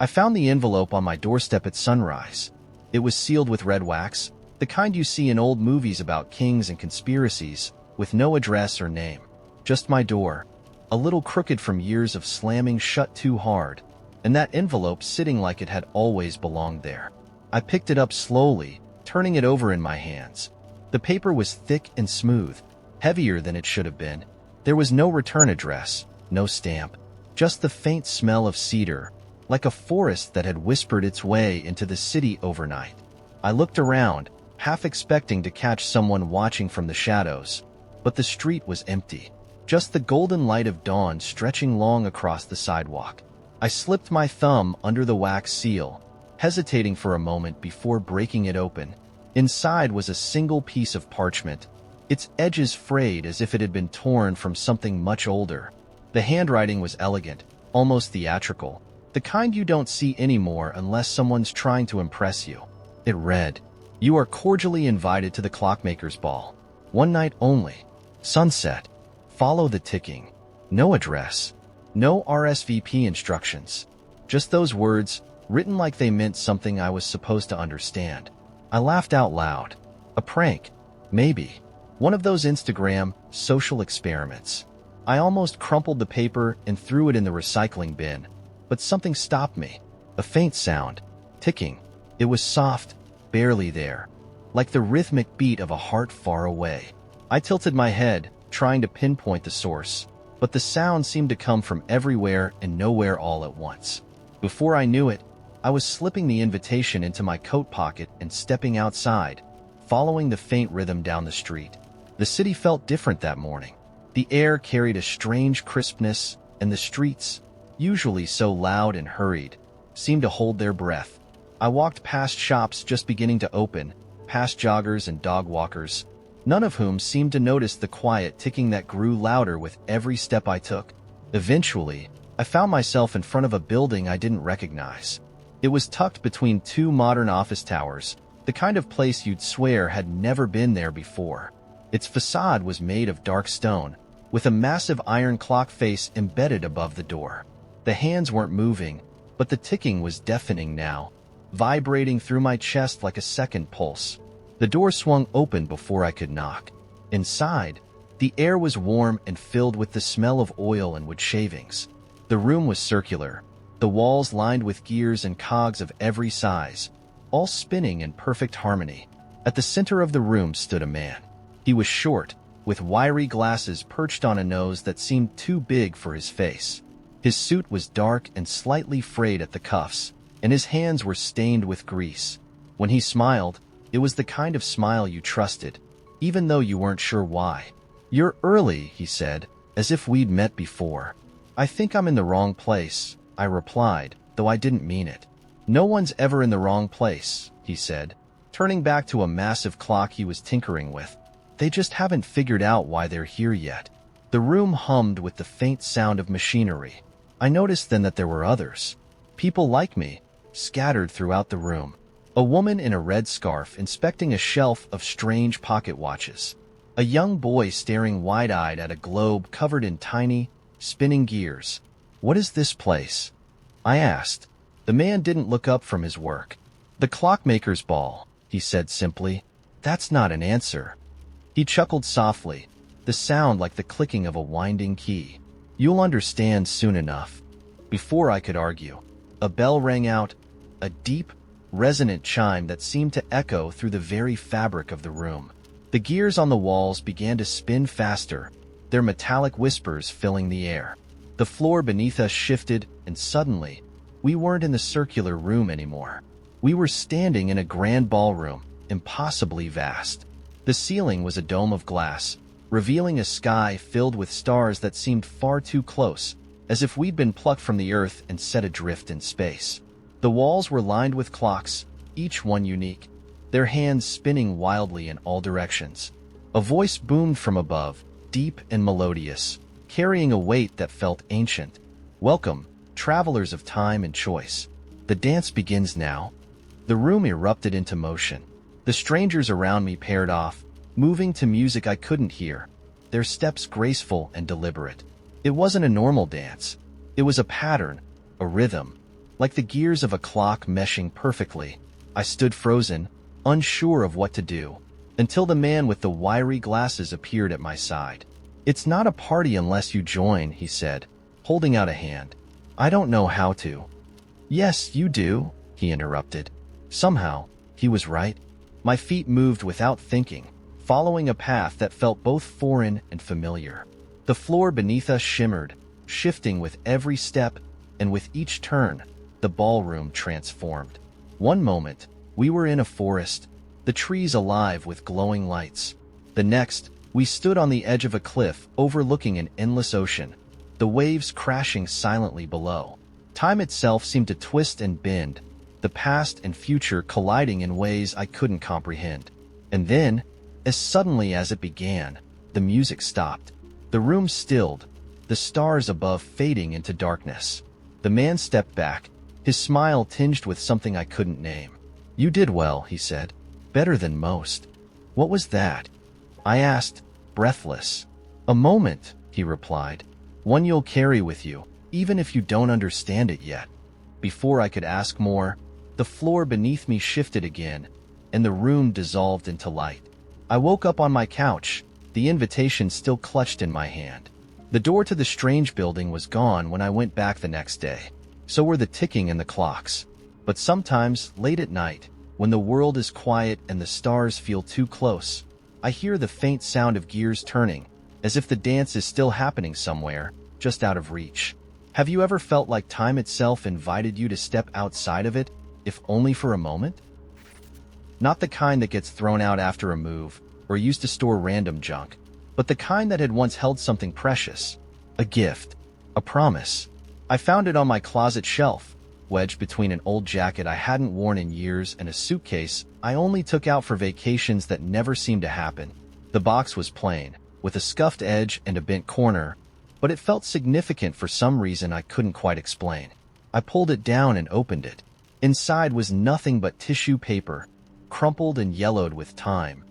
I found the envelope on my doorstep at sunrise. It was sealed with red wax, the kind you see in old movies about kings and conspiracies, with no address or name. Just my door, a little crooked from years of slamming shut too hard, and that envelope sitting like it had always belonged there. I picked it up slowly, turning it over in my hands. The paper was thick and smooth, heavier than it should have been. There was no return address, no stamp, just the faint smell of cedar, like a forest that had whispered its way into the city overnight. I looked around, half expecting to catch someone watching from the shadows, but the street was empty, just the golden light of dawn stretching long across the sidewalk. I slipped my thumb under the wax seal, hesitating for a moment before breaking it open. Inside was a single piece of parchment, its edges frayed as if it had been torn from something much older. The handwriting was elegant, almost theatrical, the kind you don't see anymore unless someone's trying to impress you. It read, "You are cordially invited to the clockmaker's ball. One night only. Sunset. Follow the ticking. No address. No RSVP instructions." Just those words, written like they meant something I was supposed to understand. I laughed out loud. A prank. Maybe. One of those Instagram social experiments. I almost crumpled the paper and threw it in the recycling bin, but something stopped me. A faint sound. Ticking. It was soft, barely there, like the rhythmic beat of a heart far away. I tilted my head, trying to pinpoint the source, but the sound seemed to come from everywhere and nowhere all at once. Before I knew it, I was slipping the invitation into my coat pocket and stepping outside, following the faint rhythm down the street. The city felt different that morning. The air carried a strange crispness, and the streets, usually so loud and hurried, seemed to hold their breath. I walked past shops just beginning to open, past joggers and dog walkers, none of whom seemed to notice the quiet ticking that grew louder with every step I took. Eventually, I found myself in front of a building I didn't recognize. It was tucked between two modern office towers, the kind of place you'd swear had never been there before. Its facade was made of dark stone, with a massive iron clock face embedded above the door. The hands weren't moving, but the ticking was deafening now, vibrating through my chest like a second pulse. The door swung open before I could knock. Inside, the air was warm and filled with the smell of oil and wood shavings. The room was circular, the walls lined with gears and cogs of every size, all spinning in perfect harmony. At the center of the room stood a man. He was short, with wiry glasses perched on a nose that seemed too big for his face. His suit was dark and slightly frayed at the cuffs, and his hands were stained with grease. When he smiled, it was the kind of smile you trusted, even though you weren't sure why. "You're early," he said, as if we'd met before. "I think I'm in the wrong place," I replied, though I didn't mean it. "No one's ever in the wrong place," he said, turning back to a massive clock he was tinkering with. "They just haven't figured out why they're here yet." The room hummed with the faint sound of machinery. I noticed then that there were others, people like me, scattered throughout the room. A woman in a red scarf inspecting a shelf of strange pocket watches. A young boy staring wide-eyed at a globe covered in tiny, spinning gears. "What is this place?" I asked. The man didn't look up from his work. "The clockmaker's ball," he said simply. "That's not an answer." He chuckled softly, the sound like the clicking of a winding key. "You'll understand soon enough." Before I could argue, a bell rang out, a deep, resonant chime that seemed to echo through the very fabric of the room. The gears on the walls began to spin faster, their metallic whispers filling the air. The floor beneath us shifted, and suddenly, we weren't in the circular room anymore. We were standing in a grand ballroom, impossibly vast. The ceiling was a dome of glass, revealing a sky filled with stars that seemed far too close, as if we'd been plucked from the earth and set adrift in space. The walls were lined with clocks, each one unique, their hands spinning wildly in all directions. A voice boomed from above, deep and melodious, carrying a weight that felt ancient. "Welcome, travelers of time and choice. The dance begins now." The room erupted into motion. The strangers around me paired off, moving to music I couldn't hear, their steps graceful and deliberate. It wasn't a normal dance. It was a pattern, a rhythm, like the gears of a clock meshing perfectly. I stood frozen, unsure of what to do, until the man with the wiry glasses appeared at my side. "It's not a party unless you join," he said, holding out a hand. "I don't know how to." "Yes, you do," he interrupted. Somehow, he was right. My feet moved without thinking, following a path that felt both foreign and familiar. The floor beneath us shimmered, shifting with every step, and with each turn, the ballroom transformed. One moment, we were in a forest, the trees alive with glowing lights. The next, we stood on the edge of a cliff overlooking an endless ocean, the waves crashing silently below. Time itself seemed to twist and bend, the past and future colliding in ways I couldn't comprehend. And then, as suddenly as it began, the music stopped. The room stilled, the stars above fading into darkness. The man stepped back, his smile tinged with something I couldn't name. "You did well," he said. "Better than most." "What was that?" I asked, breathless. "A moment," he replied. "One you'll carry with you, even if you don't understand it yet." Before I could ask more, the floor beneath me shifted again, and the room dissolved into light. I woke up on my couch, the invitation still clutched in my hand. The door to the strange building was gone when I went back the next day. So were the ticking and the clocks. But sometimes, late at night, when the world is quiet and the stars feel too close, I hear the faint sound of gears turning, as if the dance is still happening somewhere, just out of reach. Have you ever felt like time itself invited you to step outside of it, if only for a moment? Not the kind that gets thrown out after a move, or used to store random junk, but the kind that had once held something precious. A gift. A promise. I found it on my closet shelf, wedged between an old jacket I hadn't worn in years and a suitcase I only took out for vacations that never seemed to happen. The box was plain, with a scuffed edge and a bent corner, but it felt significant for some reason I couldn't quite explain. I pulled it down and opened it. Inside was nothing but tissue paper, crumpled and yellowed with time,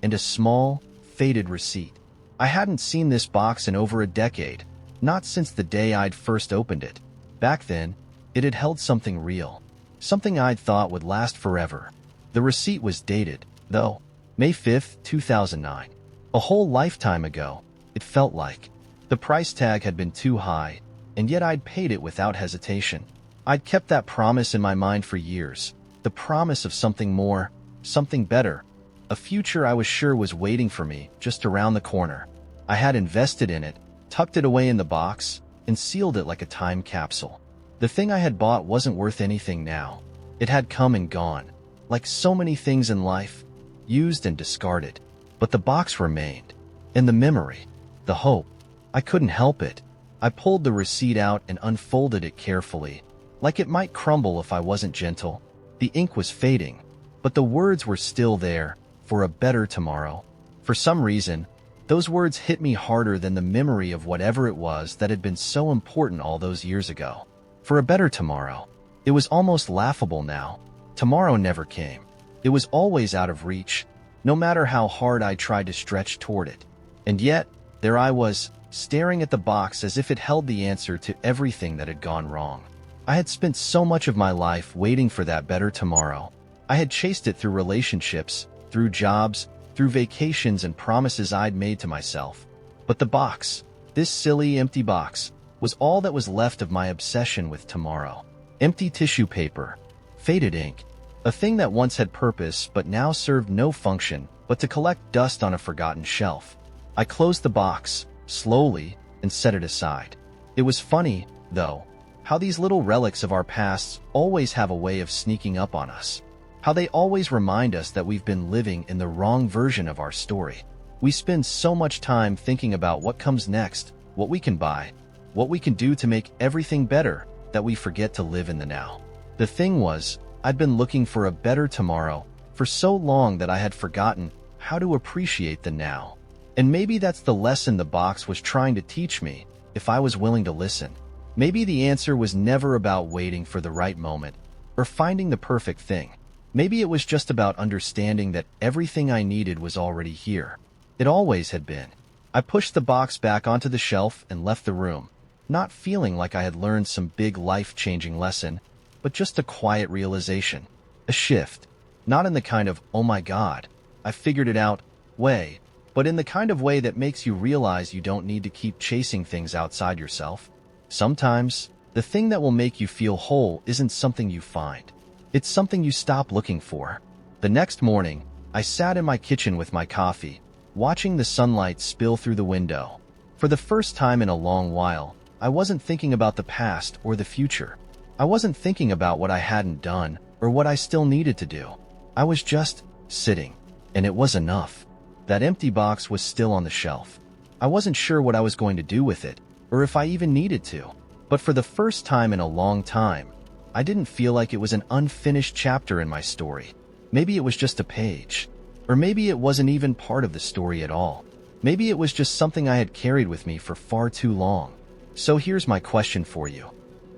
and a small, faded receipt. I hadn't seen this box in over a decade, not since the day I'd first opened it. Back then, it had held something real, something I'd thought would last forever. The receipt was dated, though, May 5th, 2009. A whole lifetime ago, it felt like. The price tag had been too high, and yet I'd paid it without hesitation. I'd kept that promise in my mind for years, the promise of something more, something better, a future I was sure was waiting for me just around the corner. I had invested in it, tucked it away in the box, and sealed it like a time capsule. The thing I had bought wasn't worth anything now. It had come and gone, like so many things in life, used and discarded. But the box remained, and the memory, the hope. I couldn't help it. I pulled the receipt out and unfolded it carefully, like it might crumble if I wasn't gentle. The ink was fading, but the words were still there, for a better tomorrow. For some reason, those words hit me harder than the memory of whatever it was that had been so important all those years ago. For a better tomorrow. It was almost laughable now. Tomorrow never came. It was always out of reach, no matter how hard I tried to stretch toward it. And yet, there I was, staring at the box as if it held the answer to everything that had gone wrong. I had spent so much of my life waiting for that better tomorrow. I had chased it through relationships, through jobs, through vacations and promises I'd made to myself. But the box, this silly empty box, was all that was left of my obsession with tomorrow. Empty tissue paper, faded ink, a thing that once had purpose but now served no function but to collect dust on a forgotten shelf. I closed the box, slowly, and set it aside. It was funny, though, how these little relics of our pasts always have a way of sneaking up on us. How they always remind us that we've been living in the wrong version of our story. We spend so much time thinking about what comes next, what we can buy, what we can do to make everything better, that we forget to live in the now. The thing was, I'd been looking for a better tomorrow for so long that I had forgotten how to appreciate the now. And maybe that's the lesson the box was trying to teach me, if I was willing to listen. Maybe the answer was never about waiting for the right moment or finding the perfect thing. Maybe it was just about understanding that everything I needed was already here. It always had been. I pushed the box back onto the shelf and left the room, not feeling like I had learned some big life-changing lesson, but just a quiet realization. A shift. Not in the kind of, oh my god, I figured it out way, but in the kind of way that makes you realize you don't need to keep chasing things outside yourself. Sometimes, the thing that will make you feel whole isn't something you find. It's something you stop looking for. The next morning, I sat in my kitchen with my coffee, watching the sunlight spill through the window. For the first time in a long while, I wasn't thinking about the past or the future. I wasn't thinking about what I hadn't done or what I still needed to do. I was just sitting, and it was enough. That empty box was still on the shelf. I wasn't sure what I was going to do with it, or if I even needed to. But for the first time in a long time, I didn't feel like it was an unfinished chapter in my story. Maybe it was just a page. Or maybe it wasn't even part of the story at all. Maybe it was just something I had carried with me for far too long. So here's my question for you.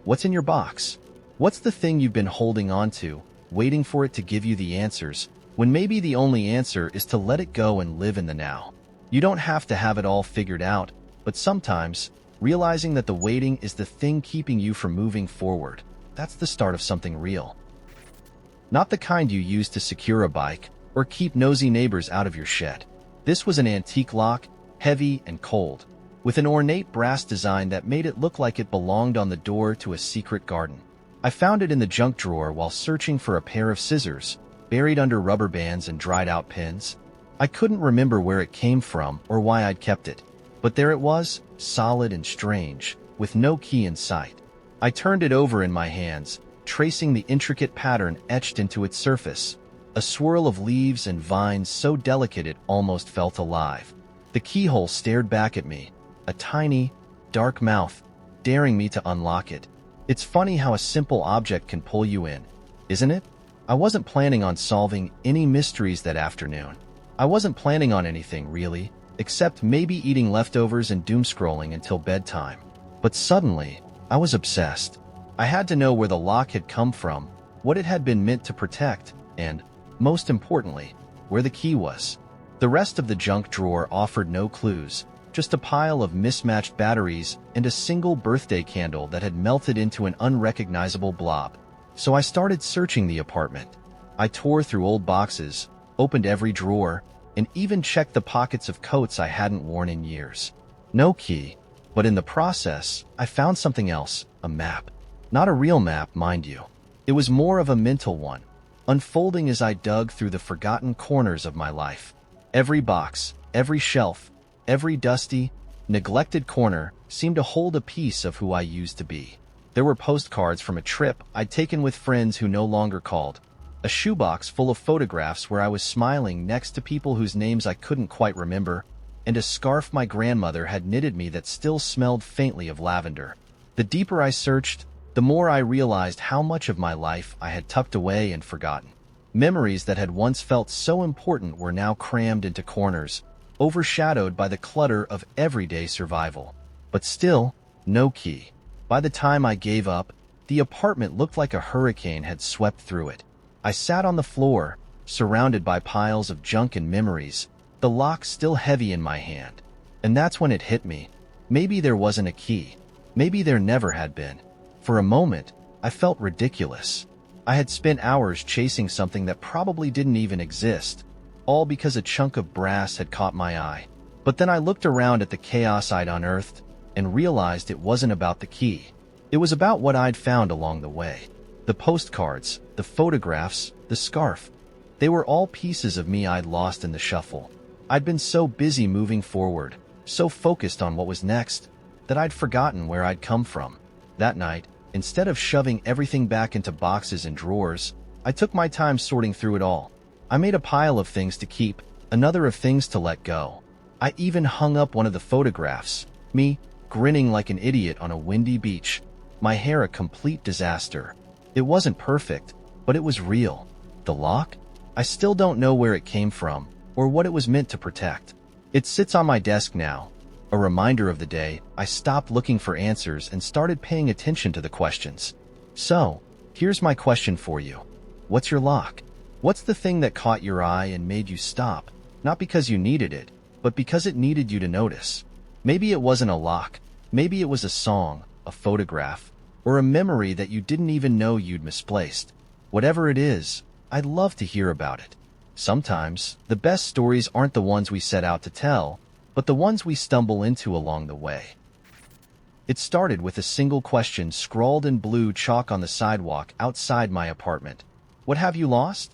What's in your box? What's the thing you've been holding on to, waiting for it to give you the answers, when maybe the only answer is to let it go and live in the now? You don't have to have it all figured out, but sometimes, realizing that the waiting is the thing keeping you from moving forward, that's the start of something real. Not the kind you use to secure a bike or keep nosy neighbors out of your shed. This was an antique lock, heavy and cold, with an ornate brass design that made it look like it belonged on the door to a secret garden. I found it in the junk drawer while searching for a pair of scissors, buried under rubber bands and dried-out pins. I couldn't remember where it came from or why I'd kept it, but there it was, solid and strange, with no key in sight. I turned it over in my hands, tracing the intricate pattern etched into its surface, a swirl of leaves and vines so delicate it almost felt alive. The keyhole stared back at me, a tiny, dark mouth, daring me to unlock it. It's funny how a simple object can pull you in, isn't it? I wasn't planning on solving any mysteries that afternoon. I wasn't planning on anything, really, except maybe eating leftovers and doom-scrolling until bedtime. But suddenly, I was obsessed. I had to know where the lock had come from, what it had been meant to protect, and, most importantly, where the key was. The rest of the junk drawer offered no clues, just a pile of mismatched batteries and a single birthday candle that had melted into an unrecognizable blob. So I started searching the apartment. I tore through old boxes, opened every drawer, and even checked the pockets of coats I hadn't worn in years. No key, but in the process, I found something else, a map. Not a real map, mind you. It was more of a mental one, unfolding as I dug through the forgotten corners of my life. Every box, every shelf, every dusty, neglected corner seemed to hold a piece of who I used to be. There were postcards from a trip I'd taken with friends who no longer called, a shoebox full of photographs where I was smiling next to people whose names I couldn't quite remember, and a scarf my grandmother had knitted me that still smelled faintly of lavender. The deeper I searched, the more I realized how much of my life I had tucked away and forgotten. Memories that had once felt so important were now crammed into corners, overshadowed by the clutter of everyday survival. But still, no key. By the time I gave up, the apartment looked like a hurricane had swept through it. I sat on the floor, surrounded by piles of junk and memories, the lock still heavy in my hand. And that's when it hit me. Maybe there wasn't a key. Maybe there never had been. For a moment, I felt ridiculous. I had spent hours chasing something that probably didn't even exist, all because a chunk of brass had caught my eye. But then I looked around at the chaos I'd unearthed and realized it wasn't about the key. It was about what I'd found along the way. The postcards, the photographs, the scarf. They were all pieces of me I'd lost in the shuffle. I'd been so busy moving forward, so focused on what was next, that I'd forgotten where I'd come from. That night, instead of shoving everything back into boxes and drawers, I took my time sorting through it all. I made a pile of things to keep, another of things to let go. I even hung up one of the photographs, me, grinning like an idiot on a windy beach, my hair a complete disaster. It wasn't perfect, but it was real. The lock? I still don't know where it came from, or what it was meant to protect. It sits on my desk now, a reminder of the day I stopped looking for answers and started paying attention to the questions. So, here's my question for you. What's your lock? What's the thing that caught your eye and made you stop, not because you needed it, but because it needed you to notice? Maybe it wasn't a lock. Maybe it was a song, a photograph, or a memory that you didn't even know you'd misplaced. Whatever it is, I'd love to hear about it. Sometimes, the best stories aren't the ones we set out to tell, but the ones we stumble into along the way. It started with a single question scrawled in blue chalk on the sidewalk outside my apartment. What have you lost?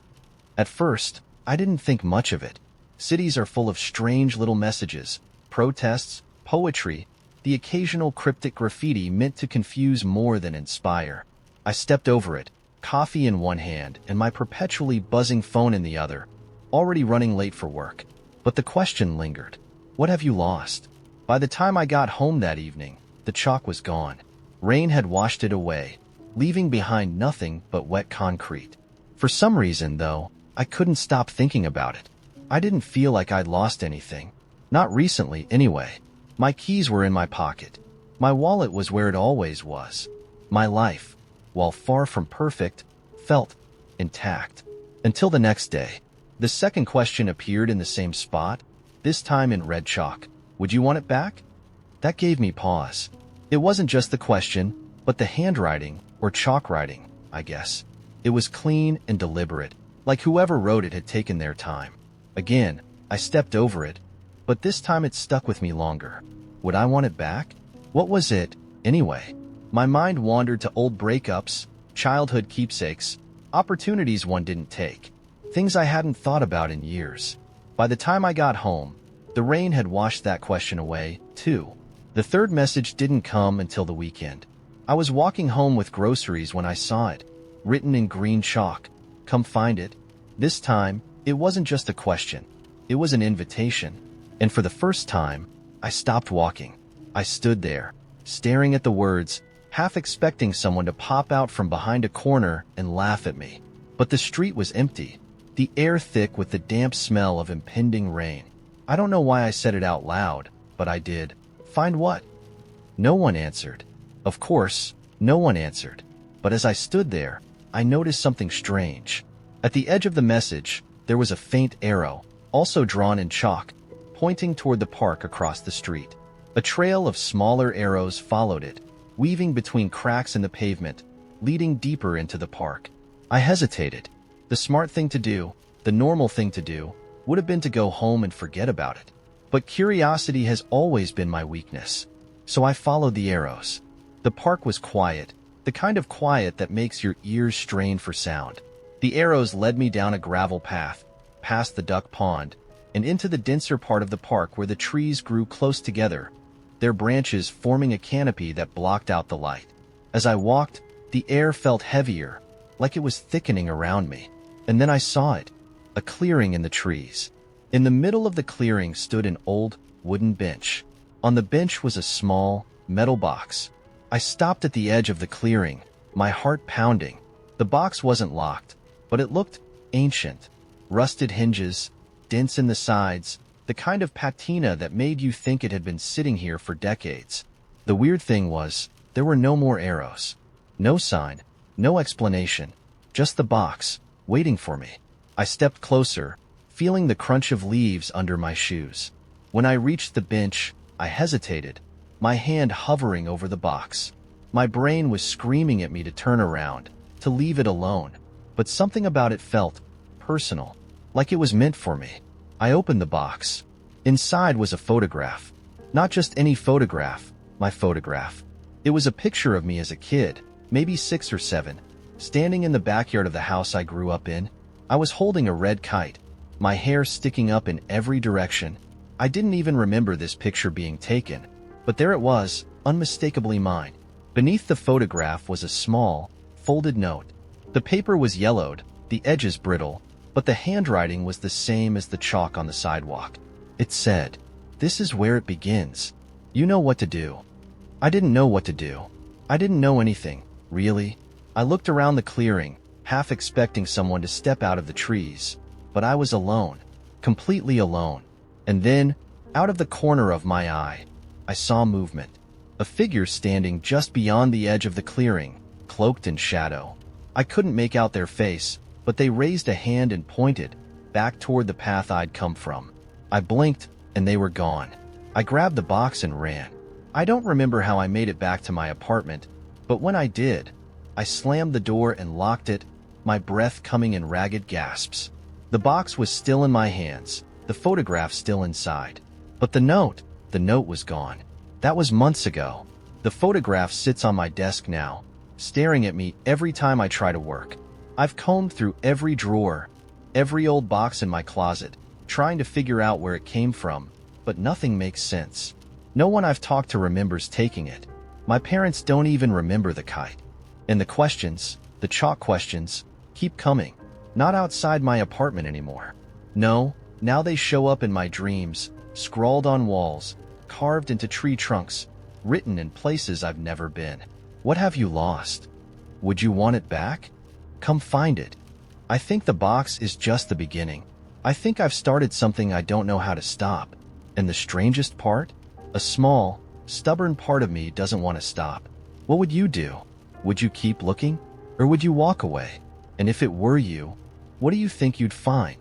At first, I didn't think much of it. Cities are full of strange little messages, protests, poetry, the occasional cryptic graffiti meant to confuse more than inspire. I stepped over it, coffee in one hand and my perpetually buzzing phone in the other, already running late for work. But the question lingered. What have you lost? By the time I got home that evening, the chalk was gone. Rain had washed it away, leaving behind nothing but wet concrete. For some reason, though, I couldn't stop thinking about it. I didn't feel like I'd lost anything. Not recently, anyway. My keys were in my pocket. My wallet was where it always was. My life, while far from perfect, felt intact. Until the next day. The second question appeared in the same spot, this time in red chalk. Would you want it back? That gave me pause. It wasn't just the question, but the handwriting, or chalk writing, I guess. It was clean and deliberate, like whoever wrote it had taken their time. Again, I stepped over it, but this time it stuck with me longer. Would I want it back? What was it, anyway? My mind wandered to old breakups, childhood keepsakes, opportunities one didn't take, things I hadn't thought about in years. By the time I got home, the rain had washed that question away, too. The third message didn't come until the weekend. I was walking home with groceries when I saw it, written in green chalk. Come find it. This time, it wasn't just a question. It was an invitation. And for the first time, I stopped walking. I stood there, staring at the words, half expecting someone to pop out from behind a corner and laugh at me. But the street was empty, the air thick with the damp smell of impending rain. I don't know why I said it out loud, but I did. Find what? No one answered. Of course, no one answered. But as I stood there, I noticed something strange. At the edge of the message, there was a faint arrow, also drawn in chalk, pointing toward the park across the street. A trail of smaller arrows followed it, weaving between cracks in the pavement, leading deeper into the park. I hesitated. The smart thing to do, the normal thing to do, would have been to go home and forget about it. But curiosity has always been my weakness. So I followed the arrows. The park was quiet, the kind of quiet that makes your ears strain for sound. The arrows led me down a gravel path, past the duck pond, and into the denser part of the park where the trees grew close together, their branches forming a canopy that blocked out the light. As I walked, the air felt heavier, like it was thickening around me. And then I saw it, a clearing in the trees. In the middle of the clearing stood an old, wooden bench. On the bench was a small, metal box. I stopped at the edge of the clearing, my heart pounding. The box wasn't locked, but it looked ancient. Rusted hinges, dents in the sides, the kind of patina that made you think it had been sitting here for decades. The weird thing was, there were no more arrows. No sign, no explanation, just the box, waiting for me. I stepped closer, feeling the crunch of leaves under my shoes. When I reached the bench, I hesitated, my hand hovering over the box. My brain was screaming at me to turn around, to leave it alone, but something about it felt personal, like it was meant for me. I opened the box. Inside was a photograph. Not just any photograph, my photograph. It was a picture of me as a kid, maybe 6 or 7, standing in the backyard of the house I grew up in. I was holding a red kite, my hair sticking up in every direction. I didn't even remember this picture being taken, but there it was, unmistakably mine. Beneath the photograph was a small, folded note. The paper was yellowed, the edges brittle, but the handwriting was the same as the chalk on the sidewalk. It said, "This is where it begins. You know what to do." I didn't know what to do. I didn't know anything, really. I looked around the clearing, half expecting someone to step out of the trees, but I was alone, completely alone. And then, out of the corner of my eye, I saw movement. A figure standing just beyond the edge of the clearing, cloaked in shadow. I couldn't make out their face, but they raised a hand and pointed, back toward the path I'd come from. I blinked, and they were gone. I grabbed the box and ran. I don't remember how I made it back to my apartment. But when I did, I slammed the door and locked it, my breath coming in ragged gasps. The box was still in my hands, the photograph still inside. But the note was gone. That was months ago. The photograph sits on my desk now, staring at me every time I try to work. I've combed through every drawer, every old box in my closet, trying to figure out where it came from, but nothing makes sense. No one I've talked to remembers taking it. My parents don't even remember the kite. And the questions, the chalk questions, keep coming. Not outside my apartment anymore. No, now they show up in my dreams, scrawled on walls, carved into tree trunks, written in places I've never been. What have you lost? Would you want it back? Come find it. I think the box is just the beginning. I think I've started something I don't know how to stop. And the strangest part? A small, stubborn part of me doesn't want to stop. What would you do? Would you keep looking? Or would you walk away? And if it were you, what do you think you'd find?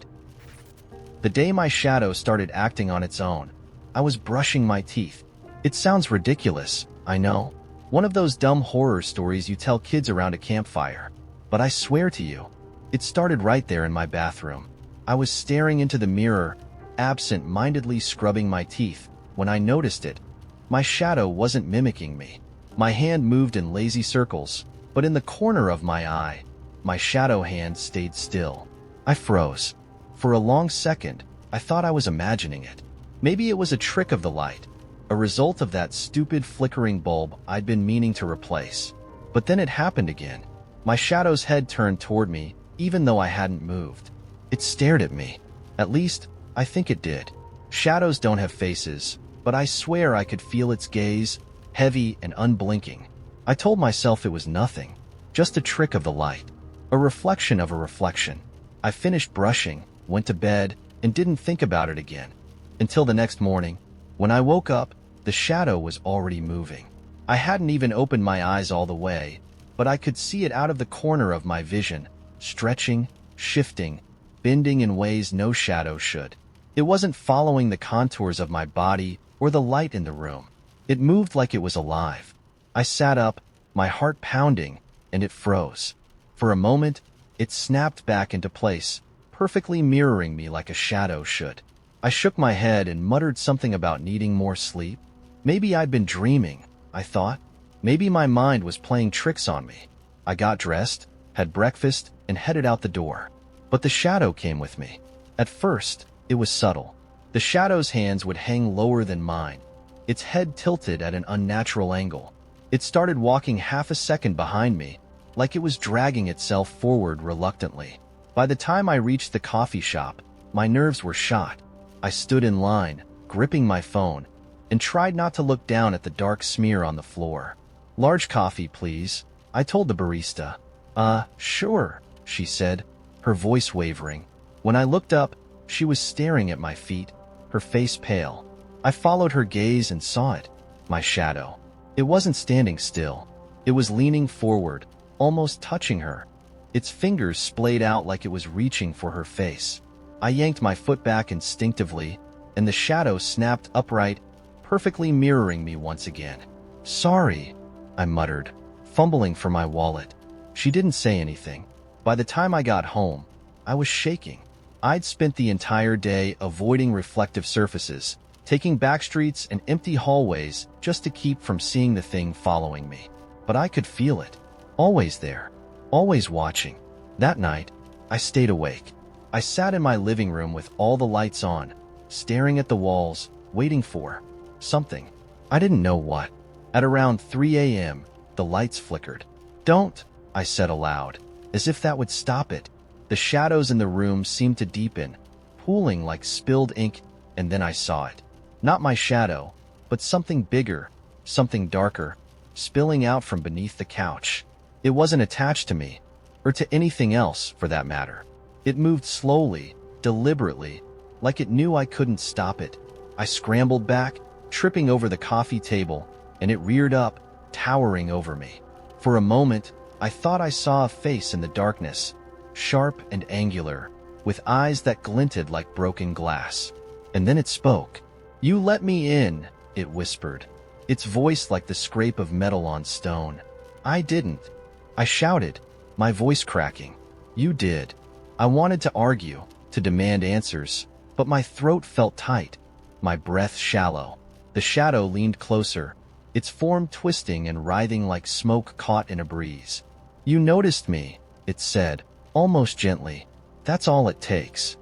The day my shadow started acting on its own, I was brushing my teeth. It sounds ridiculous, I know. One of those dumb horror stories you tell kids around a campfire. But I swear to you, it started right there in my bathroom. I was staring into the mirror, absent-mindedly scrubbing my teeth, when I noticed it. My shadow wasn't mimicking me. My hand moved in lazy circles, but in the corner of my eye, my shadow hand stayed still. I froze. For a long second, I thought I was imagining it. Maybe it was a trick of the light, a result of that stupid flickering bulb I'd been meaning to replace. But then it happened again. My shadow's head turned toward me, even though I hadn't moved. It stared at me. At least, I think it did. Shadows don't have faces, but I swear I could feel its gaze, heavy and unblinking. I told myself it was nothing, just a trick of the light, a reflection of a reflection. I finished brushing, went to bed, and didn't think about it again. Until the next morning, when I woke up, the shadow was already moving. I hadn't even opened my eyes all the way, but I could see it out of the corner of my vision, stretching, shifting, bending in ways no shadow should. It wasn't following the contours of my body or the light in the room. It moved like it was alive. I sat up, my heart pounding, and it froze. For a moment, it snapped back into place, perfectly mirroring me like a shadow should. I shook my head and muttered something about needing more sleep. Maybe I'd been dreaming, I thought. Maybe my mind was playing tricks on me. I got dressed, had breakfast, and headed out the door. But the shadow came with me. At first, it was subtle. The shadow's hands would hang lower than mine, its head tilted at an unnatural angle. It started walking half a second behind me, like it was dragging itself forward reluctantly. By the time I reached the coffee shop, my nerves were shot. I stood in line, gripping my phone, and tried not to look down at the dark smear on the floor. "Large coffee, please," I told the barista. Sure," she said, her voice wavering. When I looked up, she was staring at my feet, her face pale. I followed her gaze and saw it, my shadow. It wasn't standing still. It was leaning forward, almost touching her. Its fingers splayed out like it was reaching for her face. I yanked my foot back instinctively, and the shadow snapped upright, perfectly mirroring me once again. "Sorry," I muttered, fumbling for my wallet. She didn't say anything. By the time I got home, I was shaking. I'd spent the entire day avoiding reflective surfaces, taking back streets and empty hallways just to keep from seeing the thing following me. But I could feel it. Always there. Always watching. That night, I stayed awake. I sat in my living room with all the lights on, staring at the walls, waiting for something. I didn't know what. At around 3 a.m., the lights flickered. "Don't," I said aloud, as if that would stop it. The shadows in the room seemed to deepen, pooling like spilled ink, and then I saw it. Not my shadow, but something bigger, something darker, spilling out from beneath the couch. It wasn't attached to me, or to anything else for that matter. It moved slowly, deliberately, like it knew I couldn't stop it. I scrambled back, tripping over the coffee table, and it reared up, towering over me. For a moment, I thought I saw a face in the darkness, sharp and angular, with eyes that glinted like broken glass. And then it spoke. "You let me in," it whispered, its voice like the scrape of metal on stone. I didn't. I shouted, my voice cracking. You did. I wanted to argue, to demand answers, but my throat felt tight, my breath shallow. The shadow leaned closer, its form twisting and writhing like smoke caught in a breeze. You noticed me, it said, almost gently. That's all it takes.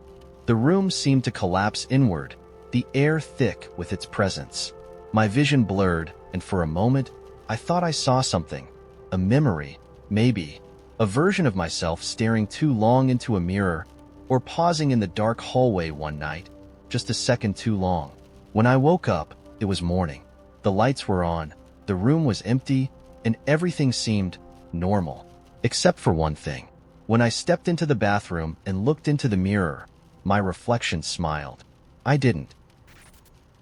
The room seemed to collapse inward, the air thick with its presence. My vision blurred, and for a moment, I thought I saw something. A memory, maybe. A version of myself staring too long into a mirror, or pausing in the dark hallway one night, just a second too long. When I woke up, it was morning. The lights were on, the room was empty, and everything seemed normal. Except for one thing. When I stepped into the bathroom and looked into the mirror, my reflection smiled. I didn't.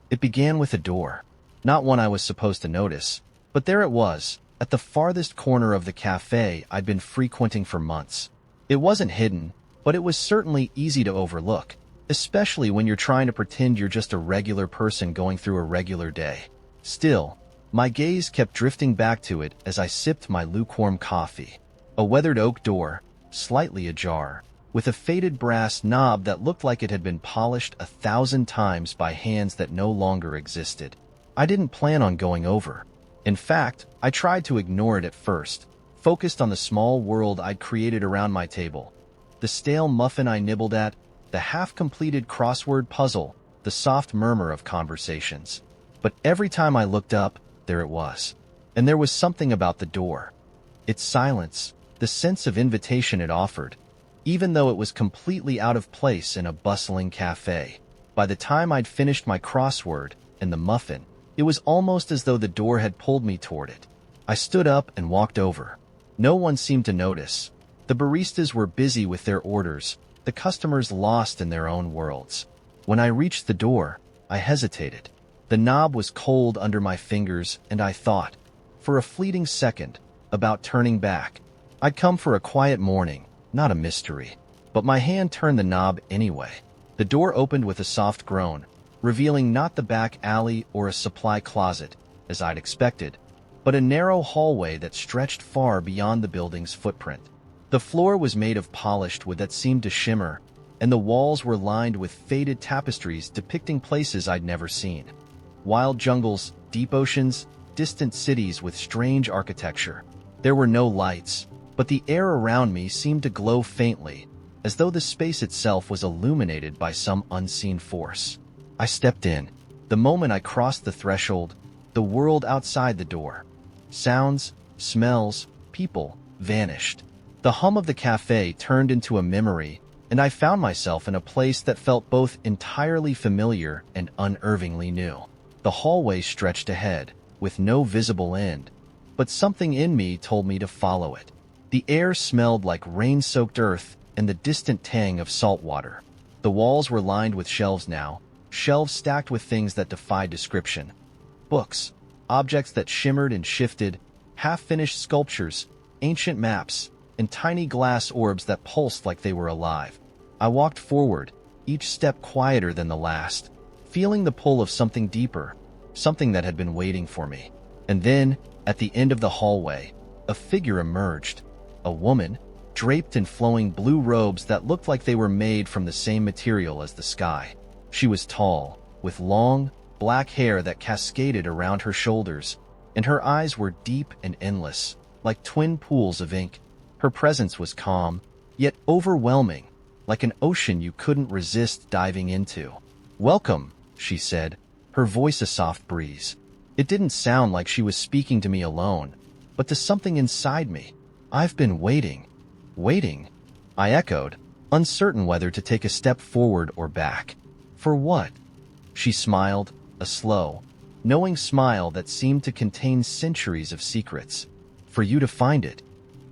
It began with a door. Not one I was supposed to notice, but there it was, at the farthest corner of the cafe I'd been frequenting for months. It wasn't hidden, but it was certainly easy to overlook, especially when you're trying to pretend you're just a regular person going through a regular day. Still, my gaze kept drifting back to it as I sipped my lukewarm coffee. A weathered oak door, slightly ajar, with a faded brass knob that looked like it had been polished 1,000 times by hands that no longer existed. I didn't plan on going over. In fact, I tried to ignore it at first, focused on the small world I'd created around my table. The stale muffin I nibbled at, the half-completed crossword puzzle, the soft murmur of conversations. But every time I looked up, there it was. And there was something about the door. Its silence, the sense of invitation it offered, even though it was completely out of place in a bustling cafe. By the time I'd finished my crossword and the muffin, it was almost as though the door had pulled me toward it. I stood up and walked over. No one seemed to notice. The baristas were busy with their orders, the customers lost in their own worlds. When I reached the door, I hesitated. The knob was cold under my fingers, and I thought, for a fleeting second, about turning back. I'd come for a quiet morning, not a mystery. But my hand turned the knob anyway. The door opened with a soft groan, revealing not the back alley or a supply closet, as I'd expected, but a narrow hallway that stretched far beyond the building's footprint. The floor was made of polished wood that seemed to shimmer, and the walls were lined with faded tapestries depicting places I'd never seen. Wild jungles, deep oceans, distant cities with strange architecture. There were no lights, but the air around me seemed to glow faintly, as though the space itself was illuminated by some unseen force. I stepped in. The moment I crossed the threshold, the world outside the door, sounds, smells, people, vanished. The hum of the cafe turned into a memory, and I found myself in a place that felt both entirely familiar and unnervingly new. The hallway stretched ahead, with no visible end, but something in me told me to follow it. The air smelled like rain-soaked earth and the distant tang of salt water. The walls were lined with shelves now, shelves stacked with things that defied description. Books, objects that shimmered and shifted, half-finished sculptures, ancient maps, and tiny glass orbs that pulsed like they were alive. I walked forward, each step quieter than the last, feeling the pull of something deeper, something that had been waiting for me. And then, at the end of the hallway, a figure emerged. A woman, draped in flowing blue robes that looked like they were made from the same material as the sky. She was tall, with long, black hair that cascaded around her shoulders, and her eyes were deep and endless, like twin pools of ink. Her presence was calm, yet overwhelming, like an ocean you couldn't resist diving into. "Welcome," she said, her voice a soft breeze. It didn't sound like she was speaking to me alone, but to something inside me. "I've been waiting." "Waiting?" I echoed, uncertain whether to take a step forward or back. "For what?" She smiled, a slow, knowing smile that seemed to contain centuries of secrets. "For you to find it."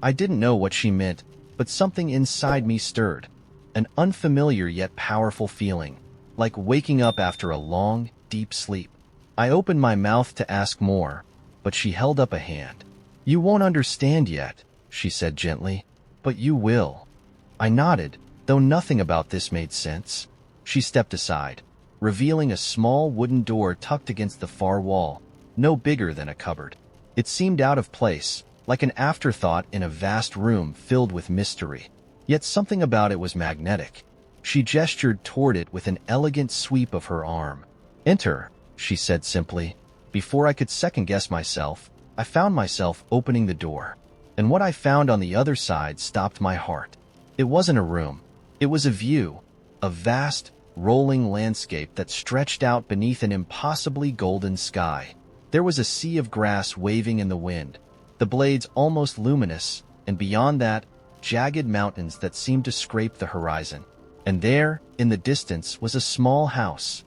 I didn't know what she meant, but something inside me stirred. An unfamiliar yet powerful feeling, like waking up after a long, deep sleep. I opened my mouth to ask more, but she held up a hand. "You won't understand yet," she said gently, "but you will." I nodded, though nothing about this made sense. She stepped aside, revealing a small wooden door tucked against the far wall, no bigger than a cupboard. It seemed out of place, like an afterthought in a vast room filled with mystery. Yet something about it was magnetic. She gestured toward it with an elegant sweep of her arm. "Enter," she said simply. Before I could second-guess myself, I found myself opening the door. And what I found on the other side stopped my heart. It wasn't a room. It was a view, a vast, rolling landscape that stretched out beneath an impossibly golden sky. There was a sea of grass waving in the wind, the blades almost luminous, and beyond that, jagged mountains that seemed to scrape the horizon. And there, in the distance, was a small house.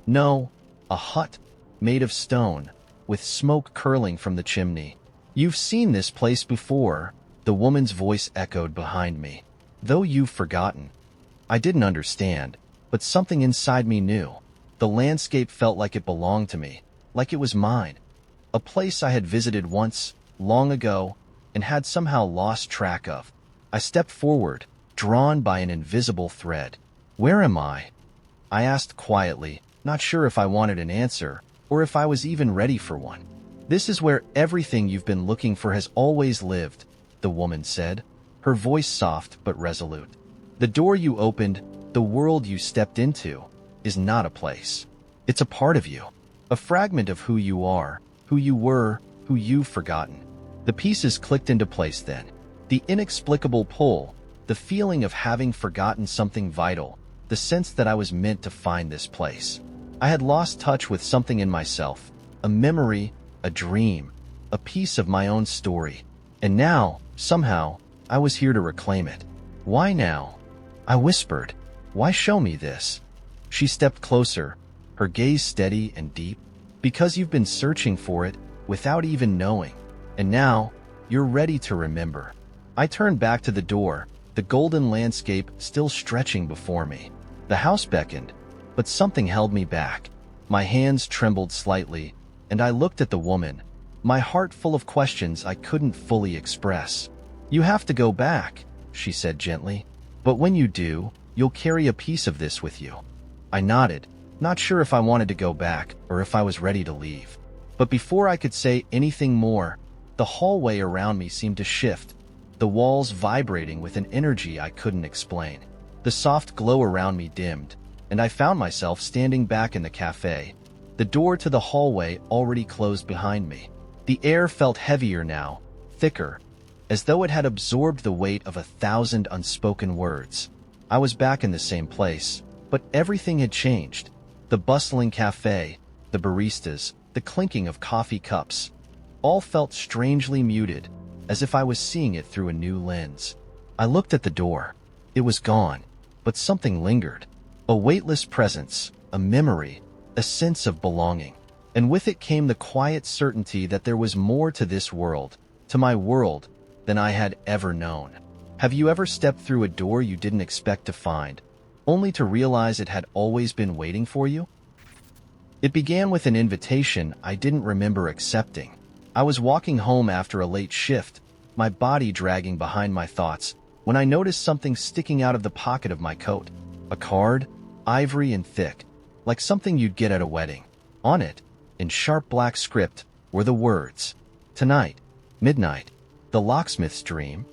No, a hut, made of stone, with smoke curling from the chimney. "You've seen this place before," the woman's voice echoed behind me. "Though you've forgotten." I didn't understand, but something inside me knew. The landscape felt like it belonged to me, like it was mine. A place I had visited once, long ago, and had somehow lost track of. I stepped forward, drawn by an invisible thread. "Where am I?" I asked quietly, not sure if I wanted an answer, or if I was even ready for one. "This is where everything you've been looking for has always lived," the woman said, her voice soft but resolute. "The door you opened, the world you stepped into, is not a place. It's a part of you, a fragment of who you are, who you were, who you've forgotten." The pieces clicked into place then. The inexplicable pull, the feeling of having forgotten something vital, the sense that I was meant to find this place. I had lost touch with something in myself, a memory, a dream, a piece of my own story. And now, somehow, I was here to reclaim it. "Why now?" I whispered. "Why show me this?" She stepped closer, her gaze steady and deep. "Because you've been searching for it, without even knowing. And now, you're ready to remember." I turned back to the door, the golden landscape still stretching before me. The house beckoned, but something held me back. My hands trembled slightly, and I looked at the woman, my heart full of questions I couldn't fully express. "You have to go back," she said gently. "But when you do, you'll carry a piece of this with you." I nodded, not sure if I wanted to go back or if I was ready to leave. But before I could say anything more, the hallway around me seemed to shift, the walls vibrating with an energy I couldn't explain. The soft glow around me dimmed, and I found myself standing back in the café, the door to the hallway already closed behind me. The air felt heavier now, thicker, as though it had absorbed the weight of 1,000 unspoken words. I was back in the same place, but everything had changed. The bustling café, the baristas, the clinking of coffee cups, all felt strangely muted, as if I was seeing it through a new lens. I looked at the door. It was gone, but something lingered. A weightless presence, a memory, a sense of belonging. And with it came the quiet certainty that there was more to this world, to my world, than I had ever known. Have you ever stepped through a door you didn't expect to find, only to realize it had always been waiting for you? It began with an invitation I didn't remember accepting. I was walking home after a late shift, my body dragging behind my thoughts, when I noticed something sticking out of the pocket of my coat. A card, ivory and thick, like something you'd get at a wedding. On it, in sharp black script, were the words, "Tonight, midnight, the locksmith's dream."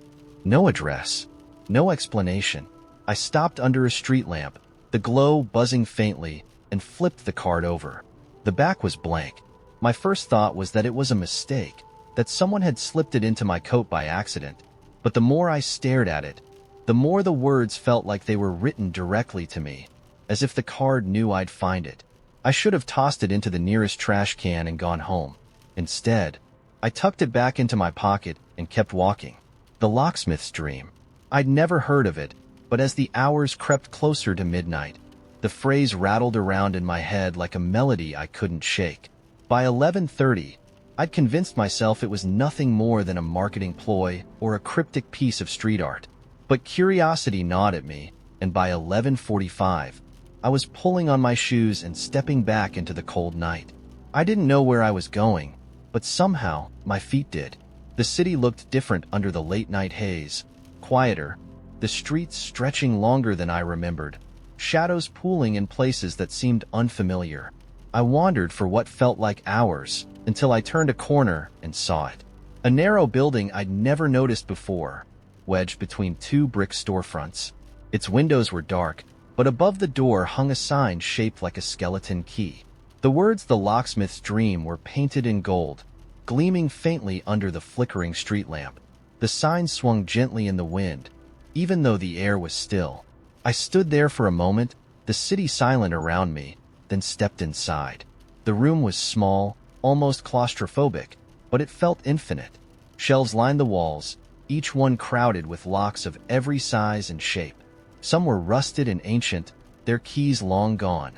No address, no explanation. I stopped under a street lamp, the glow buzzing faintly, and flipped the card over. The back was blank. My first thought was that it was a mistake, that someone had slipped it into my coat by accident. But the more I stared at it, the more the words felt like they were written directly to me, as if the card knew I'd find it. I should have tossed it into the nearest trash can and gone home. Instead, I tucked it back into my pocket and kept walking. The locksmith's dream. I'd never heard of it, but as the hours crept closer to midnight, the phrase rattled around in my head like a melody I couldn't shake. By 11:30, I'd convinced myself it was nothing more than a marketing ploy or a cryptic piece of street art. But curiosity gnawed at me, and by 11:45, I was pulling on my shoes and stepping back into the cold night. I didn't know where I was going, but somehow my feet did. The city looked different under the late-night haze, quieter, the streets stretching longer than I remembered, shadows pooling in places that seemed unfamiliar. I wandered for what felt like hours, until I turned a corner and saw it. A narrow building I'd never noticed before, wedged between two brick storefronts. Its windows were dark, but above the door hung a sign shaped like a skeleton key. The words "The Locksmith's Dream" were painted in gold, gleaming faintly under the flickering street lamp. The sign swung gently in the wind, even though the air was still. I stood there for a moment, the city silent around me, then stepped inside. The room was small, almost claustrophobic, but it felt infinite. Shelves lined the walls, each one crowded with locks of every size and shape. Some were rusted and ancient, their keys long gone.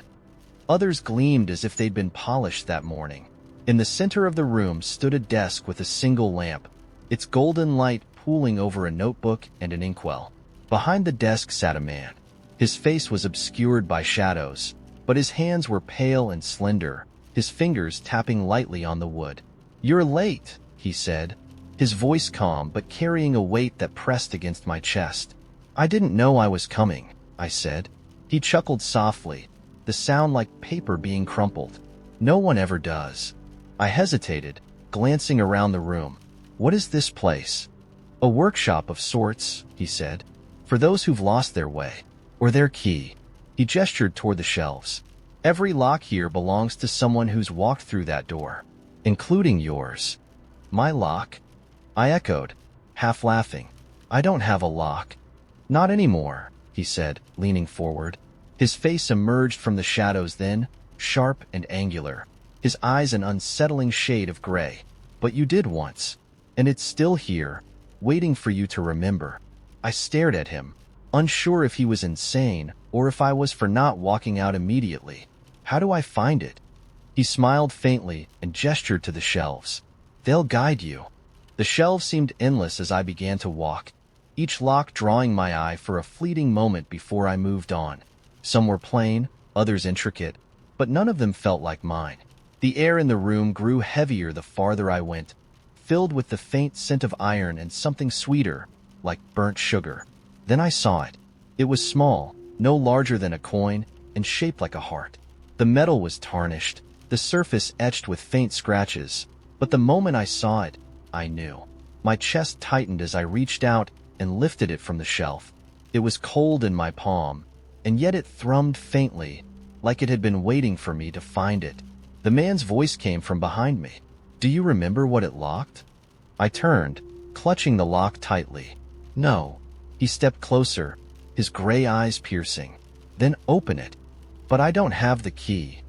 Others gleamed as if they'd been polished that morning. In the center of the room stood a desk with a single lamp, its golden light pooling over a notebook and an inkwell. Behind the desk sat a man. His face was obscured by shadows, but his hands were pale and slender, his fingers tapping lightly on the wood. "You're late," he said, his voice calm but carrying a weight that pressed against my chest. "I didn't know I was coming," I said. He chuckled softly, the sound like paper being crumpled. "No one ever does." I hesitated, glancing around the room. "What is this place?" "A workshop of sorts," he said, "for those who've lost their way, or their key." He gestured toward the shelves. "Every lock here belongs to someone who's walked through that door, including yours." "My lock?" I echoed, half laughing. "I don't have a lock." "Not anymore," he said, leaning forward. His face emerged from the shadows then, sharp and angular, his eyes an unsettling shade of gray. "But you did once, and it's still here, waiting for you to remember." I stared at him, unsure if he was insane or if I was for not walking out immediately. "How do I find it?" He smiled faintly and gestured to the shelves. "They'll guide you." The shelves seemed endless as I began to walk, each lock drawing my eye for a fleeting moment before I moved on. Some were plain, others intricate, but none of them felt like mine. The air in the room grew heavier the farther I went, filled with the faint scent of iron and something sweeter, like burnt sugar. Then I saw it. It was small, no larger than a coin, and shaped like a heart. The metal was tarnished, the surface etched with faint scratches, but the moment I saw it, I knew. My chest tightened as I reached out and lifted it from the shelf. It was cold in my palm, and yet it thrummed faintly, like it had been waiting for me to find it. The man's voice came from behind me. "Do you remember what it locked?" I turned, clutching the lock tightly. "No." He stepped closer, his gray eyes piercing. "Then open it." "But I don't have the key."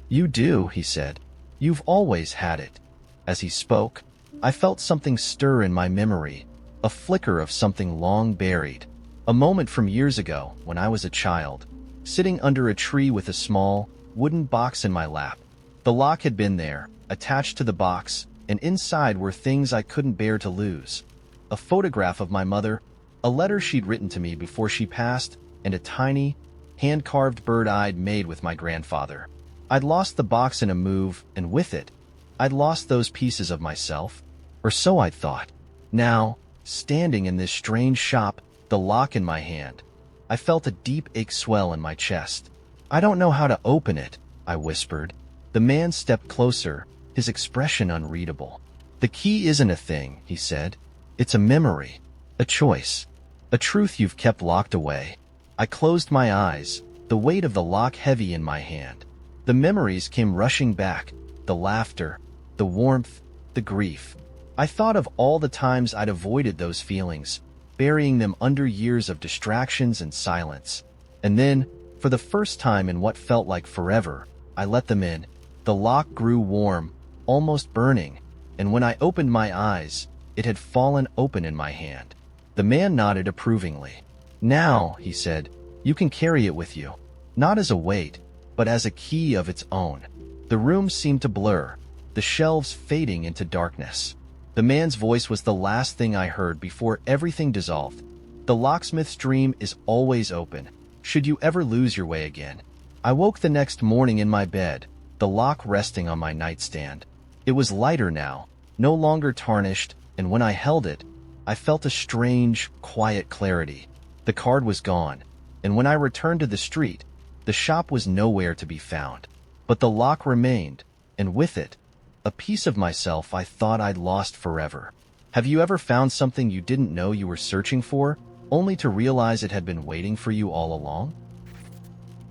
"You do," he said. "You've always had it." As he spoke, I felt something stir in my memory, a flicker of something long buried. A moment from years ago, when I was a child, sitting under a tree with a small, wooden box in my lap. The lock had been there, attached to the box, and inside were things I couldn't bear to lose. A photograph of my mother, a letter she'd written to me before she passed, and a tiny, hand-carved bird I'd made with my grandfather. I'd lost the box in a move, and with it, I'd lost those pieces of myself, or so I'd thought. Now, standing in this strange shop, the lock in my hand, I felt a deep ache swell in my chest. "I don't know how to open it," I whispered. The man stepped closer, his expression unreadable. "The key isn't a thing," he said. "It's a memory, a choice, a truth you've kept locked away." I closed my eyes, the weight of the lock heavy in my hand. The memories came rushing back, the laughter, the warmth, the grief. I thought of all the times I'd avoided those feelings, burying them under years of distractions and silence. And then, for the first time in what felt like forever, I let them in. The lock grew warm, almost burning, and when I opened my eyes, it had fallen open in my hand. The man nodded approvingly. "Now," he said, "you can carry it with you, not as a weight, but as a key of its own." The room seemed to blur, the shelves fading into darkness. The man's voice was the last thing I heard before everything dissolved. "The locksmith's dream is always open, should you ever lose your way again." I woke the next morning in my bed, the lock resting on my nightstand. It was lighter now, no longer tarnished, and when I held it, I felt a strange, quiet clarity. The card was gone, and when I returned to the street, the shop was nowhere to be found. But the lock remained, and with it, a piece of myself I thought I'd lost forever. Have you ever found something you didn't know you were searching for, only to realize it had been waiting for you all along?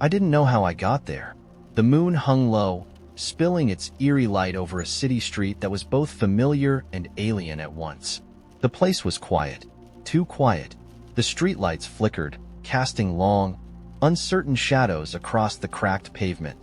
I didn't know how I got there. The moon hung low, spilling its eerie light over a city street that was both familiar and alien at once. The place was quiet, too quiet. The streetlights flickered, casting long, uncertain shadows across the cracked pavement.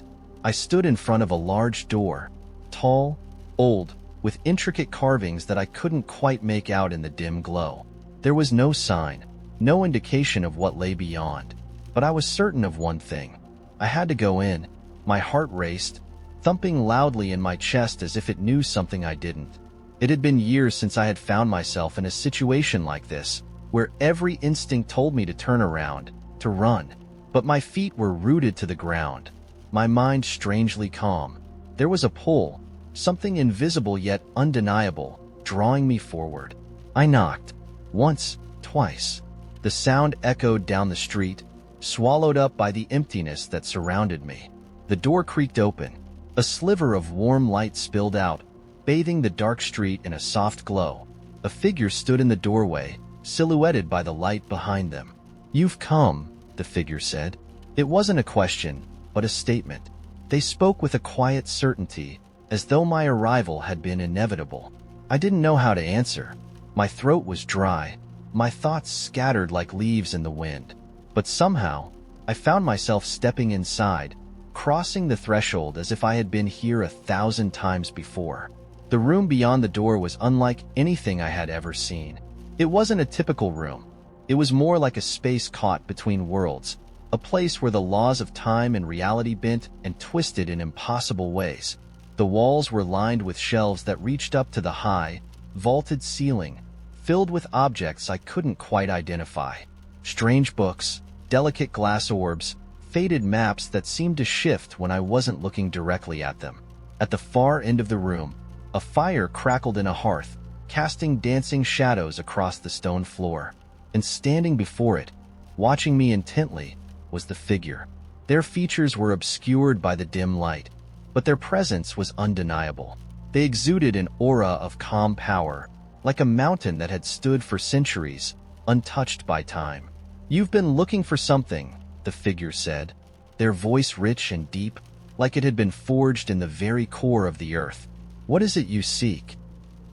I stood in front of a large door, tall, old, with intricate carvings that I couldn't quite make out in the dim glow. There was no sign, no indication of what lay beyond. But I was certain of one thing. I had to go in. My heart raced, thumping loudly in my chest as if it knew something I didn't. It had been years since I had found myself in a situation like this, where every instinct told me to turn around, to run. But my feet were rooted to the ground, my mind strangely calm. There was a pull, something invisible yet undeniable, drawing me forward. I knocked. Once, twice. The sound echoed down the street, swallowed up by the emptiness that surrounded me. The door creaked open. A sliver of warm light spilled out, bathing the dark street in a soft glow. A figure stood in the doorway, silhouetted by the light behind them. "You've come," the figure said. It wasn't a question, but a statement. They spoke with a quiet certainty, as though my arrival had been inevitable. I didn't know how to answer. My throat was dry, my thoughts scattered like leaves in the wind. But somehow, I found myself stepping inside, crossing the threshold as if I had been here 1,000 times before. The room beyond the door was unlike anything I had ever seen. It wasn't a typical room. It was more like a space caught between worlds, a place where the laws of time and reality bent and twisted in impossible ways. The walls were lined with shelves that reached up to the high, vaulted ceiling, filled with objects I couldn't quite identify. Strange books, delicate glass orbs, faded maps that seemed to shift when I wasn't looking directly at them. At the far end of the room, a fire crackled in a hearth, casting dancing shadows across the stone floor. And standing before it, watching me intently, was the figure. Their features were obscured by the dim light, but their presence was undeniable. They exuded an aura of calm power, like a mountain that had stood for centuries, untouched by time. "You've been looking for something," the figure said, their voice rich and deep, like it had been forged in the very core of the earth. "What is it you seek?"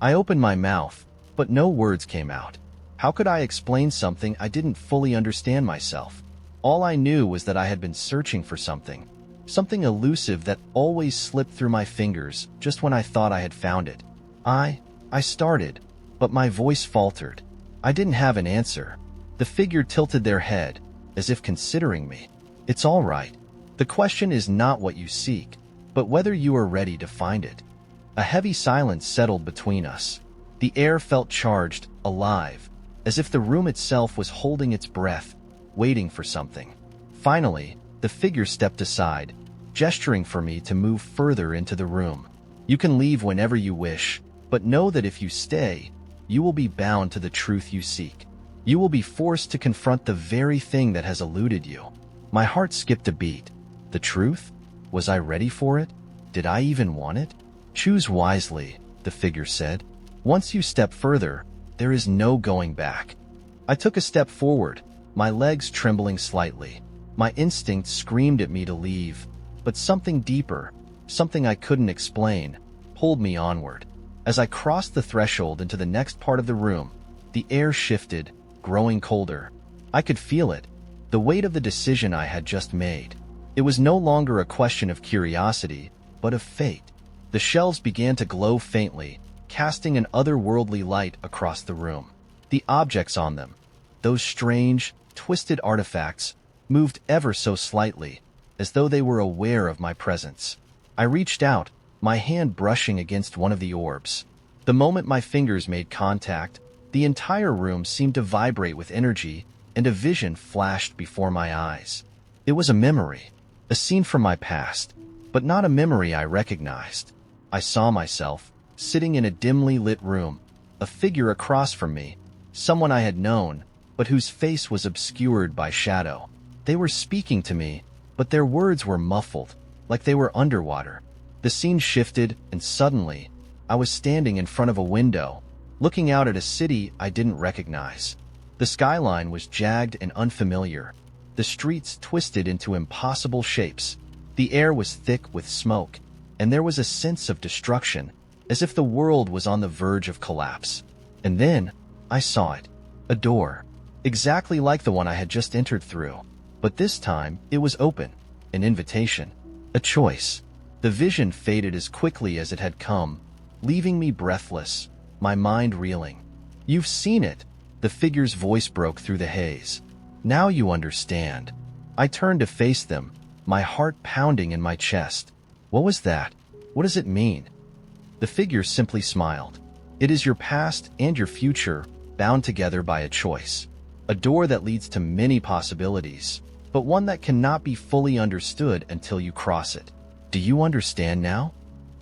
I opened my mouth, but no words came out. How could I explain something I didn't fully understand myself? All I knew was that I had been searching for something elusive that always slipped through my fingers just when I thought I had found it. I started, but my voice faltered. I didn't have an answer. The figure tilted their head, as if considering me. "It's all right. The question is not what you seek, but whether you are ready to find it." A heavy silence settled between us. The air felt charged, alive, as if the room itself was holding its breath, waiting for something. Finally, the figure stepped aside, gesturing for me to move further into the room. "You can leave whenever you wish, but know that if you stay, you will be bound to the truth you seek. You will be forced to confront the very thing that has eluded you." My heart skipped a beat. The truth? Was I ready for it? Did I even want it? "Choose wisely," the figure said. "Once you step further, there is no going back." I took a step forward, my legs trembling slightly. My instincts screamed at me to leave, but something deeper, something I couldn't explain, pulled me onward. As I crossed the threshold into the next part of the room, the air shifted, growing colder. I could feel it, the weight of the decision I had just made. It was no longer a question of curiosity, but of fate. The shelves began to glow faintly, casting an otherworldly light across the room. The objects on them, those strange, twisted artifacts, moved ever so slightly, as though they were aware of my presence. I reached out, my hand brushing against one of the orbs. The moment my fingers made contact, the entire room seemed to vibrate with energy, and a vision flashed before my eyes. It was a memory, a scene from my past, but not a memory I recognized. I saw myself, sitting in a dimly lit room, a figure across from me, someone I had known, but whose face was obscured by shadow. They were speaking to me, but their words were muffled, like they were underwater. The scene shifted, and suddenly, I was standing in front of a window, looking out at a city I didn't recognize. The skyline was jagged and unfamiliar, the streets twisted into impossible shapes. The air was thick with smoke, and there was a sense of destruction, as if the world was on the verge of collapse. And then, I saw it. A door. Exactly like the one I had just entered through. But this time, it was open. An invitation. A choice. The vision faded as quickly as it had come, leaving me breathless, my mind reeling. "You've seen it." The figure's voice broke through the haze. "Now you understand." I turned to face them, my heart pounding in my chest. "What was that? What does it mean?" The figure simply smiled. "It is your past and your future, bound together by a choice. A door that leads to many possibilities, but one that cannot be fully understood until you cross it. Do you understand now?"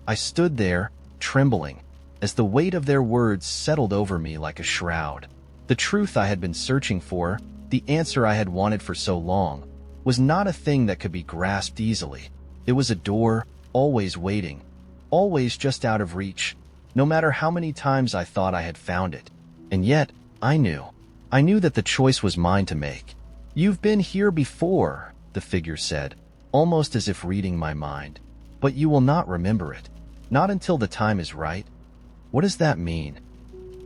I stood there, trembling, as the weight of their words settled over me like a shroud. The truth I had been searching for, the answer I had wanted for so long, was not a thing that could be grasped easily. It was a door, always waiting, always just out of reach, no matter how many times I thought I had found it. And yet, I knew that the choice was mine to make. "You've been here before," the figure said, almost as if reading my mind. "But you will not remember it. Not until the time is right." "What does that mean?"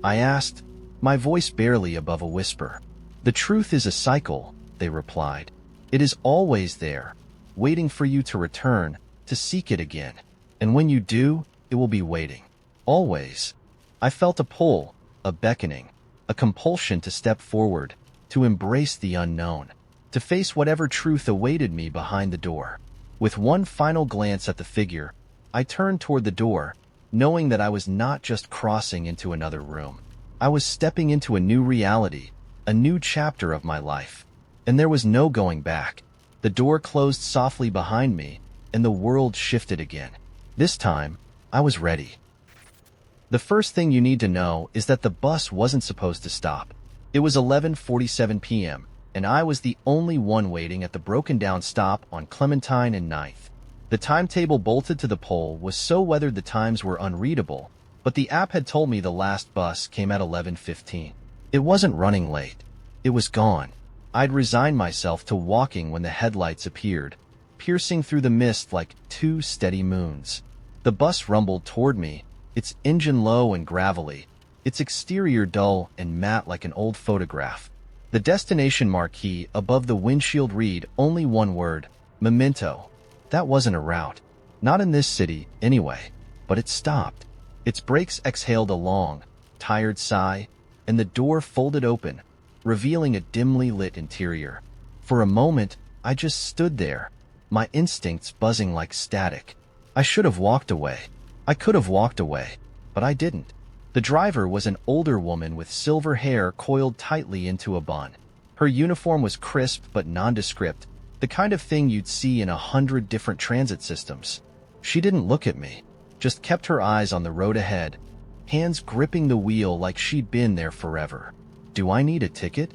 I asked, my voice barely above a whisper. "The truth is a cycle," they replied. "It is always there, waiting for you to return, to seek it again. And when you do, it will be waiting. Always." I felt a pull, a beckoning, a compulsion to step forward, to embrace the unknown, to face whatever truth awaited me behind the door. With one final glance at the figure, I turned toward the door, knowing that I was not just crossing into another room. I was stepping into a new reality, a new chapter of my life. And there was no going back. The door closed softly behind me, and the world shifted again. This time, I was ready. The first thing you need to know is that the bus wasn't supposed to stop. It was 11:47 p.m., and I was the only one waiting at the broken-down stop on Clementine and 9th. The timetable bolted to the pole was so weathered the times were unreadable, but the app had told me the last bus came at 11:15. It wasn't running late. It was gone. I'd resigned myself to walking when the headlights appeared, piercing through the mist like two steady moons. The bus rumbled toward me, its engine low and gravelly, its exterior dull and matte like an old photograph. The destination marquee above the windshield read only one word: Memento. That wasn't a route. Not in this city, anyway. But it stopped. Its brakes exhaled a long, tired sigh, and the door folded open, revealing a dimly lit interior. For a moment, I just stood there, my instincts buzzing like static. I should have walked away. I could have walked away, but I didn't. The driver was an older woman with silver hair coiled tightly into a bun. Her uniform was crisp but nondescript, the kind of thing you'd see in 100 different transit systems. She didn't look at me, just kept her eyes on the road ahead, hands gripping the wheel like she'd been there forever. "Do I need a ticket?"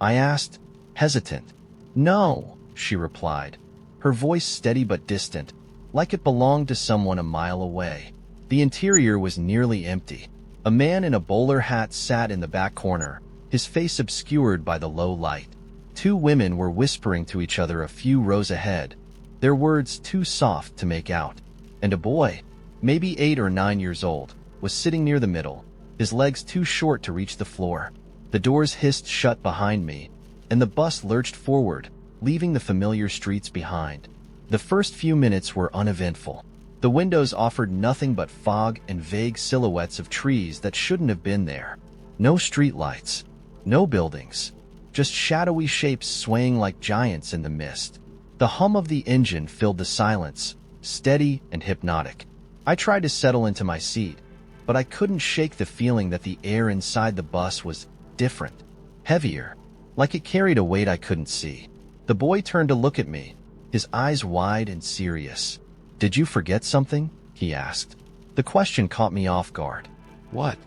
I asked, hesitant. "No," she replied, her voice steady but distant, like it belonged to someone a mile away. The interior was nearly empty. A man in a bowler hat sat in the back corner, his face obscured by the low light. Two women were whispering to each other a few rows ahead, their words too soft to make out. And a boy, maybe 8 or 9 years old, was sitting near the middle, his legs too short to reach the floor. The doors hissed shut behind me, and the bus lurched forward, leaving the familiar streets behind. The first few minutes were uneventful. The windows offered nothing but fog and vague silhouettes of trees that shouldn't have been there. No streetlights, no buildings, just shadowy shapes swaying like giants in the mist. The hum of the engine filled the silence, steady and hypnotic. I tried to settle into my seat, but I couldn't shake the feeling that the air inside the bus was different, heavier, like it carried a weight I couldn't see. The boy turned to look at me, his eyes wide and serious. "Did you forget something?" he asked. The question caught me off guard. "What?"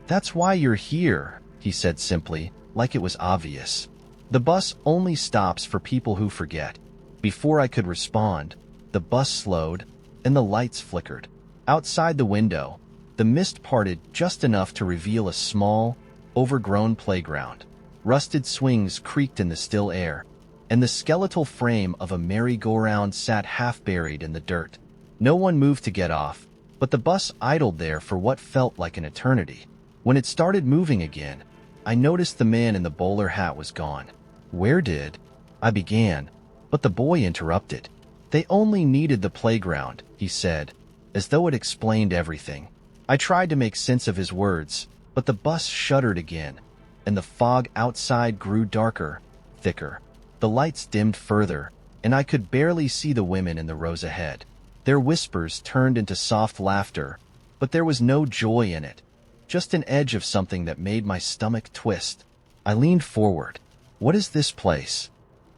"That's why you're here," he said simply, like it was obvious. "The bus only stops for people who forget." Before I could respond, the bus slowed, and the lights flickered. Outside the window, The mist parted just enough to reveal a small, overgrown playground. Rusted swings creaked in the still air, and the skeletal frame of a merry-go-round sat half-buried in the dirt. No one moved to get off, but the bus idled there for what felt like an eternity. When it started moving again, I noticed the man in the bowler hat was gone. "Where did—" I began, but the boy interrupted. "They only needed the playground," he said, as though it explained everything. I tried to make sense of his words, but the bus shuddered again, and the fog outside grew darker, thicker. The lights dimmed further, and I could barely see the women in the rows ahead. Their whispers turned into soft laughter, but there was no joy in it, just an edge of something that made my stomach twist. I leaned forward. "What is this place?"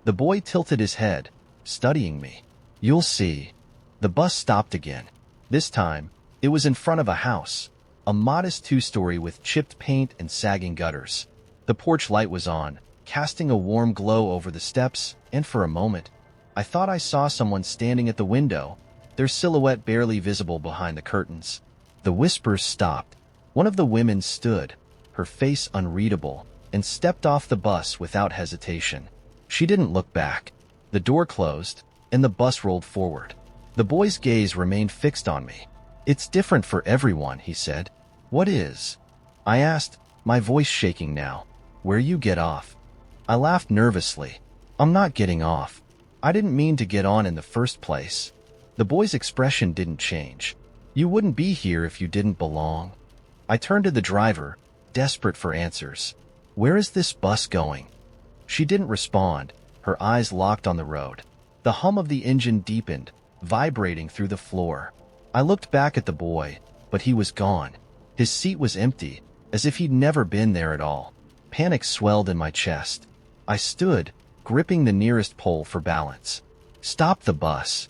The boy tilted his head, studying me. "You'll see." The bus stopped again. This time, it was in front of a house, a modest two-story with chipped paint and sagging gutters. The porch light was on, casting a warm glow over the steps, and for a moment, I thought I saw someone standing at the window, their silhouette barely visible behind the curtains. The whispers stopped. One of the women stood, her face unreadable, and stepped off the bus without hesitation. She didn't look back. The door closed, and the bus rolled forward. The boy's gaze remained fixed on me. "It's different for everyone," he said. "What is?" I asked, my voice shaking now. "Where you get off." I laughed nervously. "I'm not getting off. I didn't mean to get on in the first place." The boy's expression didn't change. "You wouldn't be here if you didn't belong." I turned to the driver, desperate for answers. "Where is this bus going?" She didn't respond, her eyes locked on the road. The hum of the engine deepened, vibrating through the floor. I looked back at the boy, but he was gone. His seat was empty, as if he'd never been there at all. Panic swelled in my chest. I stood, gripping the nearest pole for balance. "Stop the bus!"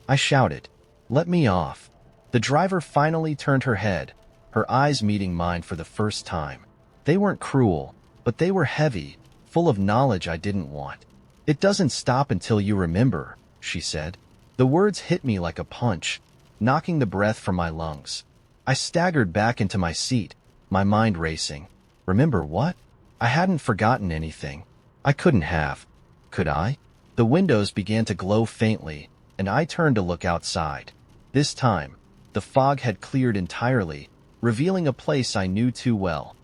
I shouted. "Let me off." The driver finally turned her head, her eyes meeting mine for the first time. They weren't cruel, but they were heavy, full of knowledge I didn't want. "It doesn't stop until you remember," she said. The words hit me like a punch, knocking the breath from my lungs. I staggered back into my seat, my mind racing. Remember what? I hadn't forgotten anything. I couldn't have. Could I? The windows began to glow faintly, and I turned to look outside. This time, the fog had cleared entirely, revealing a place I knew too well.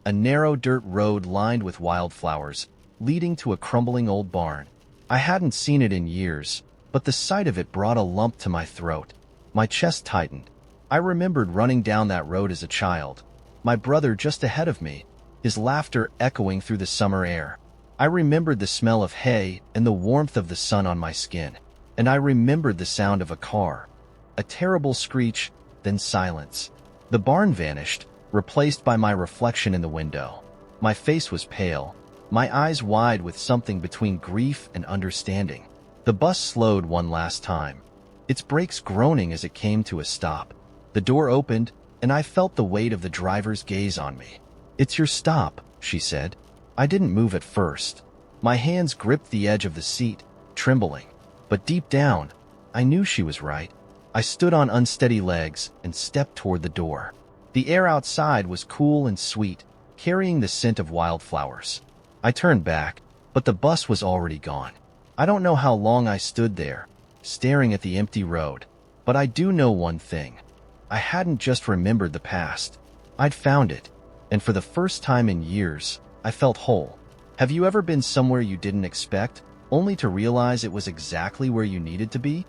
A narrow dirt road lined with wildflowers, leading to a crumbling old barn. I hadn't seen it in years, but the sight of it brought a lump to my throat. My chest tightened. I remembered running down that road as a child, my brother just ahead of me, his laughter echoing through the summer air. I remembered the smell of hay and the warmth of the sun on my skin, and I remembered the sound of a car. A terrible screech, then silence. The barn vanished, replaced by my reflection in the window. My face was pale, my eyes wide with something between grief and understanding. The bus slowed one last time, its brakes groaning as it came to a stop. The door opened, and I felt the weight of the driver's gaze on me. "It's your stop," she said. I didn't move at first. My hands gripped the edge of the seat, trembling. But deep down, I knew she was right. I stood on unsteady legs and stepped toward the door. The air outside was cool and sweet, carrying the scent of wildflowers. I turned back, but the bus was already gone. I don't know how long I stood there, staring at the empty road, but I do know one thing. I hadn't just remembered the past. I'd found it, and for the first time in years, I felt whole. Have you ever been somewhere you didn't expect, only to realize it was exactly where you needed to be?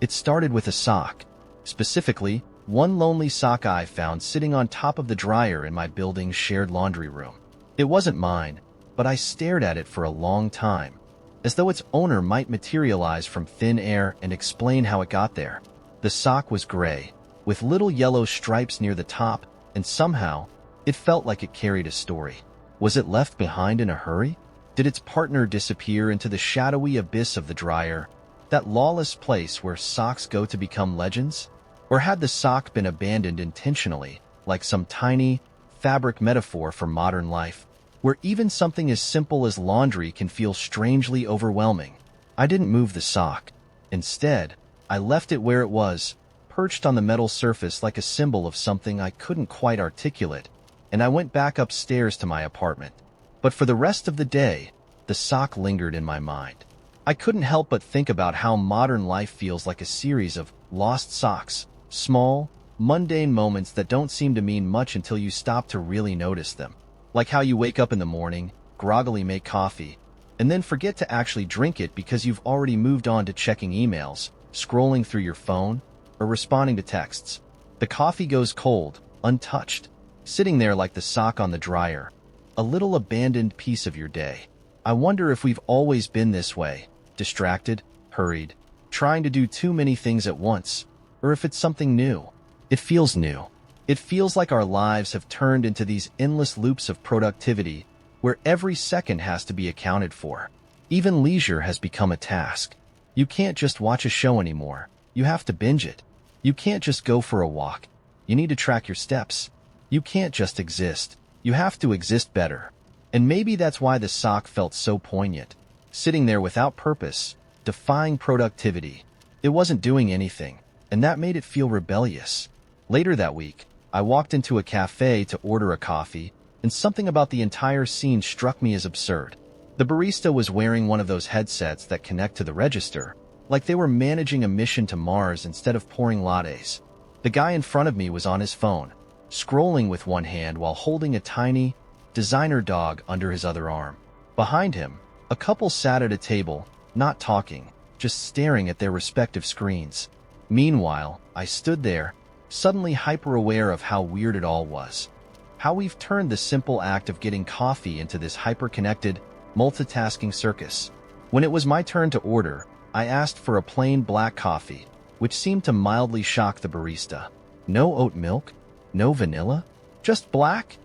It started with a sock. Specifically, one lonely sock I found sitting on top of the dryer in my building's shared laundry room. It wasn't mine, but I stared at it for a long time, as though its owner might materialize from thin air and explain how it got there. The sock was gray, with little yellow stripes near the top, and somehow, it felt like it carried a story. Was it left behind in a hurry? Did its partner disappear into the shadowy abyss of the dryer, that lawless place where socks go to become legends? Or had the sock been abandoned intentionally, like some tiny, fabric metaphor for modern life, where even something as simple as laundry can feel strangely overwhelming? I didn't move the sock. Instead, I left it where it was, perched on the metal surface like a symbol of something I couldn't quite articulate, and I went back upstairs to my apartment. But for the rest of the day, the sock lingered in my mind. I couldn't help but think about how modern life feels like a series of lost socks, small, mundane moments that don't seem to mean much until you stop to really notice them. Like how you wake up in the morning, groggily make coffee, and then forget to actually drink it because you've already moved on to checking emails, scrolling through your phone, or responding to texts. The coffee goes cold, untouched, sitting there like the sock on the dryer, a little abandoned piece of your day. I wonder if we've always been this way, distracted, hurried, trying to do too many things at once, or if it's something new. It feels new. It feels like our lives have turned into these endless loops of productivity where every second has to be accounted for. Even leisure has become a task. You can't just watch a show anymore. You have to binge it. You can't just go for a walk. You need to track your steps. You can't just exist. You have to exist better. And maybe that's why the sock felt so poignant. Sitting there without purpose, defying productivity. It wasn't doing anything, and that made it feel rebellious. Later that week, I walked into a café to order a coffee, and something about the entire scene struck me as absurd. The barista was wearing one of those headsets that connect to the register, like they were managing a mission to Mars instead of pouring lattes. The guy in front of me was on his phone, scrolling with one hand while holding a tiny, designer dog under his other arm. Behind him, a couple sat at a table, not talking, just staring at their respective screens. Meanwhile, I stood there, suddenly hyper-aware of how weird it all was. How we've turned the simple act of getting coffee into this hyper-connected, multitasking circus. When it was my turn to order, I asked for a plain black coffee, which seemed to mildly shock the barista. No oat milk? No vanilla? Just black?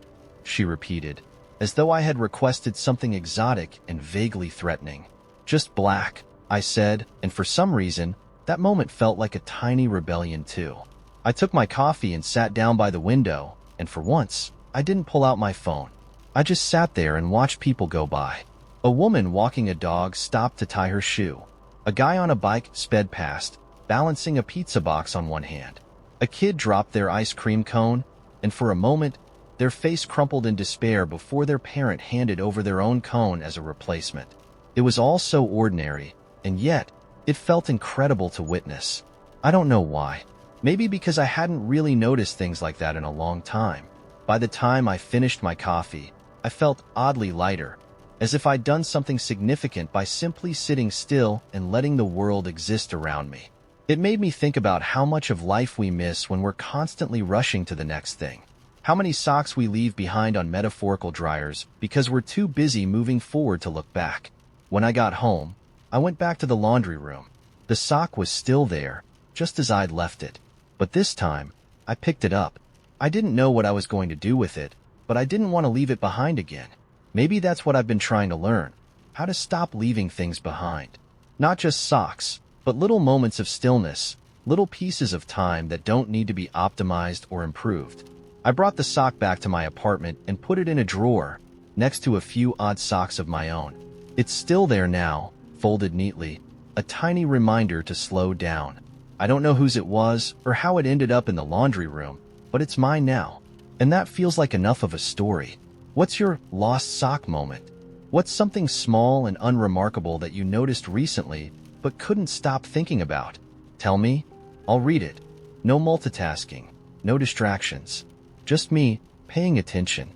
She repeated, as though I had requested something exotic and vaguely threatening. Just black, I said, and for some reason, that moment felt like a tiny rebellion too. I took my coffee and sat down by the window, and for once, I didn't pull out my phone. I just sat there and watched people go by. A woman walking a dog stopped to tie her shoe. A guy on a bike sped past, balancing a pizza box on one hand. A kid dropped their ice cream cone, and for a moment, their face crumpled in despair before their parent handed over their own cone as a replacement. It was all so ordinary, and yet, it felt incredible to witness. I don't know why. Maybe because I hadn't really noticed things like that in a long time. By the time I finished my coffee, I felt oddly lighter, as if I'd done something significant by simply sitting still and letting the world exist around me. It made me think about how much of life we miss when we're constantly rushing to the next thing. How many socks we leave behind on metaphorical dryers because we're too busy moving forward to look back. When I got home, I went back to the laundry room. The sock was still there, just as I'd left it. But this time, I picked it up. I didn't know what I was going to do with it, but I didn't want to leave it behind again. Maybe that's what I've been trying to learn, how to stop leaving things behind. Not just socks, but little moments of stillness, little pieces of time that don't need to be optimized or improved. I brought the sock back to my apartment and put it in a drawer, next to a few odd socks of my own. It's still there now, folded neatly, a tiny reminder to slow down. I don't know whose it was or how it ended up in the laundry room, but it's mine now. And that feels like enough of a story. What's your lost sock moment? What's something small and unremarkable that you noticed recently but couldn't stop thinking about? Tell me. I'll read it. No multitasking, no distractions. Just me paying attention.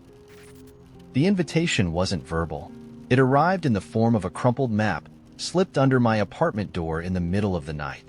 The invitation wasn't verbal. It arrived in the form of a crumpled map, slipped under my apartment door in the middle of the night.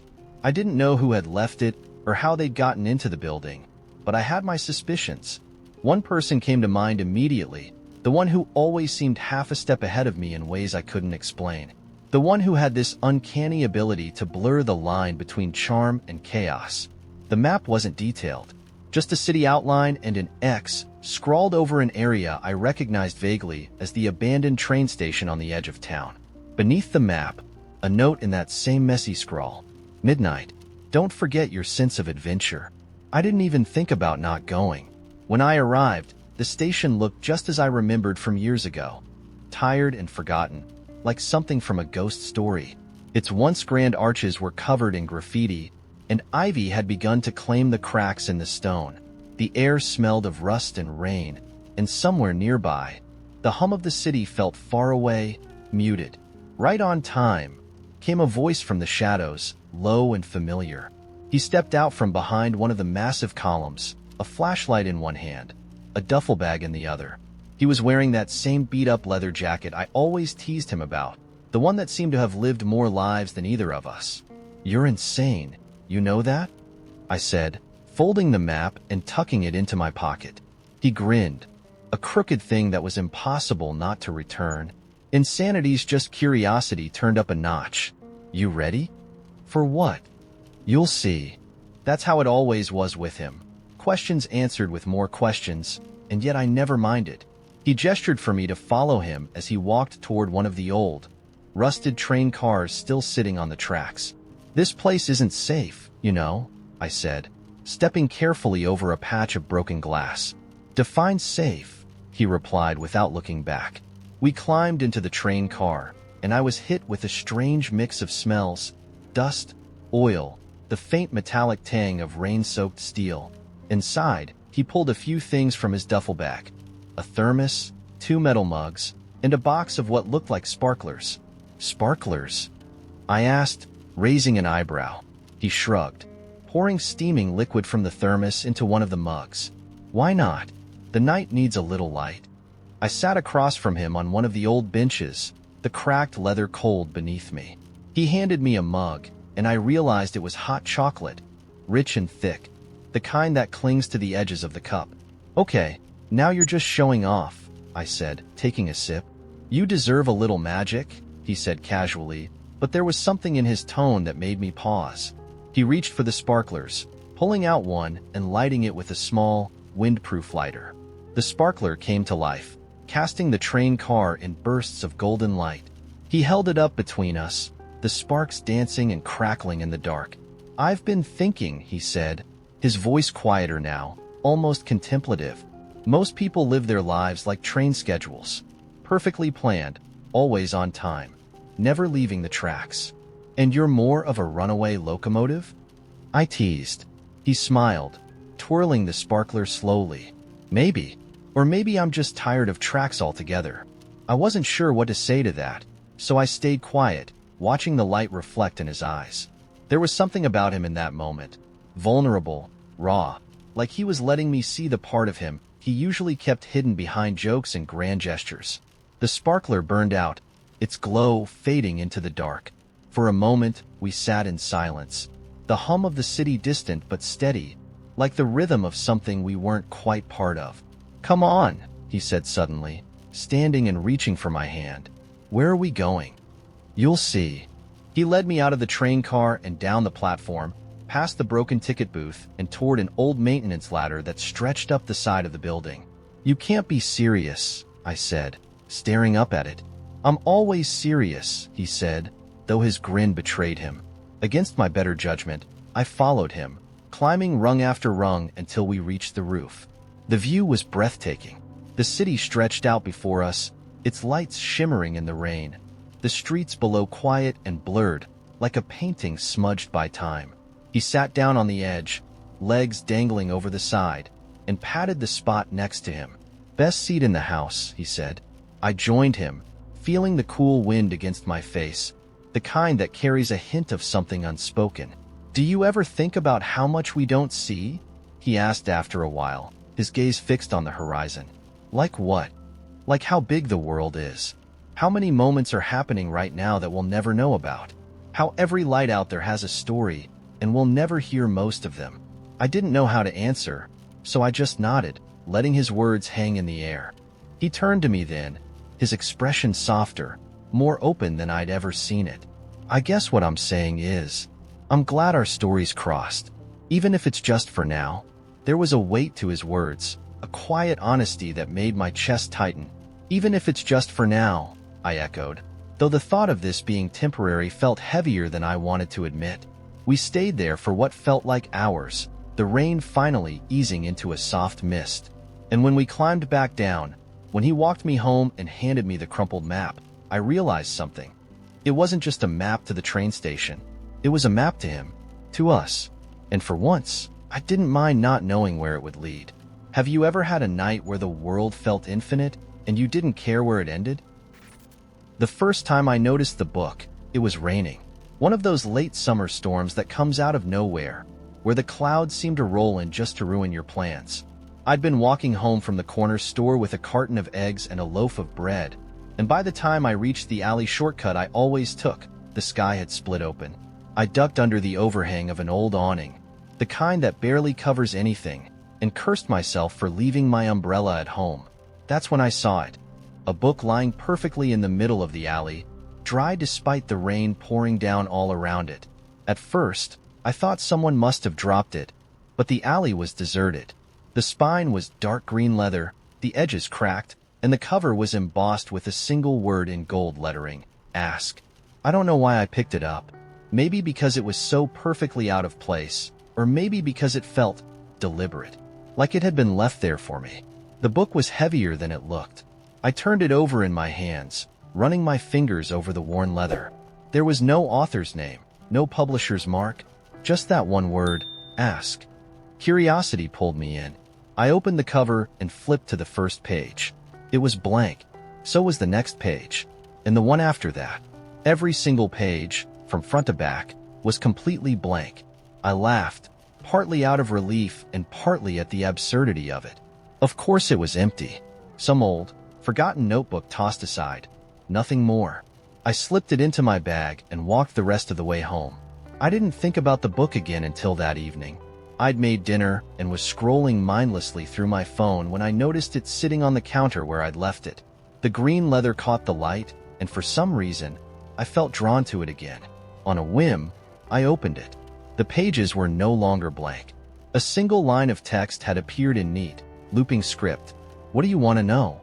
I didn't know who had left it or how they'd gotten into the building, but I had my suspicions. One person came to mind immediately, the one who always seemed half a step ahead of me in ways I couldn't explain. The one who had this uncanny ability to blur the line between charm and chaos. The map wasn't detailed, just a city outline and an X scrawled over an area I recognized vaguely as the abandoned train station on the edge of town. Beneath the map, a note in that same messy scrawl. Midnight. Don't forget your sense of adventure. I didn't even think about not going. When I arrived, the station looked just as I remembered from years ago. Tired and forgotten, like something from a ghost story. Its once grand arches were covered in graffiti, and ivy had begun to claim the cracks in the stone. The air smelled of rust and rain, and somewhere nearby, the hum of the city felt far away, muted. Right on time came a voice from the shadows, low and familiar. He stepped out from behind one of the massive columns, a flashlight in one hand, a duffel bag in the other. He was wearing that same beat-up leather jacket I always teased him about, the one that seemed to have lived more lives than either of us. "You're insane. You know that?" I said, folding the map and tucking it into my pocket. He grinned, a crooked thing that was impossible not to return. Insanity's just curiosity turned up a notch. "You ready?" "For what?" "You'll see." That's how it always was with him. Questions answered with more questions, and yet I never minded. He gestured for me to follow him as he walked toward one of the old, rusted train cars still sitting on the tracks. "This place isn't safe, you know," I said, stepping carefully over a patch of broken glass. "Define safe," he replied without looking back. We climbed into the train car, and I was hit with a strange mix of smells: dust, oil, the faint metallic tang of rain-soaked steel. Inside, he pulled a few things from his duffel bag: a thermos, 2 metal mugs, and a box of what looked like sparklers. "Sparklers?" I asked, raising an eyebrow. He shrugged, pouring steaming liquid from the thermos into one of the mugs. "Why not? The night needs a little light." I sat across from him on one of the old benches, the cracked leather cold beneath me. He handed me a mug, and I realized it was hot chocolate, rich and thick, the kind that clings to the edges of the cup. "Okay, now you're just showing off," I said, taking a sip. "You deserve a little magic," he said casually, but there was something in his tone that made me pause. He reached for the sparklers, pulling out one and lighting it with a small, windproof lighter. The sparkler came to life, casting the train car in bursts of golden light. He held it up between us, the sparks dancing and crackling in the dark. "I've been thinking," he said, his voice quieter now, almost contemplative. "Most people live their lives like train schedules, perfectly planned, always on time, never leaving the tracks. And you're more of a runaway locomotive?" I teased. He smiled, twirling the sparkler slowly. "Maybe. Or maybe I'm just tired of tracks altogether." I wasn't sure what to say to that, so I stayed quiet, watching the light reflect in his eyes. There was something about him in that moment, vulnerable, raw, like he was letting me see the part of him he usually kept hidden behind jokes and grand gestures. The sparkler burned out, its glow fading into the dark. For a moment, we sat in silence, the hum of the city distant but steady, like the rhythm of something we weren't quite part of. "Come on," he said suddenly, standing and reaching for my hand. "Where are we going?" "You'll see." He led me out of the train car and down the platform, past the broken ticket booth and toward an old maintenance ladder that stretched up the side of the building. "You can't be serious," I said, staring up at it. "I'm always serious," he said, though his grin betrayed him. Against my better judgment, I followed him, climbing rung after rung until we reached the roof. The view was breathtaking. The city stretched out before us, its lights shimmering in the rain. The streets below quiet and blurred, like a painting smudged by time. He sat down on the edge, legs dangling over the side, and patted the spot next to him. "Best seat in the house," he said. I joined him, feeling the cool wind against my face, the kind that carries a hint of something unspoken. "Do you ever think about how much we don't see?" he asked after a while, his gaze fixed on the horizon. "Like what?" "Like how big the world is. How many moments are happening right now that we'll never know about. How every light out there has a story, and we'll never hear most of them." I didn't know how to answer, so I just nodded, letting his words hang in the air. He turned to me then, his expression softer, more open than I'd ever seen it. "I guess what I'm saying is, I'm glad our stories crossed, even if it's just for now." There was a weight to his words, a quiet honesty that made my chest tighten. "Even if it's just for now," I echoed, though the thought of this being temporary felt heavier than I wanted to admit. We stayed there for what felt like hours, the rain finally easing into a soft mist. And when we climbed back down, when he walked me home and handed me the crumpled map, I realized something. It wasn't just a map to the train station. It was a map to him, to us. And for once, I didn't mind not knowing where it would lead. Have you ever had a night where the world felt infinite and you didn't care where it ended? The first time I noticed the book, it was raining. One of those late summer storms that comes out of nowhere, where the clouds seem to roll in just to ruin your plans. I'd been walking home from the corner store with a carton of eggs and a loaf of bread, and by the time I reached the alley shortcut I always took, the sky had split open. I ducked under the overhang of an old awning, the kind that barely covers anything, and cursed myself for leaving my umbrella at home. That's when I saw it. A book lying perfectly in the middle of the alley, dry despite the rain pouring down all around it. At first, I thought someone must have dropped it, but the alley was deserted. The spine was dark green leather, the edges cracked, and the cover was embossed with a single word in gold lettering, Ask. I don't know why I picked it up. Maybe because it was so perfectly out of place, or maybe because it felt deliberate, like it had been left there for me. The book was heavier than it looked. I turned it over in my hands, running my fingers over the worn leather. There was no author's name, no publisher's mark, just that one word, Ask. Curiosity pulled me in. I opened the cover and flipped to the first page. It was blank. So was the next page, and the one after that. Every single page, from front to back, was completely blank. I laughed, partly out of relief and partly at the absurdity of it. Of course it was empty. Some old, forgotten notebook tossed aside. Nothing more. I slipped it into my bag and walked the rest of the way home. I didn't think about the book again until that evening. I'd made dinner and was scrolling mindlessly through my phone when I noticed it sitting on the counter where I'd left it. The green leather caught the light, and for some reason, I felt drawn to it again. On a whim, I opened it. The pages were no longer blank. A single line of text had appeared in neat, looping script. What do you want to know?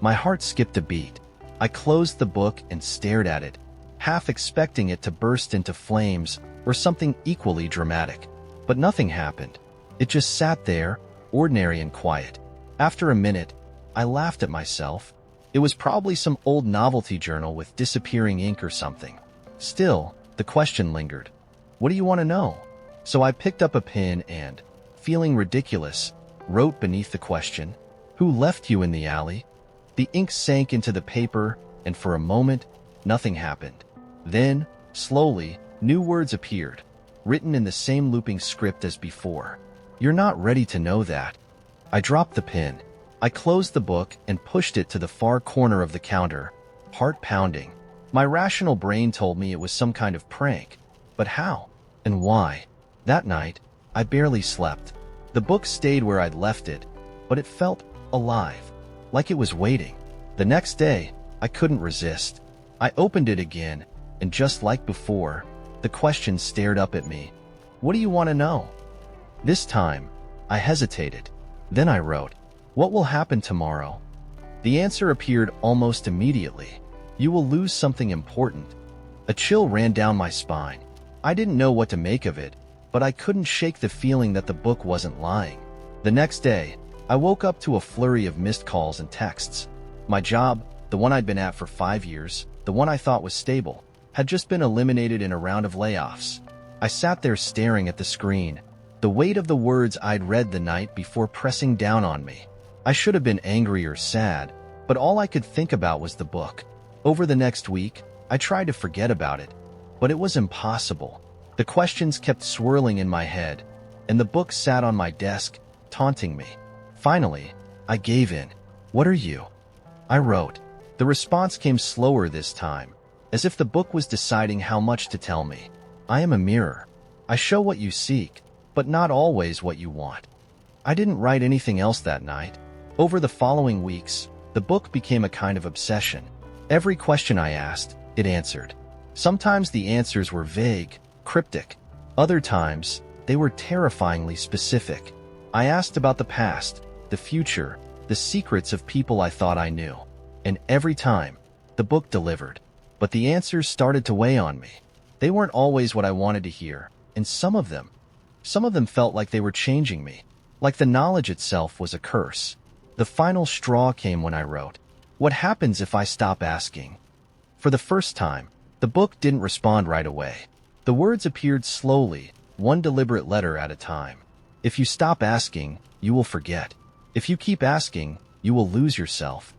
My heart skipped a beat. I closed the book and stared at it, half expecting it to burst into flames or something equally dramatic. But nothing happened. It just sat there, ordinary and quiet. After a minute, I laughed at myself. It was probably some old novelty journal with disappearing ink or something. Still, the question lingered. What do you want to know? So I picked up a pen and, feeling ridiculous, wrote beneath the question, Who left you in the alley? The ink sank into the paper, and for a moment, nothing happened. Then, slowly, new words appeared, written in the same looping script as before. You're not ready to know that. I dropped the pen. I closed the book and pushed it to the far corner of the counter, heart pounding. My rational brain told me it was some kind of prank. But how? And why? That night, I barely slept. The book stayed where I'd left it, but it felt alive, like it was waiting. The next day, I couldn't resist. I opened it again, and just like before, the question stared up at me. What do you want to know? This time, I hesitated. Then I wrote, What will happen tomorrow? The answer appeared almost immediately. You will lose something important. A chill ran down my spine. I didn't know what to make of it, but I couldn't shake the feeling that the book wasn't lying. The next day, I woke up to a flurry of missed calls and texts. My job, the one I'd been at for 5 years, the one I thought was stable, had just been eliminated in a round of layoffs. I sat there staring at the screen, the weight of the words I'd read the night before pressing down on me. I should have been angry or sad, but all I could think about was the book. Over the next week, I tried to forget about it, but it was impossible. The questions kept swirling in my head, and the book sat on my desk, taunting me. Finally, I gave in. What are you? I wrote. The response came slower this time, as if the book was deciding how much to tell me. I am a mirror. I show what you seek, but not always what you want. I didn't write anything else that night. Over the following weeks, the book became a kind of obsession. Every question I asked, it answered. Sometimes the answers were vague, cryptic. Other times, they were terrifyingly specific. I asked about the past, the future, the secrets of people I thought I knew. And every time, the book delivered. But the answers started to weigh on me. They weren't always what I wanted to hear, and some of them felt like they were changing me, like the knowledge itself was a curse. The final straw came when I wrote, What happens if I stop asking? For the first time, the book didn't respond right away. The words appeared slowly, one deliberate letter at a time. If you stop asking, you will forget. If you keep asking, you will lose yourself.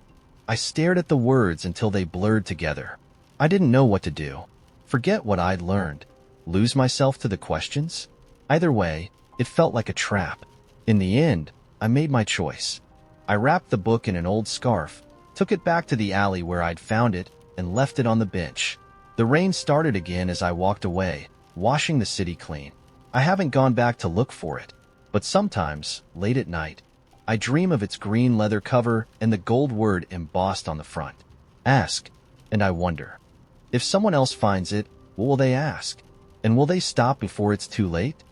I stared at the words until they blurred together. I didn't know what to do. Forget what I'd learned. Lose myself to the questions? Either way, it felt like a trap. In the end, I made my choice. I wrapped the book in an old scarf, took it back to the alley where I'd found it, and left it on the bench. The rain started again as I walked away, washing the city clean. I haven't gone back to look for it, but sometimes, late at night, I dream of its green leather cover and the gold word embossed on the front. Ask, and I wonder, if someone else finds it, what will they ask? And will they stop before it's too late?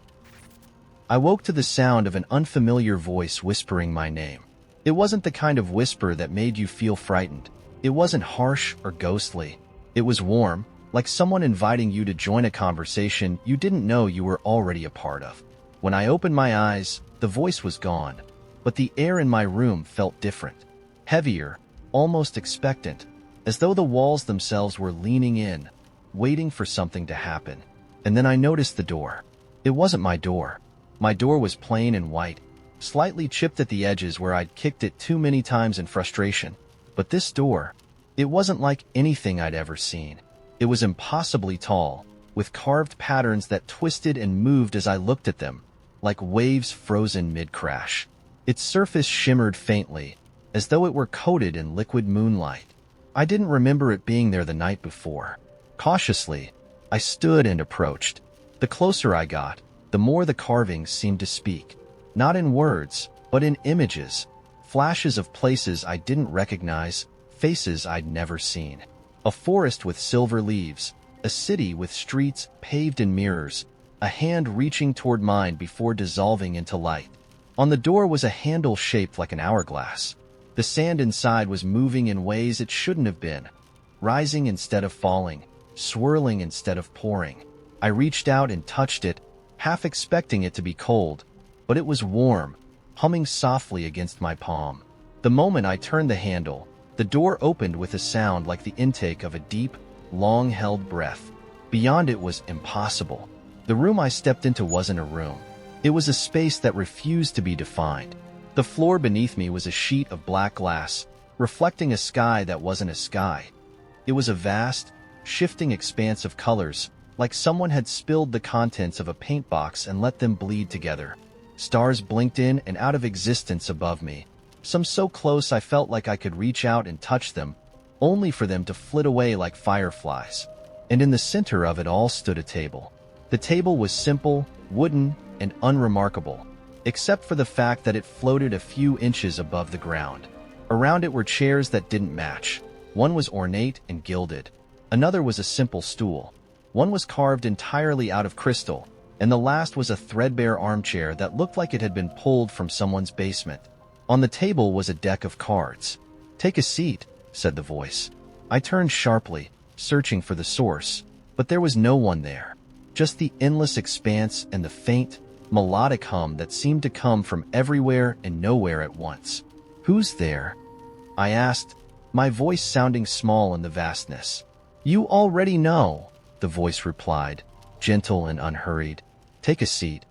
I woke to the sound of an unfamiliar voice whispering my name. It wasn't the kind of whisper that made you feel frightened. It wasn't harsh or ghostly. It was warm, like someone inviting you to join a conversation you didn't know you were already a part of. When I opened my eyes, the voice was gone, but the air in my room felt different. Heavier, almost expectant, as though the walls themselves were leaning in, waiting for something to happen. And then I noticed the door. It wasn't my door. My door was plain and white, slightly chipped at the edges where I'd kicked it too many times in frustration. But this door, it wasn't like anything I'd ever seen. It was impossibly tall, with carved patterns that twisted and moved as I looked at them, like waves frozen mid-crash. Its surface shimmered faintly, as though it were coated in liquid moonlight. I didn't remember it being there the night before. Cautiously, I stood and approached. The closer I got, the more the carvings seemed to speak. Not in words, but in images. Flashes of places I didn't recognize, faces I'd never seen. A forest with silver leaves, a city with streets paved in mirrors, a hand reaching toward mine before dissolving into light. On the door was a handle shaped like an hourglass. The sand inside was moving in ways it shouldn't have been, rising instead of falling, swirling instead of pouring. I reached out and touched it, half expecting it to be cold, but it was warm, humming softly against my palm. The moment I turned the handle, the door opened with a sound like the intake of a deep, long-held breath. Beyond it was impossible. The room I stepped into wasn't a room. It was a space that refused to be defined. The floor beneath me was a sheet of black glass, reflecting a sky that wasn't a sky. It was a vast, shifting expanse of colors, like someone had spilled the contents of a paint box and let them bleed together. Stars blinked in and out of existence above me, some so close I felt like I could reach out and touch them, only for them to flit away like fireflies. And in the center of it all stood a table. The table was simple, wooden, and unremarkable, except for the fact that it floated a few inches above the ground. Around it were chairs that didn't match. One was ornate and gilded. Another was a simple stool. One was carved entirely out of crystal, and the last was a threadbare armchair that looked like it had been pulled from someone's basement. On the table was a deck of cards. "Take a seat," said the voice. I turned sharply, searching for the source, but there was no one there. Just the endless expanse and the faint, melodic hum that seemed to come from everywhere and nowhere at once. "Who's there?" I asked, my voice sounding small in the vastness. "You already know," the voice replied, gentle and unhurried. "Take a seat."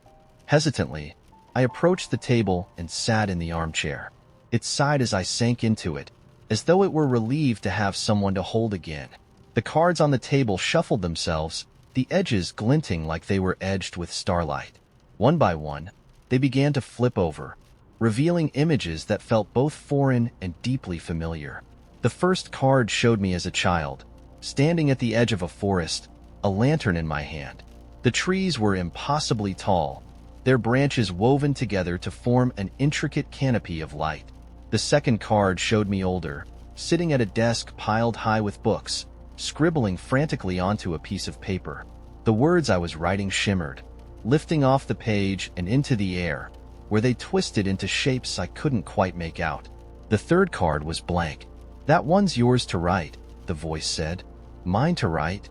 Hesitantly, I approached the table and sat in the armchair. It sighed as I sank into it, as though it were relieved to have someone to hold again. The cards on the table shuffled themselves, the edges glinting like they were edged with starlight. One by one, they began to flip over, revealing images that felt both foreign and deeply familiar. The first card showed me as a child, standing at the edge of a forest, a lantern in my hand. The trees were impossibly tall, their branches woven together to form an intricate canopy of light. The second card showed me older, sitting at a desk piled high with books, scribbling frantically onto a piece of paper. The words I was writing shimmered, lifting off the page and into the air, where they twisted into shapes I couldn't quite make out. The third card was blank. "That one's yours to write," the voice said. "Mine to write?"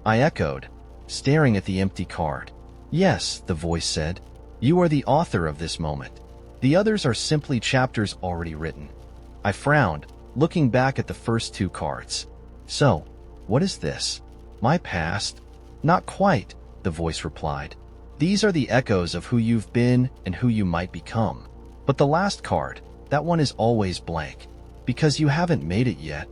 I echoed, staring at the empty card. "Yes," the voice said. "You are the author of this moment. The others are simply chapters already written." I frowned, looking back at the first two cards. "So, what is this? My past?" "Not quite," the voice replied. These are the echoes of who you've been and who you might become. But the last card, that one is always blank, because you haven't made it yet.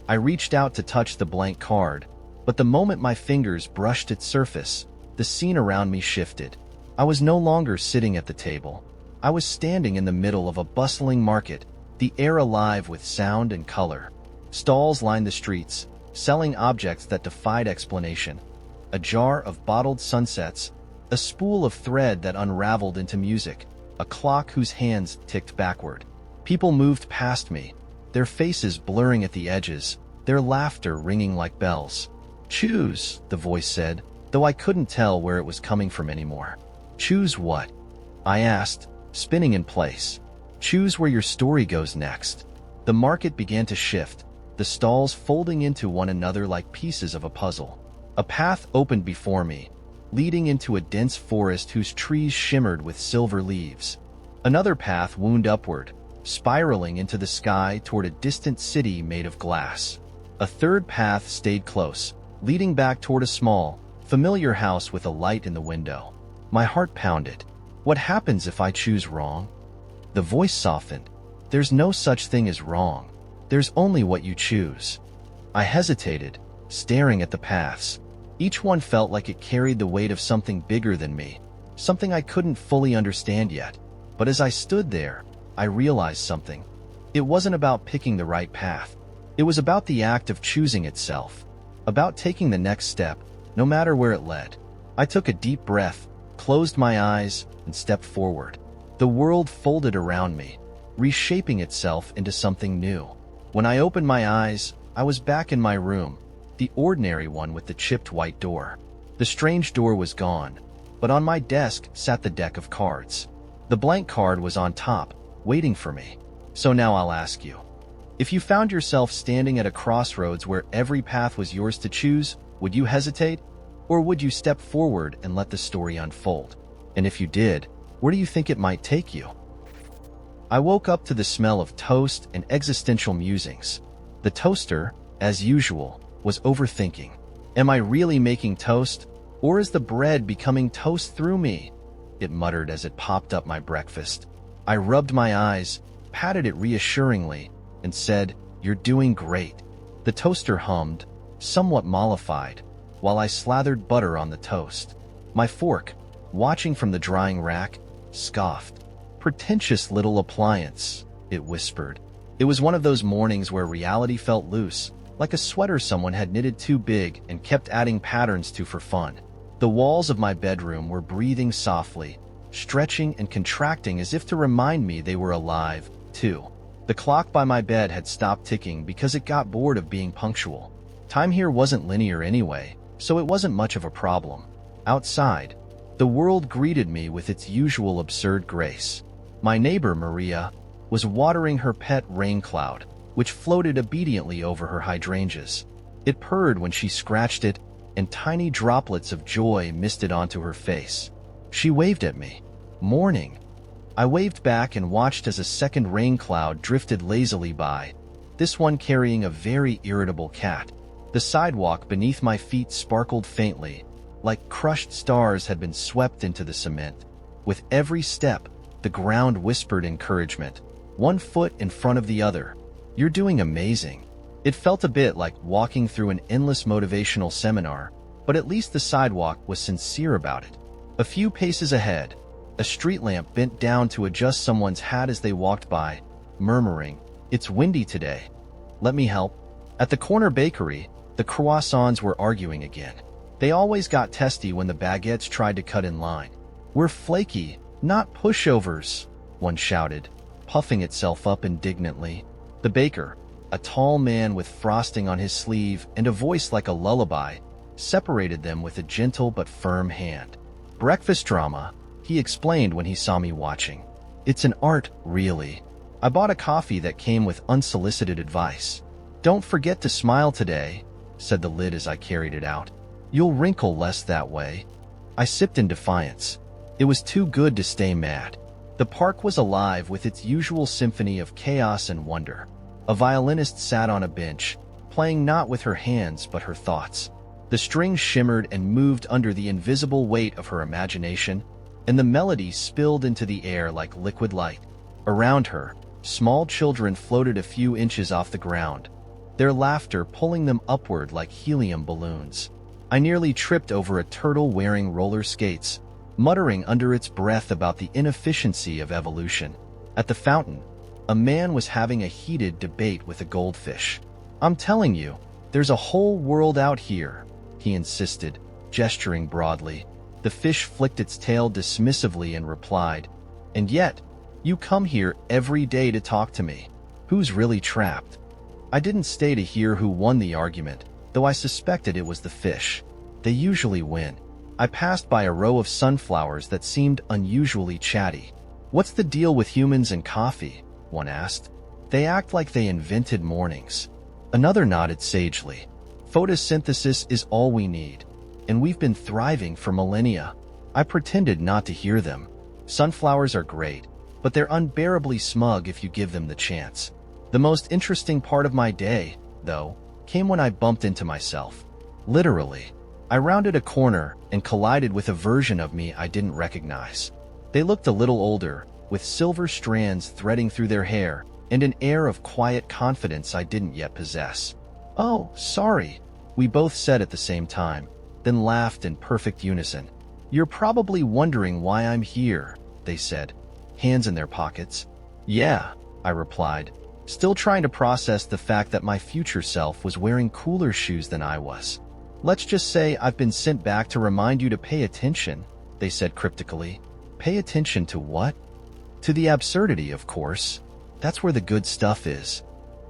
I reached out to touch the blank card, but the moment my fingers brushed its surface, the scene around me shifted. I was no longer sitting at the table. I was standing in the middle of a bustling market, the air alive with sound and color. Stalls lined the streets, selling objects that defied explanation. A jar of bottled sunsets, a spool of thread that unraveled into music, a clock whose hands ticked backward. People moved past me, their faces blurring at the edges, their laughter ringing like bells. "Choose," the voice said, though I couldn't tell where it was coming from anymore. "Choose what?" I asked, spinning in place. "Choose where your story goes next." The market began to shift, the stalls folding into one another like pieces of a puzzle. A path opened before me, leading into a dense forest whose trees shimmered with silver leaves. Another path wound upward, spiraling into the sky toward a distant city made of glass. A third path stayed close, leading back toward a small, familiar house with a light in the window. My heart pounded. What happens if I choose wrong? The voice softened. There's no such thing as wrong. There's only what you choose. I hesitated, staring at the paths. Each one felt like it carried the weight of something bigger than me, something I couldn't fully understand yet. But as I stood there, I realized something. It wasn't about picking the right path. It was about the act of choosing itself, about taking the next step, no matter where it led. I took a deep breath, closed my eyes, and stepped forward. The world folded around me, reshaping itself into something new. When I opened my eyes, I was back in my room, the ordinary one with the chipped white door. The strange door was gone, but on my desk sat the deck of cards. The blank card was on top, waiting for me. So now I'll ask you. If you found yourself standing at a crossroads where every path was yours to choose, would you hesitate? Or would you step forward and let the story unfold? And if you did, where do you think it might take you? I woke up to the smell of toast and existential musings. The toaster, as usual, was overthinking. Am I really making toast? Or is the bread becoming toast through me? It muttered as it popped up my breakfast. I rubbed my eyes, patted it reassuringly, and said, "You're doing great." The toaster hummed, somewhat mollified, while I slathered butter on the toast. My fork, watching from the drying rack, scoffed. "Pretentious little appliance," it whispered. It was one of those mornings where reality felt loose, like a sweater someone had knitted too big and kept adding patterns to for fun. The walls of my bedroom were breathing softly, stretching and contracting as if to remind me they were alive, too. The clock by my bed had stopped ticking because it got bored of being punctual. Time here wasn't linear anyway, so it wasn't much of a problem. Outside, the world greeted me with its usual absurd grace. My neighbor, Maria, was watering her pet rain cloud, which floated obediently over her hydrangeas. It purred when she scratched it, and tiny droplets of joy misted onto her face. She waved at me. "Morning." I waved back and watched as a second rain cloud drifted lazily by, this one carrying a very irritable cat. The sidewalk beneath my feet sparkled faintly, like crushed stars had been swept into the cement. With every step, the ground whispered encouragement, one foot in front of the other. "You're doing amazing." It felt a bit like walking through an endless motivational seminar, but at least the sidewalk was sincere about it. A few paces ahead, a street lamp bent down to adjust someone's hat as they walked by, murmuring, "It's windy today. Let me help." At the corner bakery, the croissants were arguing again. They always got testy when the baguettes tried to cut in line. "We're flaky, not pushovers," one shouted, puffing itself up indignantly. The baker, a tall man with frosting on his sleeve and a voice like a lullaby, separated them with a gentle but firm hand. "Breakfast drama," he explained when he saw me watching. "It's an art, really." I bought a coffee that came with unsolicited advice. "Don't forget to smile today," said the lid as I carried it out. "You'll wrinkle less that way." I sipped in defiance. It was too good to stay mad. The park was alive with its usual symphony of chaos and wonder. A violinist sat on a bench, playing not with her hands but her thoughts. The strings shimmered and moved under the invisible weight of her imagination, and the melody spilled into the air like liquid light. Around her, small children floated a few inches off the ground, their laughter pulling them upward like helium balloons. I nearly tripped over a turtle wearing roller skates, muttering under its breath about the inefficiency of evolution. At the fountain, a man was having a heated debate with a goldfish. "I'm telling you, there's a whole world out here," he insisted, gesturing broadly. The fish flicked its tail dismissively and replied, "And yet, you come here every day to talk to me. Who's really trapped?" I didn't stay to hear who won the argument, though I suspected it was the fish. They usually win. I passed by a row of sunflowers that seemed unusually chatty. "What's the deal with humans and coffee?" one asked. "They act like they invented mornings." Another nodded sagely. "Photosynthesis is all we need, and we've been thriving for millennia." I pretended not to hear them. Sunflowers are great, but they're unbearably smug if you give them the chance. The most interesting part of my day, though, came when I bumped into myself. Literally. I rounded a corner and collided with a version of me I didn't recognize. They looked a little older, with silver strands threading through their hair and an air of quiet confidence I didn't yet possess. "Oh, sorry," we both said at the same time, then laughed in perfect unison. "You're probably wondering why I'm here," they said, hands in their pockets. "Yeah," I replied, still trying to process the fact that my future self was wearing cooler shoes than I was. "Let's just say I've been sent back to remind you to pay attention," they said cryptically. "Pay attention to what?" "To the absurdity, of course. That's where the good stuff is."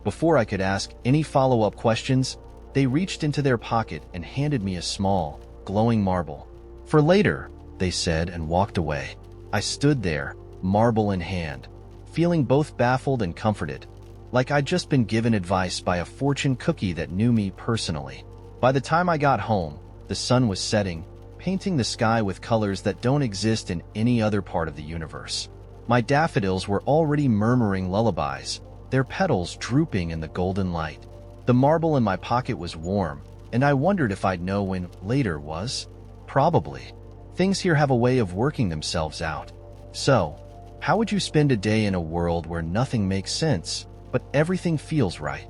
Before I could ask any follow-up questions, they reached into their pocket and handed me a small, glowing marble. "For later," they said and walked away. I stood there, marble in hand, feeling both baffled and comforted, like I'd just been given advice by a fortune cookie that knew me personally. By the time I got home, the sun was setting, painting the sky with colors that don't exist in any other part of the universe. My daffodils were already murmuring lullabies, their petals drooping in the golden light. The marble in my pocket was warm, and I wondered if I'd know when later was. Probably. Things here have a way of working themselves out. So, how would you spend a day in a world where nothing makes sense, but everything feels right?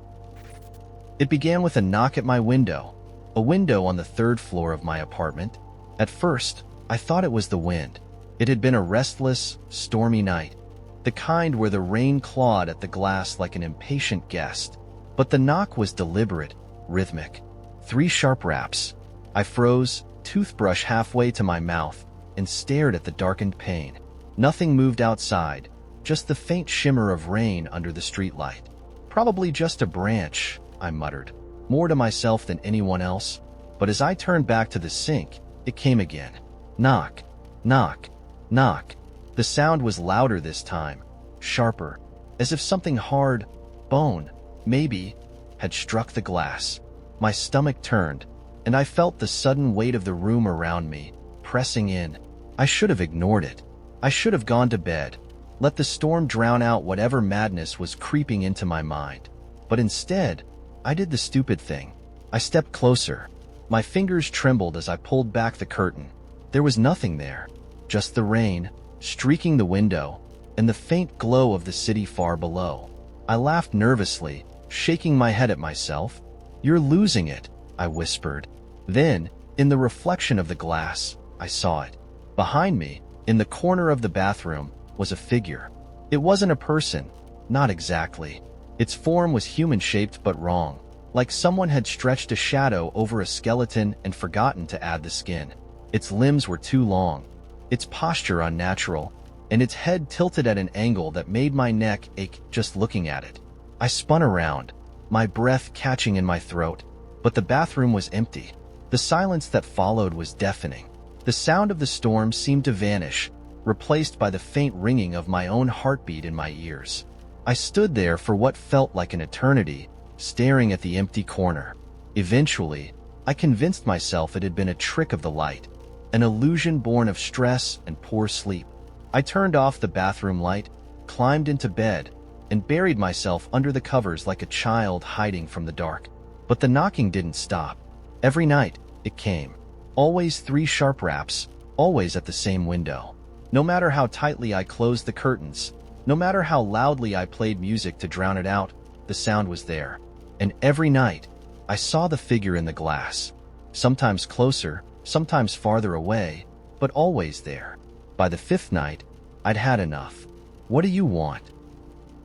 It began with a knock at my window, a window on the third floor of my apartment. At first, I thought it was the wind. It had been a restless, stormy night, the kind where the rain clawed at the glass like an impatient guest. But the knock was deliberate, rhythmic. 3 sharp raps. I froze, toothbrush halfway to my mouth, and stared at the darkened pane. Nothing moved outside, just the faint shimmer of rain under the streetlight. "Probably just a branch," I muttered, more to myself than anyone else. But as I turned back to the sink, it came again. Knock, knock, knock. The sound was louder this time, sharper, as if something hard, bone, maybe, had struck the glass. My stomach turned, and I felt the sudden weight of the room around me, pressing in. I should have ignored it. I should have gone to bed, let the storm drown out whatever madness was creeping into my mind. But instead, I did the stupid thing. I stepped closer. My fingers trembled as I pulled back the curtain. There was nothing there, just the rain, streaking the window, and the faint glow of the city far below. I laughed nervously, shaking my head at myself. "You're losing it," I whispered. Then, in the reflection of the glass, I saw it. Behind me, in the corner of the bathroom, was a figure. It wasn't a person, not exactly. Its form was human-shaped but wrong, like someone had stretched a shadow over a skeleton and forgotten to add the skin. Its limbs were too long, its posture unnatural, and its head tilted at an angle that made my neck ache just looking at it. I spun around, my breath catching in my throat, but the bathroom was empty. The silence that followed was deafening. The sound of the storm seemed to vanish, replaced by the faint ringing of my own heartbeat in my ears. I stood there for what felt like an eternity, staring at the empty corner. Eventually, I convinced myself it had been a trick of the light, an illusion born of stress and poor sleep. I turned off the bathroom light, climbed into bed, and buried myself under the covers like a child hiding from the dark. But the knocking didn't stop. Every night, It came. Always 3 sharp raps, always at the same window. No matter how tightly I closed the curtains, no matter how loudly I played music to drown it out, the sound was there. And every night, I saw the figure in the glass. Sometimes closer, sometimes farther away, but always there. By the 5th night, I'd had enough. "What do you want?"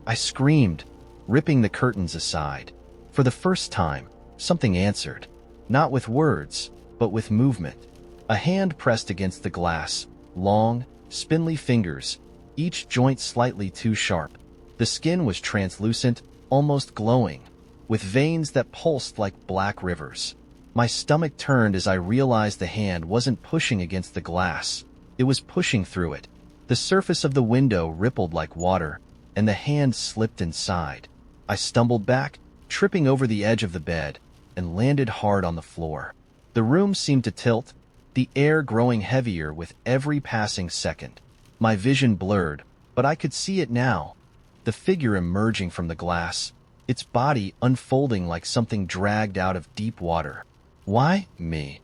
I screamed, ripping the curtains aside. For the first time, something answered. Not with words, but with movement. A hand pressed against the glass, long, spindly fingers, each joint slightly too sharp. The skin was translucent, almost glowing, with veins that pulsed like black rivers. My stomach turned as I realized the hand wasn't pushing against the glass. It was pushing through it. The surface of the window rippled like water, and the hand slipped inside. I stumbled back, tripping over the edge of the bed, and landed hard on the floor. The room seemed to tilt, the air growing heavier with every passing second. My vision blurred, but I could see it now. The figure emerging from the glass, its body unfolding like something dragged out of deep water. "Why me?"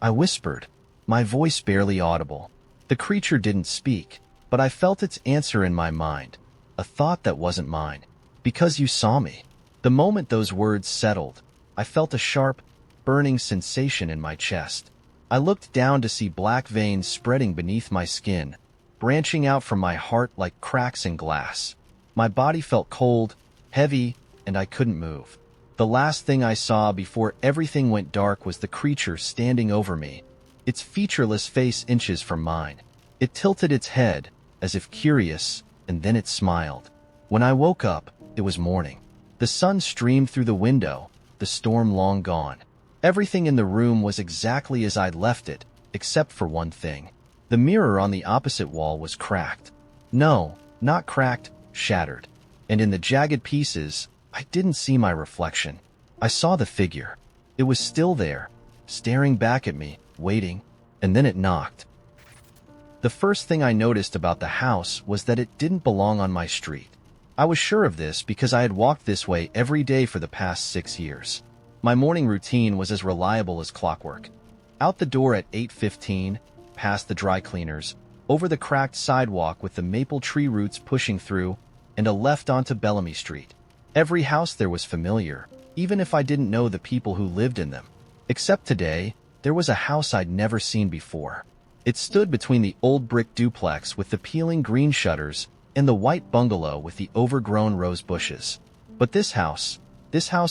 I whispered, my voice barely audible. The creature didn't speak, but I felt its answer in my mind, a thought that wasn't mine. "Because you saw me." The moment those words settled, I felt a sharp, burning sensation in my chest. I looked down to see black veins spreading beneath my skin, branching out from my heart like cracks in glass. My body felt cold, heavy, and I couldn't move. The last thing I saw before everything went dark was the creature standing over me, its featureless face inches from mine. It tilted its head, as if curious, and then it smiled. When I woke up, it was morning. The sun streamed through the window, the storm long gone. Everything in the room was exactly as I'd left it, except for one thing. The mirror on the opposite wall was cracked. No, not cracked, shattered. And in the jagged pieces, I didn't see my reflection. I saw the figure. It was still there, staring back at me, waiting, and then it knocked. The first thing I noticed about the house was that it didn't belong on my street. I was sure of this because I had walked this way every day for the past 6 years. My morning routine was as reliable as clockwork. Out the door at 8:15, past the dry cleaners, over the cracked sidewalk with the maple tree roots pushing through, and a left onto Bellamy Street. Every house there was familiar, even if I didn't know the people who lived in them. Except today, there was a house I'd never seen before. It stood between the old brick duplex with the peeling green shutters and the white bungalow with the overgrown rose bushes. But this house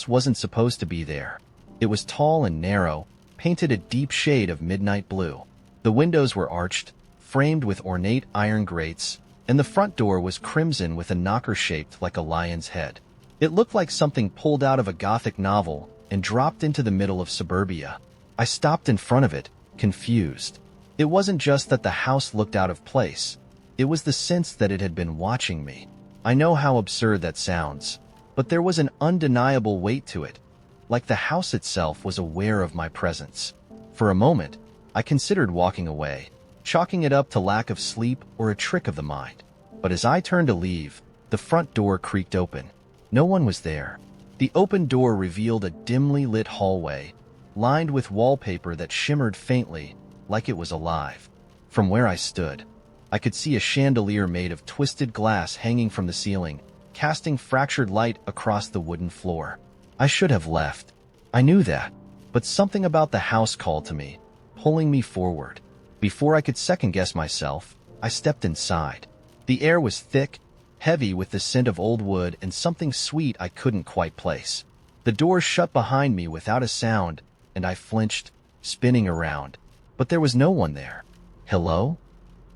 wasn't supposed to be there. It was tall and narrow, painted a deep shade of midnight blue. The windows were arched, framed with ornate iron grates, and the front door was crimson with a knocker shaped like a lion's head. It looked like something pulled out of a Gothic novel and dropped into the middle of suburbia. I stopped in front of it, confused. It wasn't just that the house looked out of place. It was the sense that it had been watching me. I know how absurd that sounds, but there was an undeniable weight to it, like the house itself was aware of my presence. For a moment, I considered walking away, chalking it up to lack of sleep or a trick of the mind. But as I turned to leave, the front door creaked open. No one was there. The open door revealed a dimly lit hallway, lined with wallpaper that shimmered faintly, like it was alive. From where I stood, I could see a chandelier made of twisted glass hanging from the ceiling, casting fractured light across the wooden floor. I should have left. I knew that, but something about the house called to me, pulling me forward. Before I could second-guess myself, I stepped inside. The air was thick, heavy with the scent of old wood and something sweet I couldn't quite place. The door shut behind me without a sound, and I flinched, spinning around. But there was no one there. "Hello?"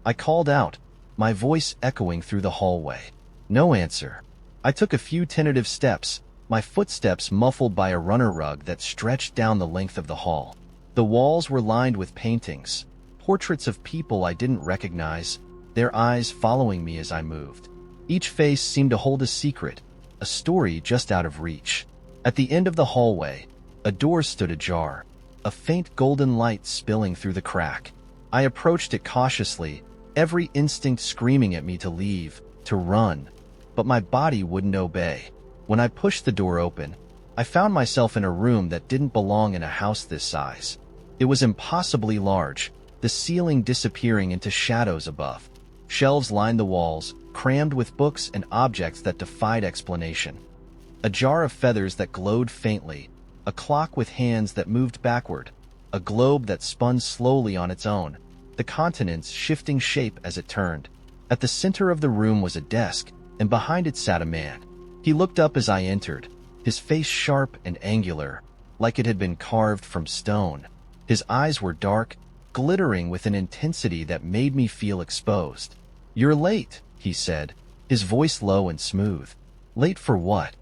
I called out, my voice echoing through the hallway. No answer. I took a few tentative steps, my footsteps muffled by a runner rug that stretched down the length of the hall. The walls were lined with paintings, portraits of people I didn't recognize, their eyes following me as I moved. Each face seemed to hold a secret, a story just out of reach. At the end of the hallway, a door stood ajar, a faint golden light spilling through the crack. I approached it cautiously, every instinct screaming at me to leave, to run, but my body wouldn't obey. When I pushed the door open, I found myself in a room that didn't belong in a house this size. It was impossibly large, the ceiling disappearing into shadows above. Shelves lined the walls, crammed with books and objects that defied explanation. A jar of feathers that glowed faintly, a clock with hands that moved backward, a globe that spun slowly on its own, the continents shifting shape as it turned. At the center of the room was a desk, and behind it sat a man. He looked up as I entered, his face sharp and angular, like it had been carved from stone. His eyes were dark, glittering with an intensity that made me feel exposed. "You're late," he said, his voice low and smooth. "Late for what?"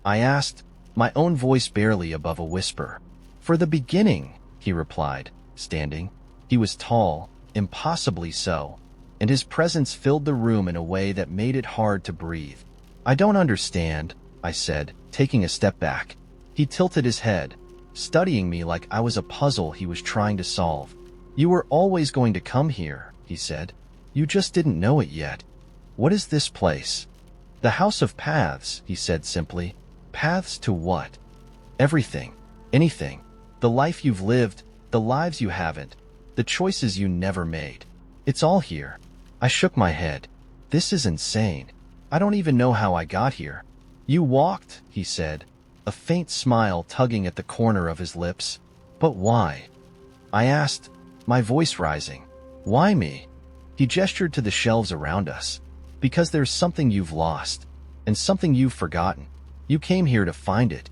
I asked, my own voice barely above a whisper. "For the beginning," he replied, standing. He was tall, impossibly so, and his presence filled the room in a way that made it hard to breathe. "I don't understand," I said, taking a step back. He tilted his head, studying me like I was a puzzle he was trying to solve. "You were always going to come here," he said. "You just didn't know it yet." "What is this place?" "The House of Paths," he said simply. "Paths to what?" "Everything. Anything. The life you've lived, the lives you haven't, the choices you never made. It's all here." I shook my head. "This is insane. I don't even know how I got here." "You walked," he said, a faint smile tugging at the corner of his lips. "But why?" I asked, my voice rising. "Why me?" He gestured to the shelves around us. "Because there's something you've lost, and something you've forgotten. You came here to find it."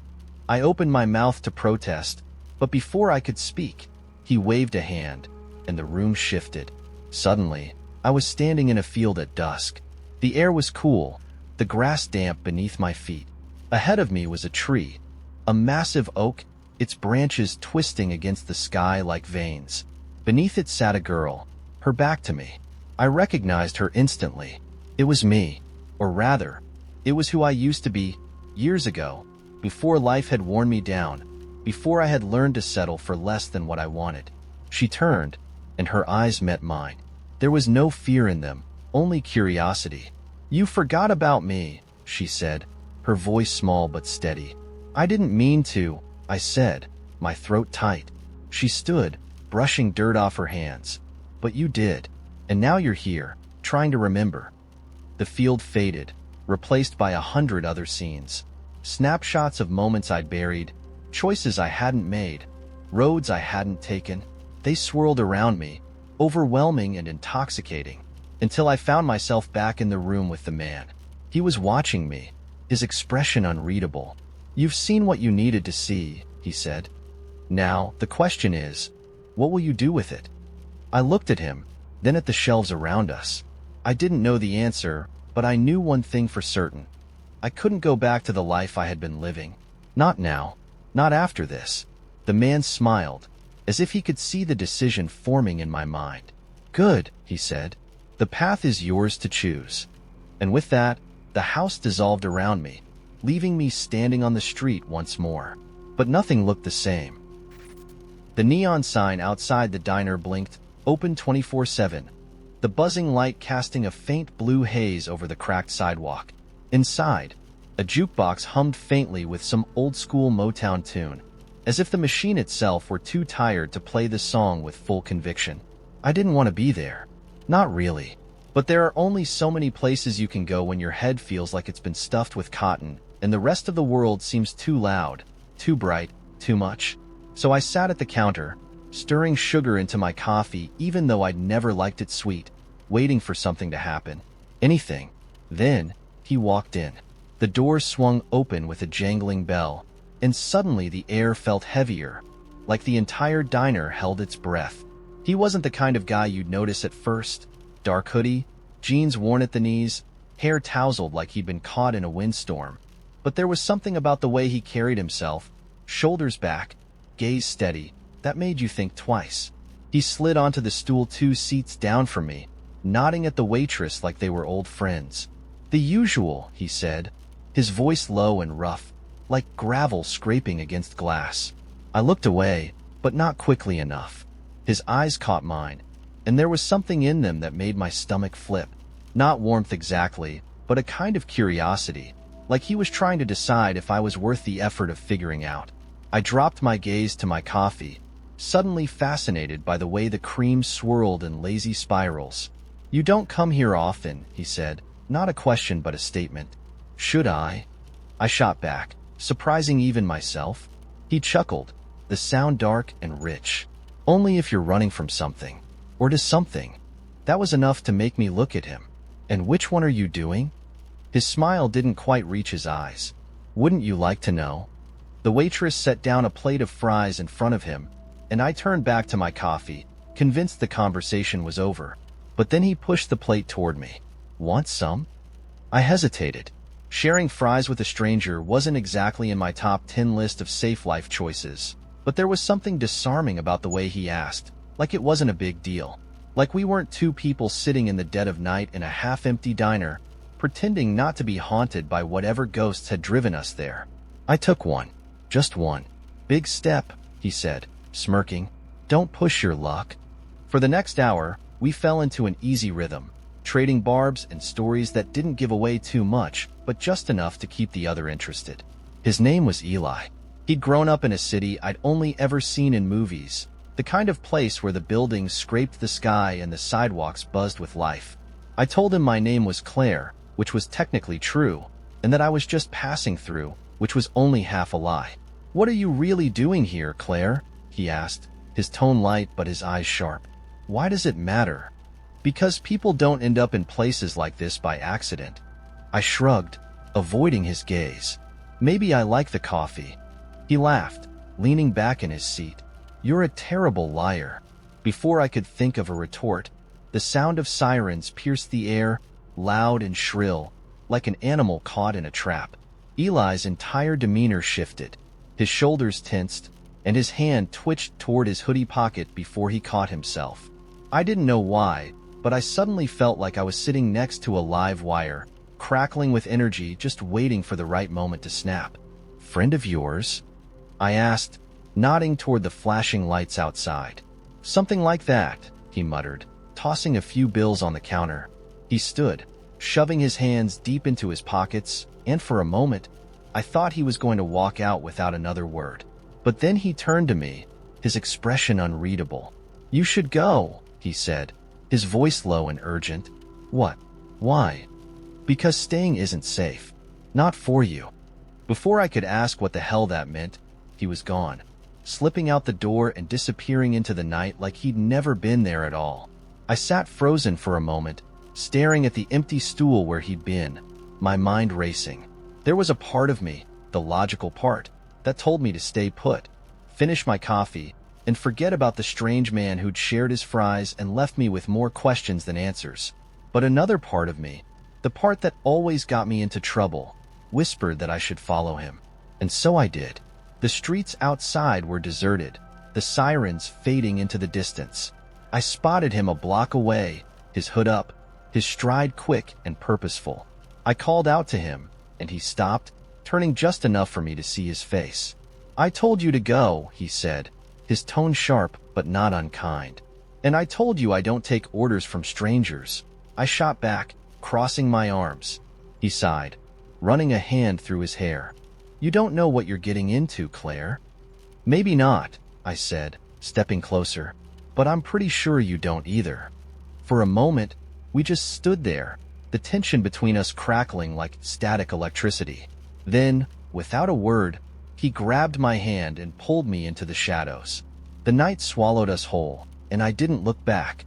I opened my mouth to protest, but before I could speak, he waved a hand, and the room shifted. Suddenly, I was standing in a field at dusk. The air was cool, the grass damp beneath my feet. Ahead of me was a tree, a massive oak, its branches twisting against the sky like veins. Beneath it sat a girl, her back to me. I recognized her instantly. It was me, or rather, it was who I used to be years ago, before life had worn me down, before I had learned to settle for less than what I wanted. She turned, and her eyes met mine. There was no fear in them, only curiosity. "You forgot about me," she said, her voice small but steady. "I didn't mean to," I said, my throat tight. She stood, brushing dirt off her hands. "But you did, and now you're here, trying to remember." The field faded, replaced by 100 other scenes. Snapshots of moments I'd buried, choices I hadn't made, roads I hadn't taken. They swirled around me, overwhelming and intoxicating, until I found myself back in the room with the man. He was watching me, his expression unreadable. "You've seen what you needed to see," he said. "Now, the question is, what will you do with it?" I looked at him, then at the shelves around us. I didn't know the answer, but I knew one thing for certain. I couldn't go back to the life I had been living. Not now. Not after this. The man smiled, as if he could see the decision forming in my mind. "Good," he said. "The path is yours to choose." And with that, the house dissolved around me, leaving me standing on the street once more. But nothing looked the same. The neon sign outside the diner blinked, open 24/7, the buzzing light casting a faint blue haze over the cracked sidewalk. Inside, a jukebox hummed faintly with some old-school Motown tune, as if the machine itself were too tired to play the song with full conviction. I didn't want to be there. Not really. But there are only so many places you can go when your head feels like it's been stuffed with cotton, and the rest of the world seems too loud, too bright, too much. So I sat at the counter, stirring sugar into my coffee even though I'd never liked it sweet, waiting for something to happen. Anything. Then, he walked in. The door swung open with a jangling bell, and suddenly the air felt heavier, like the entire diner held its breath. He wasn't the kind of guy you'd notice at first. Dark hoodie, jeans worn at the knees, hair tousled like he'd been caught in a windstorm. But there was something about the way he carried himself, shoulders back, gaze steady, that made you think twice. He slid onto the stool 2 seats down from me, nodding at the waitress like they were old friends. "The usual," he said, his voice low and rough, like gravel scraping against glass. I looked away, but not quickly enough. His eyes caught mine, and there was something in them that made my stomach flip. Not warmth exactly, but a kind of curiosity, like he was trying to decide if I was worth the effort of figuring out. I dropped my gaze to my coffee, suddenly fascinated by the way the cream swirled in lazy spirals. "You don't come here often," he said, not a question but a statement. "Should I?" I shot back, surprising even myself. He chuckled, the sound dark and rich. "Only if you're running from something. Or to something." That was enough to make me look at him. "And which one are you doing?" His smile didn't quite reach his eyes. "Wouldn't you like to know?" The waitress set down a plate of fries in front of him, and I turned back to my coffee, convinced the conversation was over. But then he pushed the plate toward me. "Want some?" I hesitated. Sharing fries with a stranger wasn't exactly in my top 10 list of safe life choices, but there was something disarming about the way he asked, like it wasn't a big deal. Like we weren't two people sitting in the dead of night in a half-empty diner, pretending not to be haunted by whatever ghosts had driven us there. I took one. Just one. "Big step," he said, smirking. "Don't push your luck." For the next hour, we fell into an easy rhythm, trading barbs and stories that didn't give away too much, but just enough to keep the other interested. His name was Eli. He'd grown up in a city I'd only ever seen in movies, the kind of place where the buildings scraped the sky and the sidewalks buzzed with life. I told him my name was Claire, which was technically true, and that I was just passing through, which was only half a lie. "What are you really doing here, Claire?" he asked, his tone light but his eyes sharp. "Why does it matter?" "Because people don't end up in places like this by accident." I shrugged, avoiding his gaze. "Maybe I like the coffee." He laughed, leaning back in his seat. "You're a terrible liar." Before I could think of a retort, the sound of sirens pierced the air, loud and shrill, like an animal caught in a trap. Eli's entire demeanor shifted. His shoulders tensed, and his hand twitched toward his hoodie pocket before he caught himself. I didn't know why, but I suddenly felt like I was sitting next to a live wire, crackling with energy, just waiting for the right moment to snap. "Friend of yours?" I asked, nodding toward the flashing lights outside. "Something like that," he muttered, tossing a few bills on the counter. He stood, shoving his hands deep into his pockets, and for a moment, I thought he was going to walk out without another word. But then he turned to me, his expression unreadable. "You should go," he said, his voice low and urgent. "What? Why?" "Because staying isn't safe. Not for you." Before I could ask what the hell that meant, he was gone, slipping out the door and disappearing into the night like he'd never been there at all. I sat frozen for a moment, staring at the empty stool where he'd been, my mind racing. There was a part of me, the logical part, that told me to stay put, finish my coffee, and forget about the strange man who'd shared his fries and left me with more questions than answers. But another part of me, the part that always got me into trouble, whispered that I should follow him. And so I did. The streets outside were deserted, the sirens fading into the distance. I spotted him a block away, his hood up, his stride quick and purposeful. I called out to him, and he stopped, turning just enough for me to see his face. "I told you to go," he said, his tone sharp but not unkind. "And I told you I don't take orders from strangers." I shot back, crossing my arms. He sighed, running a hand through his hair. "You don't know what you're getting into, Claire." "Maybe not," I said, stepping closer. "But I'm pretty sure you don't either." For a moment, we just stood there, the tension between us crackling like static electricity. Then, without a word, he grabbed my hand and pulled me into the shadows. The night swallowed us whole, and I didn't look back.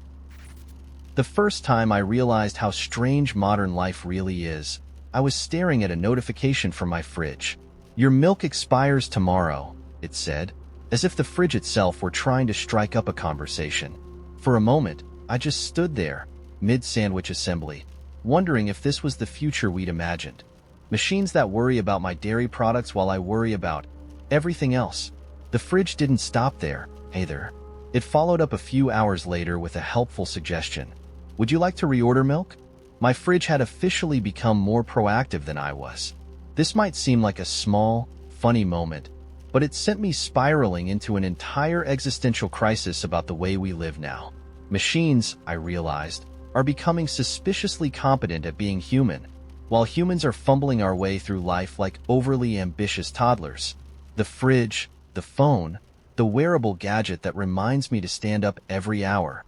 The first time I realized how strange modern life really is, I was staring at a notification from my fridge. "Your milk expires tomorrow," it said, as if the fridge itself were trying to strike up a conversation. For a moment, I just stood there, mid-sandwich assembly, wondering if this was the future we'd imagined. Machines that worry about my dairy products while I worry about everything else. The fridge didn't stop there, either. It followed up a few hours later with a helpful suggestion. "Would you like to reorder milk?" My fridge had officially become more proactive than I was. This might seem like a small, funny moment, but it sent me spiraling into an entire existential crisis about the way we live now. Machines, I realized, are becoming suspiciously competent at being human, while humans are fumbling our way through life like overly ambitious toddlers. The fridge, the phone, the wearable gadget that reminds me to stand up every hour.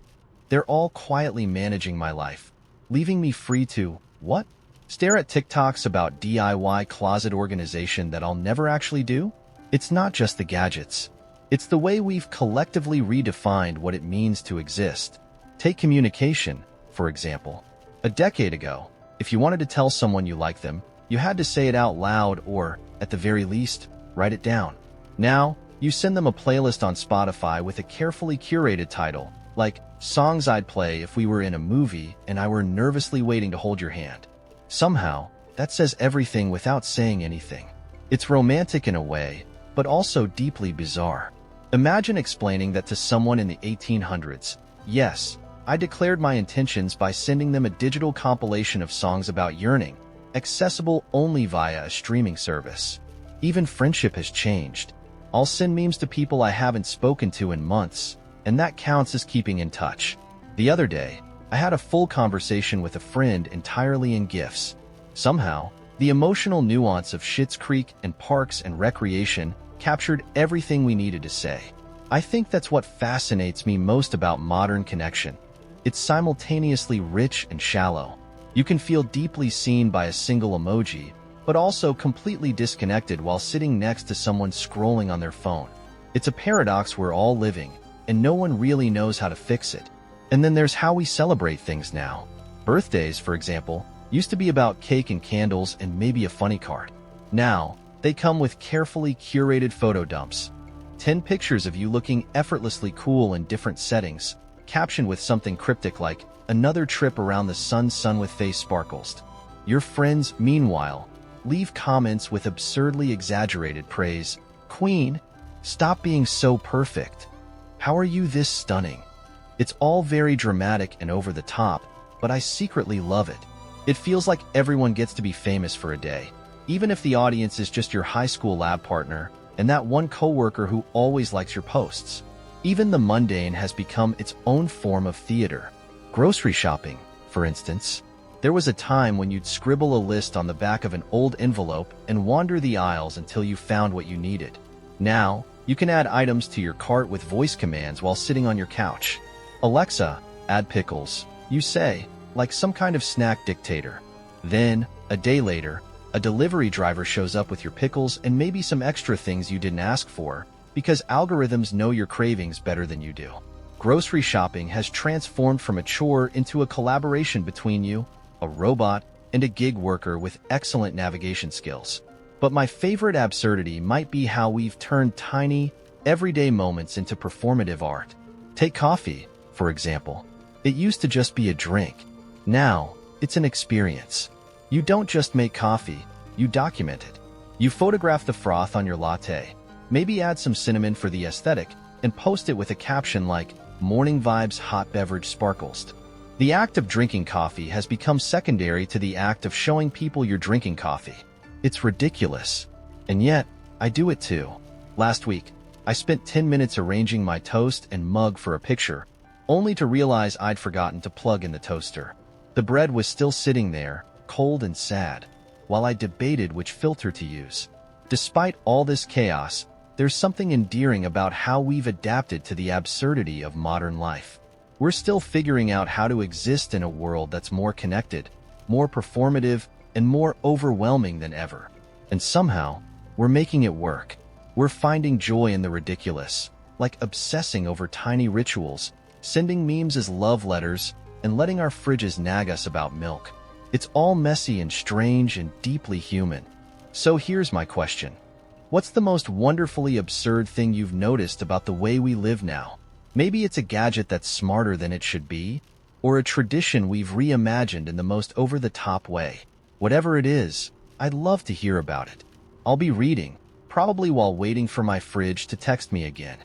They're all quietly managing my life, leaving me free to, what? Stare at TikToks about DIY closet organization that I'll never actually do? It's not just the gadgets. It's the way we've collectively redefined what it means to exist. Take communication, for example. A decade ago, if you wanted to tell someone you like them, you had to say it out loud or, at the very least, write it down. Now, you send them a playlist on Spotify with a carefully curated title, like Songs I'd Play If We Were in a Movie and I Were Nervously Waiting to Hold Your Hand. Somehow, that says everything without saying anything. It's romantic in a way, but also deeply bizarre. Imagine explaining that to someone in the 1800s. Yes, I declared my intentions by sending them a digital compilation of songs about yearning, accessible only via a streaming service. Even friendship has changed. I'll send memes to people I haven't spoken to in months, and that counts as keeping in touch. The other day, I had a full conversation with a friend entirely in GIFs. Somehow, the emotional nuance of Schitt's Creek and Parks and Recreation captured everything we needed to say. I think that's what fascinates me most about modern connection. It's simultaneously rich and shallow. You can feel deeply seen by a single emoji, but also completely disconnected while sitting next to someone scrolling on their phone. It's a paradox we're all living, and no one really knows how to fix it. And then there's how we celebrate things now. Birthdays, for example, used to be about cake and candles and maybe a funny card. Now, they come with carefully curated photo dumps. 10 pictures of you looking effortlessly cool in different settings, captioned with something cryptic like, "Another trip around the sun with face sparkles." Your friends, meanwhile, leave comments with absurdly exaggerated praise. "Queen, stop being so perfect. How are you this stunning?" It's all very dramatic and over the top, but I secretly love it. It feels like everyone gets to be famous for a day, even if the audience is just your high school lab partner and that one coworker who always likes your posts. Even the mundane has become its own form of theater. Grocery shopping, for instance. There was a time when you'd scribble a list on the back of an old envelope and wander the aisles until you found what you needed. Now, you can add items to your cart with voice commands while sitting on your couch. "Alexa, add pickles," you say, like some kind of snack dictator. Then, a day later, a delivery driver shows up with your pickles and maybe some extra things you didn't ask for, because algorithms know your cravings better than you do. Grocery shopping has transformed from a chore into a collaboration between you, a robot, and a gig worker with excellent navigation skills. But my favorite absurdity might be how we've turned tiny, everyday moments into performative art. Take coffee, for example. It used to just be a drink. Now, it's an experience. You don't just make coffee, you document it. You photograph the froth on your latte, maybe add some cinnamon for the aesthetic, and post it with a caption like, "Morning vibes hot beverage sparkles." The act of drinking coffee has become secondary to the act of showing people you're drinking coffee. It's ridiculous. And yet, I do it too. Last week, I spent 10 minutes arranging my toast and mug for a picture, only to realize I'd forgotten to plug in the toaster. The bread was still sitting there, cold and sad, while I debated which filter to use. Despite all this chaos, there's something endearing about how we've adapted to the absurdity of modern life. We're still figuring out how to exist in a world that's more connected, more performative, and more overwhelming than ever. And somehow, we're making it work. We're finding joy in the ridiculous, like obsessing over tiny rituals, sending memes as love letters, and letting our fridges nag us about milk. It's all messy and strange and deeply human. So here's my question. What's the most wonderfully absurd thing you've noticed about the way we live now? Maybe it's a gadget that's smarter than it should be, or a tradition we've reimagined in the most over-the-top way. Whatever it is, I'd love to hear about it. I'll be reading, probably while waiting for my fridge to text me again.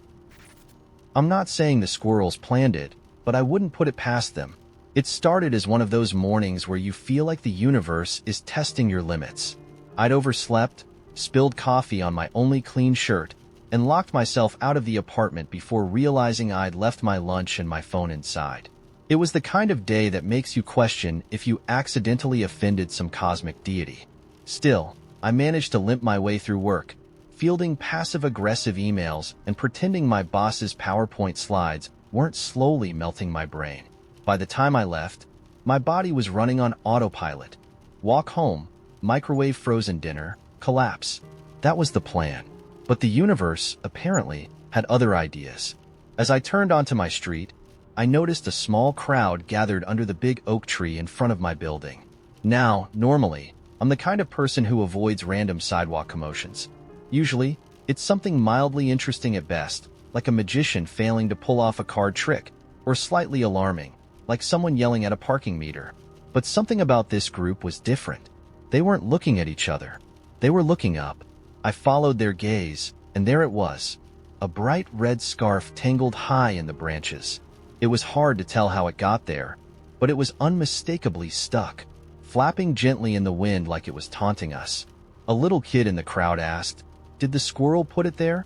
I'm not saying the squirrels planned it, but I wouldn't put it past them. It started as one of those mornings where you feel like the universe is testing your limits. I'd overslept, spilled coffee on my only clean shirt, and locked myself out of the apartment before realizing I'd left my lunch and my phone inside. It was the kind of day that makes you question if you accidentally offended some cosmic deity. Still, I managed to limp my way through work, fielding passive-aggressive emails and pretending my boss's PowerPoint slides weren't slowly melting my brain. By the time I left, my body was running on autopilot. Walk home, microwave frozen dinner, collapse. That was the plan. But the universe, apparently, had other ideas. As I turned onto my street, I noticed a small crowd gathered under the big oak tree in front of my building. Now, normally, I'm the kind of person who avoids random sidewalk commotions. Usually, it's something mildly interesting at best, like a magician failing to pull off a card trick, or slightly alarming, like someone yelling at a parking meter. But something about this group was different. They weren't looking at each other. They were looking up. I followed their gaze, and there it was. A bright red scarf tangled high in the branches. It was hard to tell how it got there, but it was unmistakably stuck, flapping gently in the wind like it was taunting us. A little kid in the crowd asked, "Did the squirrel put it there?"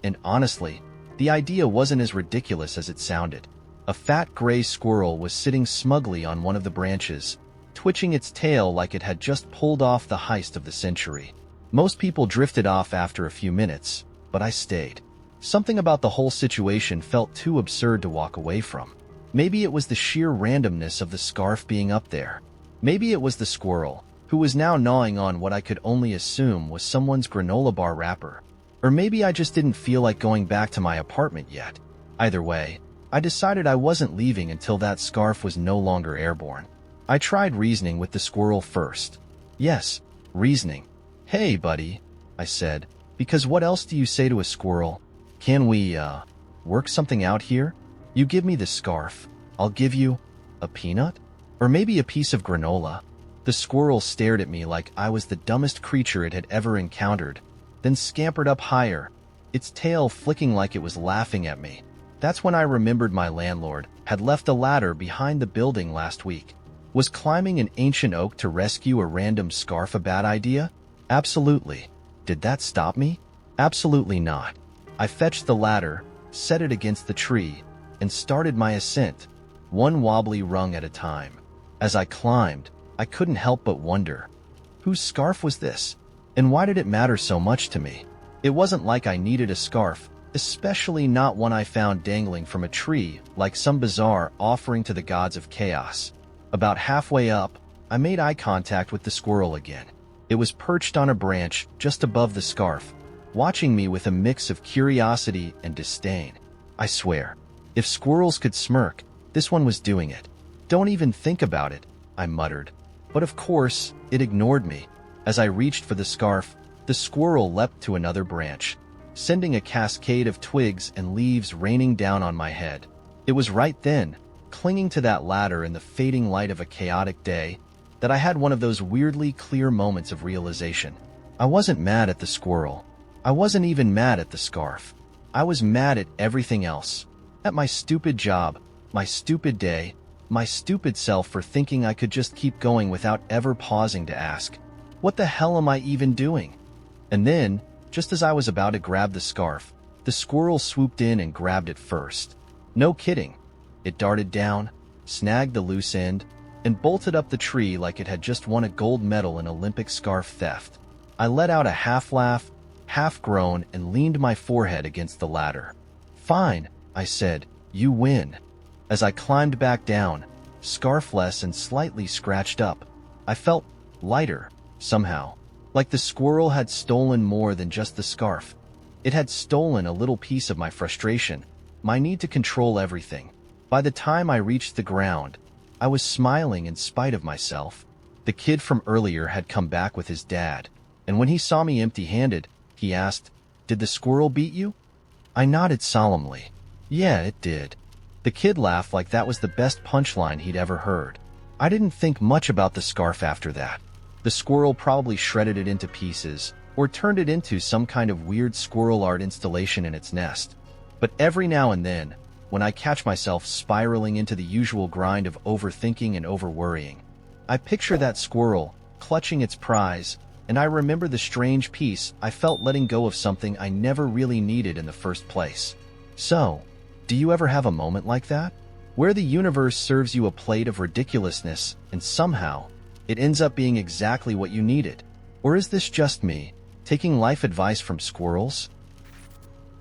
And honestly, the idea wasn't as ridiculous as it sounded. A fat gray squirrel was sitting smugly on one of the branches, twitching its tail like it had just pulled off the heist of the century. Most people drifted off after a few minutes, but I stayed. Something about the whole situation felt too absurd to walk away from. Maybe it was the sheer randomness of the scarf being up there. Maybe it was the squirrel, who was now gnawing on what I could only assume was someone's granola bar wrapper. Or maybe I just didn't feel like going back to my apartment yet. Either way, I decided I wasn't leaving until that scarf was no longer airborne. I tried reasoning with the squirrel first. Yes, reasoning. "Hey, buddy," I said, because what else do you say to a squirrel? "Can we, work something out here? You give me the scarf, I'll give you a peanut? Or maybe a piece of granola." The squirrel stared at me like I was the dumbest creature it had ever encountered, then scampered up higher, its tail flicking like it was laughing at me. That's when I remembered my landlord had left a ladder behind the building last week. Was climbing an ancient oak to rescue a random scarf a bad idea? Absolutely. Did that stop me? Absolutely not. I fetched the ladder, set it against the tree, and started my ascent, one wobbly rung at a time. As I climbed, I couldn't help but wonder, whose scarf was this? And why did it matter so much to me? It wasn't like I needed a scarf, especially not one I found dangling from a tree like some bizarre offering to the gods of chaos. About halfway up, I made eye contact with the squirrel again. It was perched on a branch just above the scarf, watching me with a mix of curiosity and disdain. I swear, if squirrels could smirk, this one was doing it. "Don't even think about it," I muttered. But of course, it ignored me. As I reached for the scarf, the squirrel leapt to another branch, sending a cascade of twigs and leaves raining down on my head. It was right then, clinging to that ladder in the fading light of a chaotic day, that I had one of those weirdly clear moments of realization. I wasn't mad at the squirrel. I wasn't even mad at the scarf. I was mad at everything else. At my stupid job, my stupid day, my stupid self for thinking I could just keep going without ever pausing to ask, what the hell am I even doing? And then, just as I was about to grab the scarf, the squirrel swooped in and grabbed it first. No kidding. It darted down, snagged the loose end, and bolted up the tree like it had just won a gold medal in Olympic scarf theft. I let out a half laugh, half groan, and leaned my forehead against the ladder. "Fine," I said, "you win." As I climbed back down, scarfless and slightly scratched up, I felt lighter, somehow, like the squirrel had stolen more than just the scarf. It had stolen a little piece of my frustration, my need to control everything. By the time I reached the ground, I was smiling in spite of myself. The kid from earlier had come back with his dad, and when he saw me empty-handed, he asked, "Did the squirrel beat you?" I nodded solemnly. "Yeah, it did." The kid laughed like that was the best punchline he'd ever heard. I didn't think much about the scarf after that. The squirrel probably shredded it into pieces, or turned it into some kind of weird squirrel art installation in its nest. But every now and then, when I catch myself spiraling into the usual grind of overthinking and overworrying, I picture that squirrel, clutching its prize, and I remember the strange peace I felt letting go of something I never really needed in the first place. So, do you ever have a moment like that? Where the universe serves you a plate of ridiculousness, and somehow, it ends up being exactly what you needed? Or is this just me, Taking life advice from squirrels?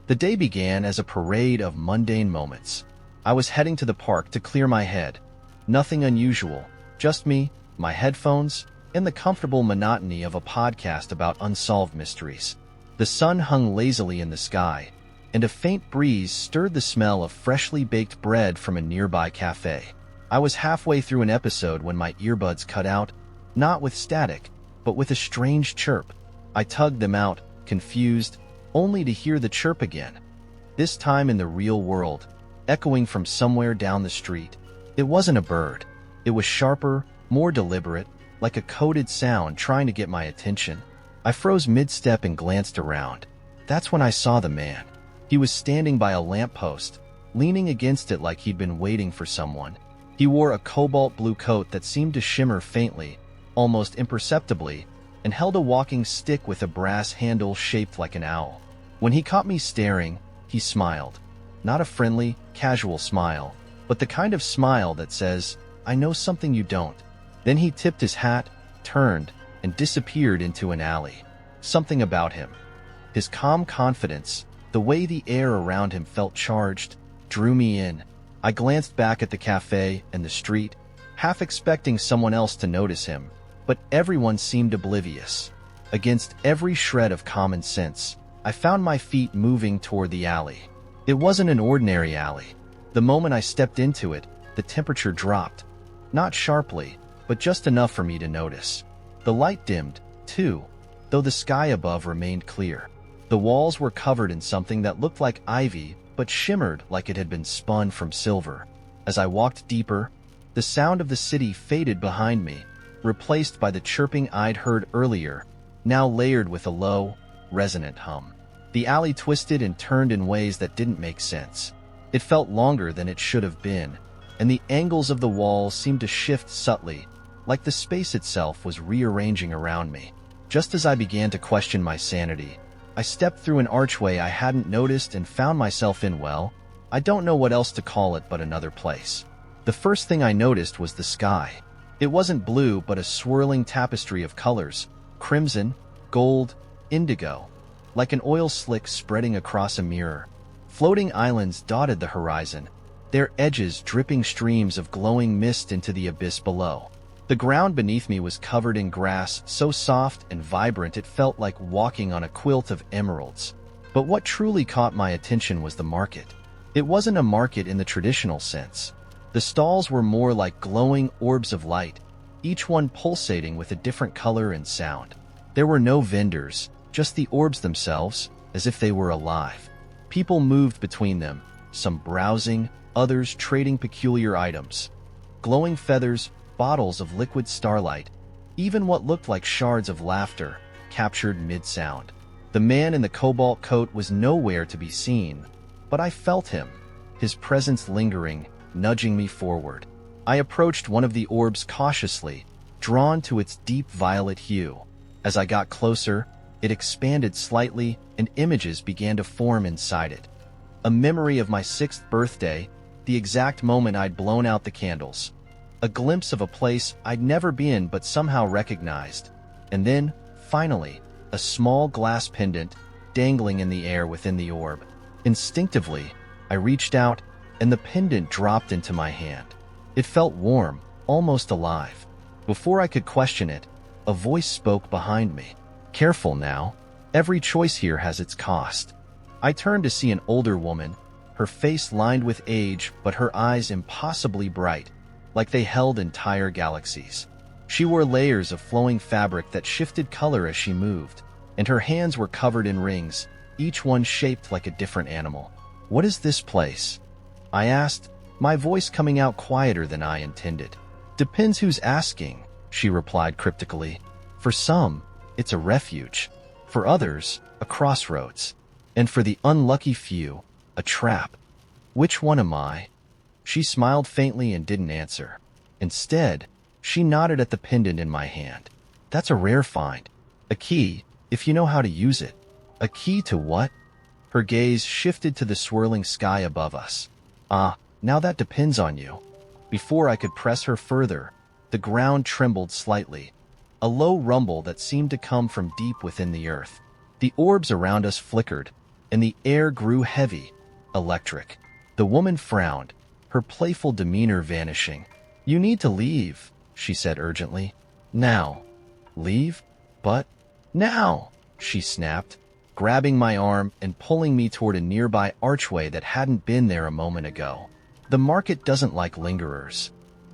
The day began as a parade of mundane moments. I was heading to the park to clear my head. Nothing unusual, just me, my headphones, and the comfortable monotony of a podcast about unsolved mysteries. The sun hung lazily in the sky, and a faint breeze stirred the smell of freshly baked bread from a nearby café. I was halfway through an episode when my earbuds cut out, not with static, but with a strange chirp. I tugged them out, confused, only to hear the chirp again. This time in the real world, echoing from somewhere down the street. It wasn't a bird. It was sharper, more deliberate, like a coded sound trying to get my attention. I froze mid-step and glanced around. That's when I saw the man. He was standing by a lamppost, leaning against it like he'd been waiting for someone. He wore a cobalt blue coat that seemed to shimmer faintly, almost imperceptibly, and held a walking stick with a brass handle shaped like an owl. When he caught me staring, he smiled. Not a friendly, casual smile, but the kind of smile that says, "I know something you don't." Then he tipped his hat, turned, and disappeared into an alley. Something about him, his calm confidence, the way the air around him felt charged, drew me in. I glanced back at the cafe and the street, half expecting someone else to notice him, but everyone seemed oblivious. Against every shred of common sense, I found my feet moving toward the alley. It wasn't an ordinary alley. The moment I stepped into it, the temperature dropped. Not sharply, but just enough for me to notice. The light dimmed, too, though the sky above remained clear. The walls were covered in something that looked like ivy, but shimmered like it had been spun from silver. As I walked deeper, the sound of the city faded behind me, replaced by the chirping I'd heard earlier, now layered with a low, resonant hum. The alley twisted and turned in ways that didn't make sense. It felt longer than it should have been, and the angles of the walls seemed to shift subtly, like the space itself was rearranging around me. Just as I began to question my sanity, I stepped through an archway I hadn't noticed and found myself in, well, I don't know what else to call it but another place. The first thing I noticed was the sky. It wasn't blue but a swirling tapestry of colors, crimson, gold, indigo, like an oil slick spreading across a mirror. Floating islands dotted the horizon, their edges dripping streams of glowing mist into the abyss below. The ground beneath me was covered in grass so soft and vibrant it felt like walking on a quilt of emeralds. But what truly caught my attention was the market. It wasn't a market in the traditional sense. The stalls were more like glowing orbs of light, each one pulsating with a different color and sound. There were no vendors, just the orbs themselves, as if they were alive. People moved between them, some browsing, others trading peculiar items. Glowing feathers, bottles of liquid starlight, even what looked like shards of laughter, captured mid-sound. The man in the cobalt coat was nowhere to be seen, but I felt him, his presence lingering, nudging me forward. I approached one of the orbs cautiously, drawn to its deep violet hue. As I got closer, it expanded slightly and images began to form inside it. A memory of my 6th birthday, the exact moment I'd blown out the candles. A glimpse of a place I'd never been but somehow recognized. And then, finally, a small glass pendant dangling in the air within the orb. Instinctively, I reached out, and the pendant dropped into my hand. It felt warm, almost alive. Before I could question it, a voice spoke behind me. "Careful now. Every choice here has its cost." I turned to see an older woman, her face lined with age but her eyes impossibly bright, like they held entire galaxies. She wore layers of flowing fabric that shifted color as she moved, and her hands were covered in rings, each one shaped like a different animal. "What is this place?" I asked, my voice coming out quieter than I intended. "Depends who's asking," she replied cryptically. "For some, it's a refuge. For others, a crossroads. And for the unlucky few, a trap. Which one am I?" She smiled faintly and didn't answer. Instead, she nodded at the pendant in my hand. "That's a rare find. A key, if you know how to use it." "A key to what?" Her gaze shifted to the swirling sky above us. "Ah, now that depends on you." Before I could press her further, the ground trembled slightly, a low rumble that seemed to come from deep within the earth. The orbs around us flickered, and the air grew heavy, electric. The woman frowned, her playful demeanor vanishing. "You need to leave," she said urgently. "Now." "Leave? But—" "Now!" she snapped, grabbing my arm and pulling me toward a nearby archway that hadn't been there a moment ago. The market doesn't like lingerers.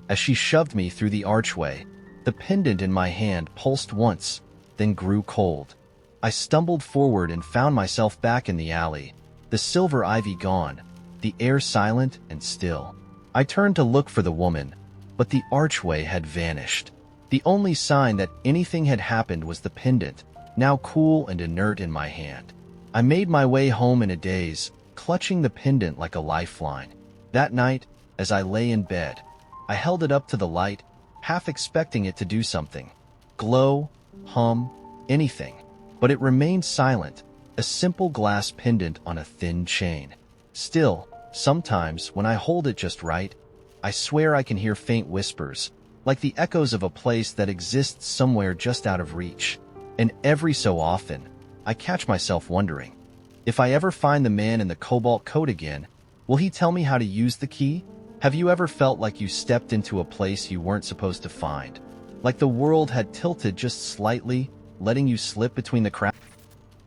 As she shoved me through the archway, the pendant in my hand pulsed once, then grew cold. I stumbled forward and found myself back in the alley, the silver ivy gone, the air silent and still. I turned to look for the woman, but the archway had vanished. The only sign that anything had happened was the pendant, now cool and inert in my hand. I made my way home in a daze, clutching the pendant like a lifeline. That night, as I lay in bed, I held it up to the light, half expecting it to do something. Glow, hum, anything. But it remained silent, a simple glass pendant on a thin chain. Still, sometimes, when I hold it just right, I swear I can hear faint whispers, like the echoes of a place that exists somewhere just out of reach. And every so often, I catch myself wondering, if I ever find the man in the cobalt coat again, will he tell me how to use the key? Have you ever felt like you stepped into a place you weren't supposed to find? Like the world had tilted just slightly, letting you slip between the cracks?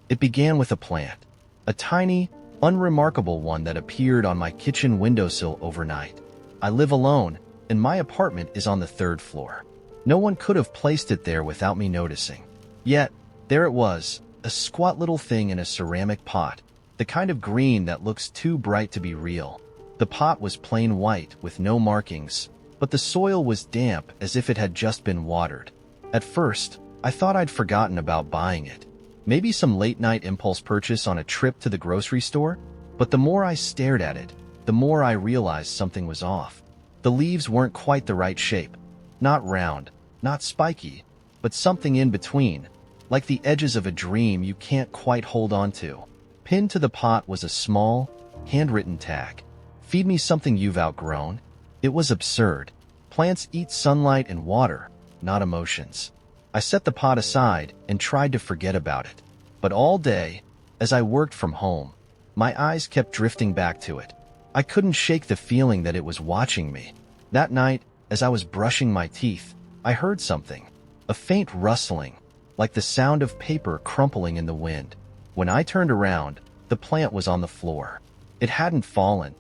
It began with a plant, a tiny, unremarkable one that appeared on my kitchen windowsill overnight. I live alone, and my apartment is on the 3rd floor. No one could have placed it there without me noticing. Yet, there it was, a squat little thing in a ceramic pot, the kind of green that looks too bright to be real. The pot was plain white with no markings, but the soil was damp as if it had just been watered. At first, I thought I'd forgotten about buying it. Maybe some late-night impulse purchase on a trip to the grocery store? But the more I stared at it, the more I realized something was off. The leaves weren't quite the right shape. Not round, not spiky, but something in between, like the edges of a dream you can't quite hold on to. Pinned to the pot was a small, handwritten tag. "Feed me something you've outgrown." It was absurd. Plants eat sunlight and water, not emotions. I set the pot aside and tried to forget about it. But all day, as I worked from home, my eyes kept drifting back to it. I couldn't shake the feeling that it was watching me. That night, as I was brushing my teeth, I heard something. A faint rustling, like the sound of paper crumpling in the wind. When I turned around, the plant was on the floor. It hadn't fallen.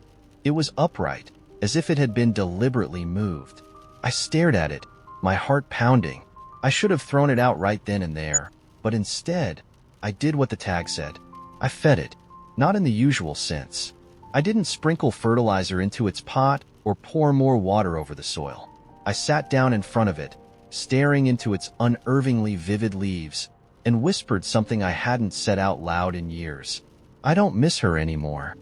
It was upright, as if it had been deliberately moved. I stared at it, my heart pounding. I should have thrown it out right then and there, but instead, I did what the tag said. I fed it, not in the usual sense. I didn't sprinkle fertilizer into its pot or pour more water over the soil. I sat down in front of it, staring into its unnervingly vivid leaves, and whispered something I hadn't said out loud in years. "I don't miss her anymore."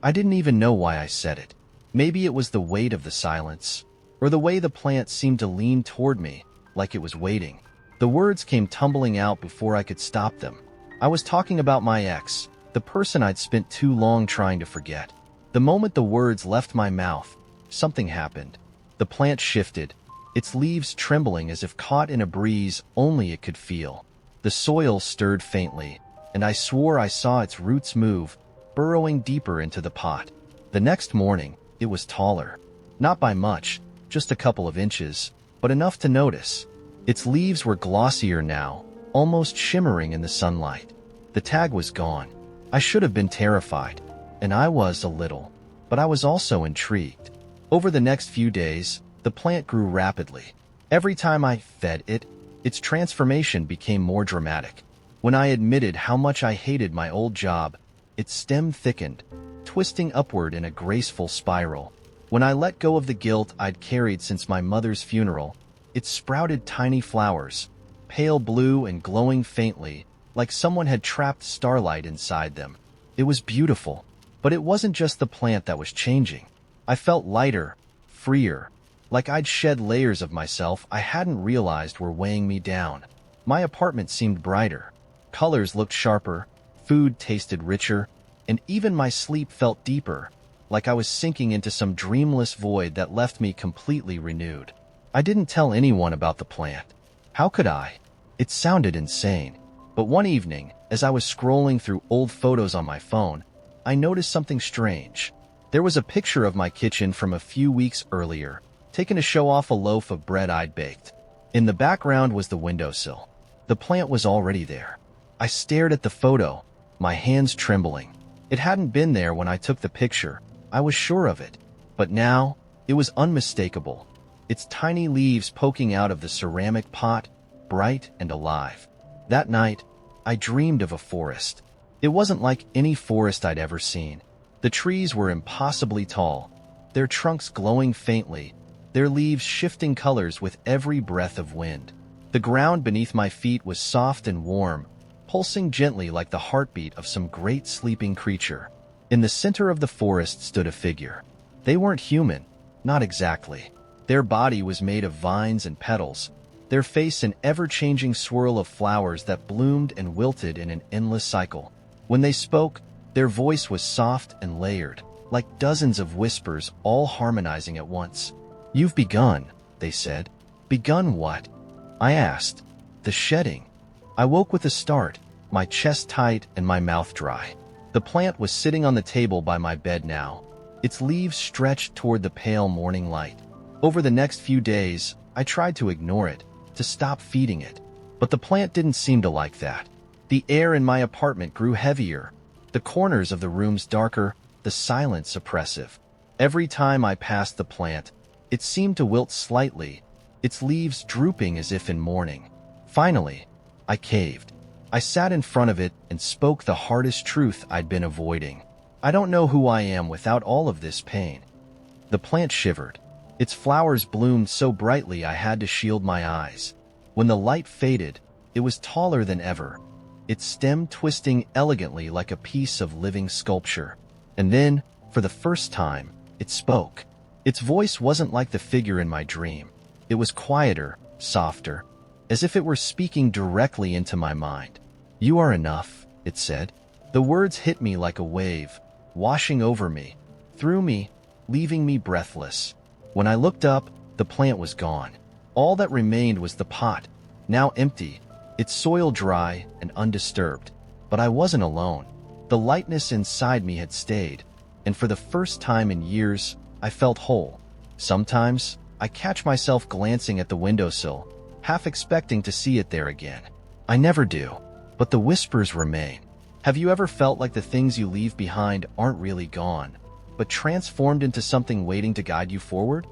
I didn't even know why I said it. Maybe it was the weight of the silence, or the way the plant seemed to lean toward me, like it was waiting. The words came tumbling out before I could stop them. I was talking about my ex, the person I'd spent too long trying to forget. The moment the words left my mouth, something happened. The plant shifted, its leaves trembling as if caught in a breeze only it could feel. The soil stirred faintly, and I swore I saw its roots move, burrowing deeper into the pot. The next morning, it was taller. Not by much, just a couple of inches, but enough to notice. Its leaves were glossier now, almost shimmering in the sunlight. The tag was gone. I should have been terrified, and I was a little, but I was also intrigued. Over the next few days, the plant grew rapidly. Every time I fed it, its transformation became more dramatic. When I admitted how much I hated my old job, its stem thickened, twisting upward in a graceful spiral. When I let go of the guilt I'd carried since my mother's funeral, it sprouted tiny flowers, pale blue and glowing faintly, like someone had trapped starlight inside them. It was beautiful, but it wasn't just the plant that was changing. I felt lighter, freer, like I'd shed layers of myself I hadn't realized were weighing me down. My apartment seemed brighter. Colors looked sharper, food tasted richer, and even my sleep felt deeper, like I was sinking into some dreamless void that left me completely renewed. I didn't tell anyone about the plant. How could I? It sounded insane. But one evening, as I was scrolling through old photos on my phone, I noticed something strange. There was a picture of my kitchen from a few weeks earlier, taken to show off a loaf of bread I'd baked. In the background was the windowsill. The plant was already there. I stared at the photo, my hands trembling. It hadn't been there when I took the picture. I was sure of it. But now, it was unmistakable. Its tiny leaves poking out of the ceramic pot, bright and alive. That night, I dreamed of a forest. It wasn't like any forest I'd ever seen. The trees were impossibly tall, their trunks glowing faintly, their leaves shifting colors with every breath of wind. The ground beneath my feet was soft and warm, pulsing gently like the heartbeat of some great sleeping creature. In the center of the forest stood a figure. They weren't human, not exactly. Their body was made of vines and petals, their face an ever-changing swirl of flowers that bloomed and wilted in an endless cycle. When they spoke, their voice was soft and layered, like dozens of whispers all harmonizing at once. "You've begun," they said. "Begun what?" I asked. "The shedding." I woke with a start, my chest tight and my mouth dry. The plant was sitting on the table by my bed now, its leaves stretched toward the pale morning light. Over the next few days, I tried to ignore it, to stop feeding it. But the plant didn't seem to like that. The air in my apartment grew heavier, the corners of the rooms darker, the silence oppressive. Every time I passed the plant, it seemed to wilt slightly, its leaves drooping as if in mourning. Finally, I caved. I sat in front of it and spoke the hardest truth I'd been avoiding. "I don't know who I am without all of this pain." The plant shivered. Its flowers bloomed so brightly I had to shield my eyes. When the light faded, it was taller than ever, its stem twisting elegantly like a piece of living sculpture. And then, for the first time, it spoke. Its voice wasn't like the figure in my dream. It was quieter, softer, as if it were speaking directly into my mind. "You are enough," it said. The words hit me like a wave, washing over me, through me, leaving me breathless. When I looked up, the plant was gone. All that remained was the pot, now empty, its soil dry and undisturbed. But I wasn't alone. The lightness inside me had stayed, and for the first time in years, I felt whole. Sometimes, I catch myself glancing at the windowsill, half expecting to see it there again. I never do, but the whispers remain. Have you ever felt like the things you leave behind aren't really gone, but transformed into something waiting to guide you forward?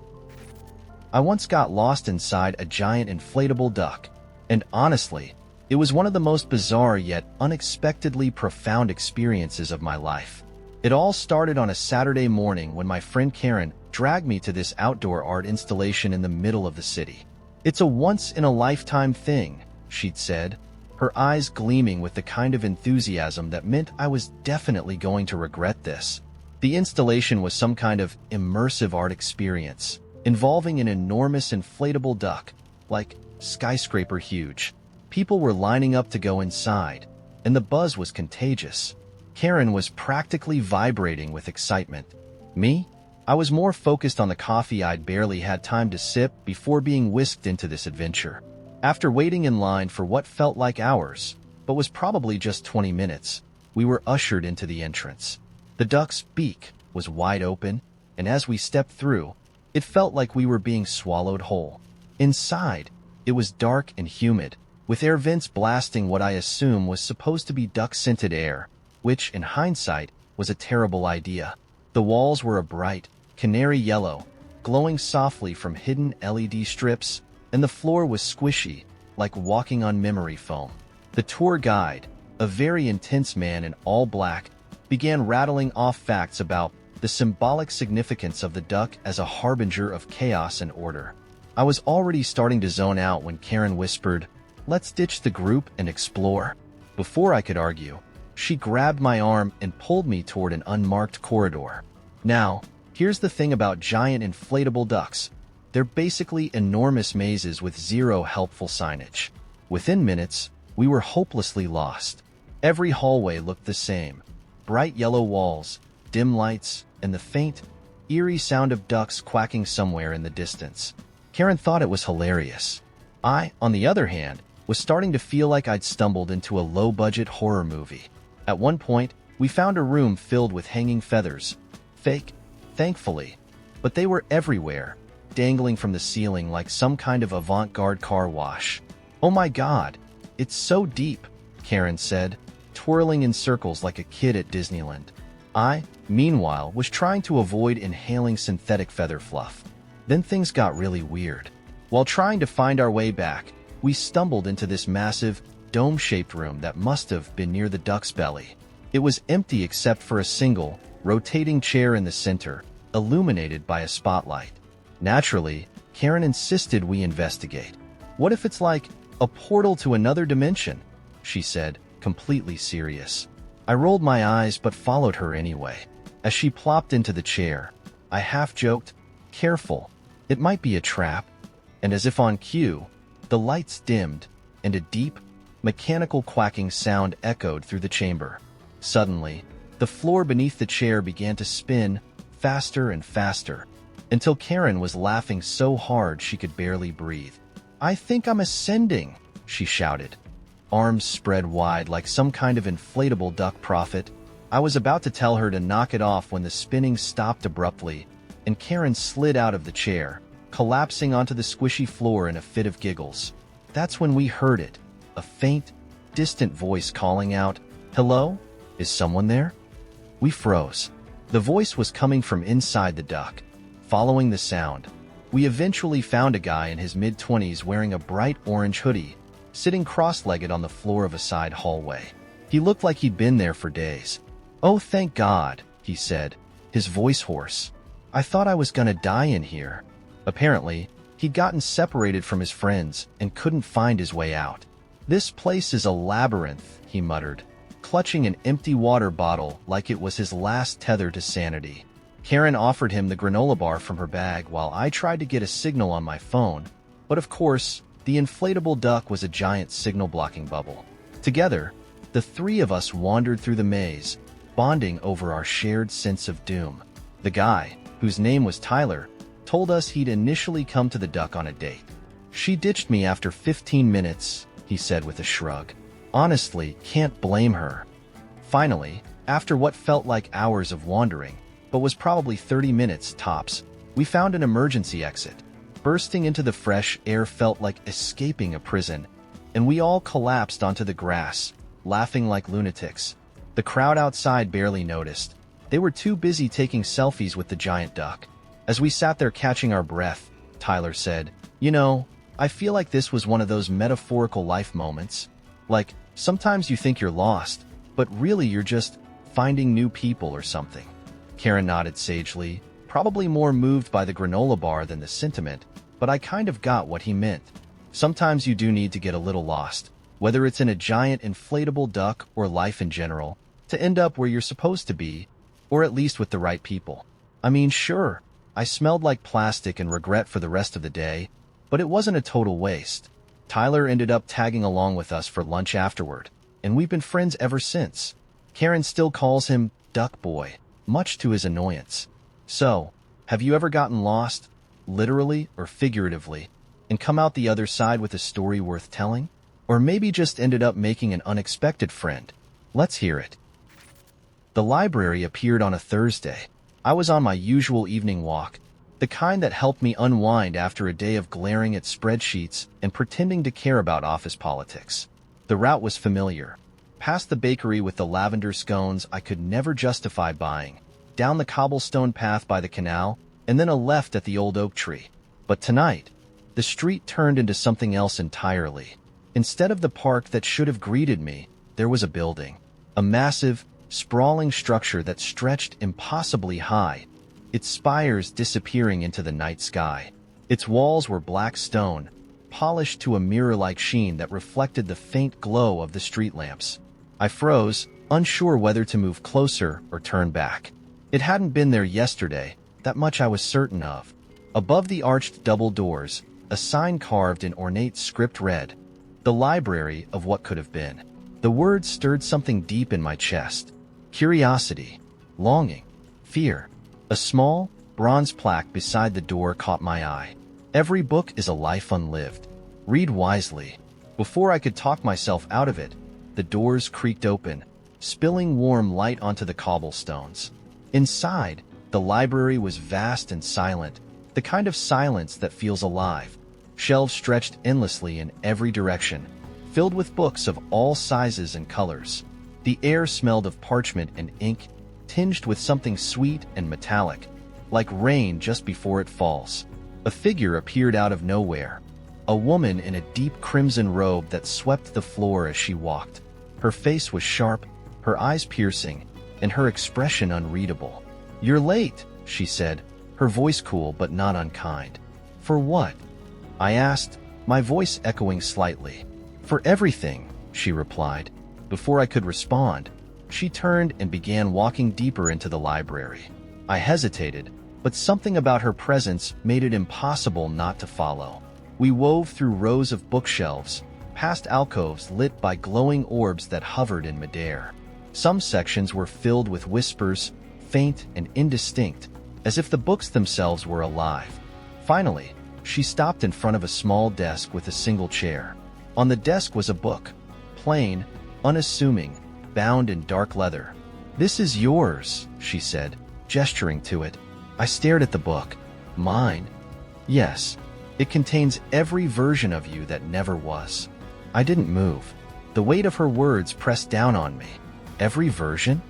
I once got lost inside a giant inflatable duck, and honestly, it was one of the most bizarre yet unexpectedly profound experiences of my life. It all started on a Saturday morning when my friend Karen dragged me to this outdoor art installation in the middle of the city. "It's a once-in-a-lifetime thing," she'd said, her eyes gleaming with the kind of enthusiasm that meant I was definitely going to regret this. The installation was some kind of immersive art experience, involving an enormous inflatable duck, like skyscraper huge. People were lining up to go inside, and the buzz was contagious. Karen was practically vibrating with excitement. Me? I was more focused on the coffee I'd barely had time to sip before being whisked into this adventure. After waiting in line for what felt like hours, but was probably just 20 minutes, we were ushered into the entrance. The duck's beak was wide open, and as we stepped through, it felt like we were being swallowed whole. Inside, it was dark and humid, with air vents blasting what I assume was supposed to be duck-scented air, which, in hindsight, was a terrible idea. The walls were a bright, canary yellow, glowing softly from hidden LED strips, and the floor was squishy, like walking on memory foam. The tour guide, a very intense man in all black, began rattling off facts about the symbolic significance of the duck as a harbinger of chaos and order. I was already starting to zone out when Karen whispered, "Let's ditch the group and explore." Before I could argue, she grabbed my arm and pulled me toward an unmarked corridor. Now, here's the thing about giant inflatable ducks. They're basically enormous mazes with zero helpful signage. Within minutes, we were hopelessly lost. Every hallway looked the same. Bright yellow walls, dim lights, and the faint, eerie sound of ducks quacking somewhere in the distance. Karen thought it was hilarious. I, on the other hand, was starting to feel like I'd stumbled into a low-budget horror movie. At one point, we found a room filled with hanging feathers. Fake, thankfully, but they were everywhere, dangling from the ceiling like some kind of avant-garde car wash. "Oh my God, it's so deep," Karen said, twirling in circles like a kid at Disneyland. I, meanwhile, was trying to avoid inhaling synthetic feather fluff. Then things got really weird. While trying to find our way back, we stumbled into this massive, dome-shaped room that must have been near the duck's belly. It was empty except for a single, rotating chair in the center, illuminated by a spotlight. Naturally, Karen insisted we investigate. "What if it's like a portal to another dimension?" she said, completely serious. I rolled my eyes but followed her anyway. As she plopped into the chair, I half joked, "Careful, it might be a trap." And as if on cue, the lights dimmed, and a deep, mechanical quacking sound echoed through the chamber. Suddenly, the floor beneath the chair began to spin faster and faster, until Karen was laughing so hard she could barely breathe. "I think I'm ascending," she shouted, arms spread wide like some kind of inflatable duck prophet. I was about to tell her to knock it off when the spinning stopped abruptly, and Karen slid out of the chair, collapsing onto the squishy floor in a fit of giggles. That's when we heard it, a faint, distant voice calling out, "Hello? Is someone there?" We froze. The voice was coming from inside the duck. Following the sound, we eventually found a guy in his mid-20s wearing a bright orange hoodie, sitting cross-legged on the floor of a side hallway. He looked like he'd been there for days. "Oh, thank God," he said, his voice hoarse. "I thought I was gonna die in here." Apparently, he'd gotten separated from his friends and couldn't find his way out. "This place is a labyrinth," he muttered, clutching an empty water bottle like it was his last tether to sanity. Karen offered him the granola bar from her bag while I tried to get a signal on my phone, but of course, the inflatable duck was a giant signal-blocking bubble. Together, the three of us wandered through the maze, bonding over our shared sense of doom. The guy, whose name was Tyler, told us he'd initially come to the duck on a date. "She ditched me after 15 minutes, he said with a shrug. "Honestly, can't blame her." Finally, after what felt like hours of wandering, but was probably 30 minutes tops, we found an emergency exit. Bursting into the fresh air felt like escaping a prison, and we all collapsed onto the grass, laughing like lunatics. The crowd outside barely noticed. They were too busy taking selfies with the giant duck. As we sat there catching our breath, Tyler said, "You know, I feel like this was one of those metaphorical life moments. Like, sometimes you think you're lost, but really you're just finding new people or something." Karen nodded sagely, probably more moved by the granola bar than the sentiment, but I kind of got what he meant. Sometimes you do need to get a little lost, whether it's in a giant inflatable duck or life in general, to end up where you're supposed to be, or at least with the right people. I mean, sure, I smelled like plastic and regret for the rest of the day, but it wasn't a total waste. Tyler ended up tagging along with us for lunch afterward, and we've been friends ever since. Karen still calls him Duck Boy, much to his annoyance. So, have you ever gotten lost, literally or figuratively, and come out the other side with a story worth telling? Or maybe just ended up making an unexpected friend? Let's hear it. The library appeared on a Thursday. I was on my usual evening walk, the kind that helped me unwind after a day of glaring at spreadsheets and pretending to care about office politics. The route was familiar. Past the bakery with the lavender scones I could never justify buying, down the cobblestone path by the canal, and then a left at the old oak tree. But tonight, the street turned into something else entirely. Instead of the park that should have greeted me, there was a building. A massive, sprawling structure that stretched impossibly high, its spires disappearing into the night sky. Its walls were black stone, polished to a mirror-like sheen that reflected the faint glow of the street lamps. I froze, unsure whether to move closer or turn back. It hadn't been there yesterday, that much I was certain of. Above the arched double doors, a sign carved in ornate script read, "The Library of What Could Have Been." The words stirred something deep in my chest. Curiosity, longing, fear. A small, bronze plaque beside the door caught my eye. "Every book is a life unlived. Read wisely." Before I could talk myself out of it, the doors creaked open, spilling warm light onto the cobblestones. Inside, the library was vast and silent, the kind of silence that feels alive. Shelves stretched endlessly in every direction, filled with books of all sizes and colors. The air smelled of parchment and ink, tinged with something sweet and metallic, like rain just before it falls. A figure appeared out of nowhere, a woman in a deep crimson robe that swept the floor as she walked. Her face was sharp, her eyes piercing, and her expression unreadable. "You're late," she said, her voice cool but not unkind. "For what?" I asked, my voice echoing slightly. "For everything," she replied. Before I could respond, she turned and began walking deeper into the library. I hesitated, but something about her presence made it impossible not to follow. We wove through rows of bookshelves, past alcoves lit by glowing orbs that hovered in midair. Some sections were filled with whispers, faint and indistinct, as if the books themselves were alive. Finally, she stopped in front of a small desk with a single chair. On the desk was a book, plain, unassuming, bound in dark leather. "This is yours," she said, gesturing to it. I stared at the book. "Mine?" "Yes. It contains every version of you that never was." I didn't move. The weight of her words pressed down on me. "Every version?"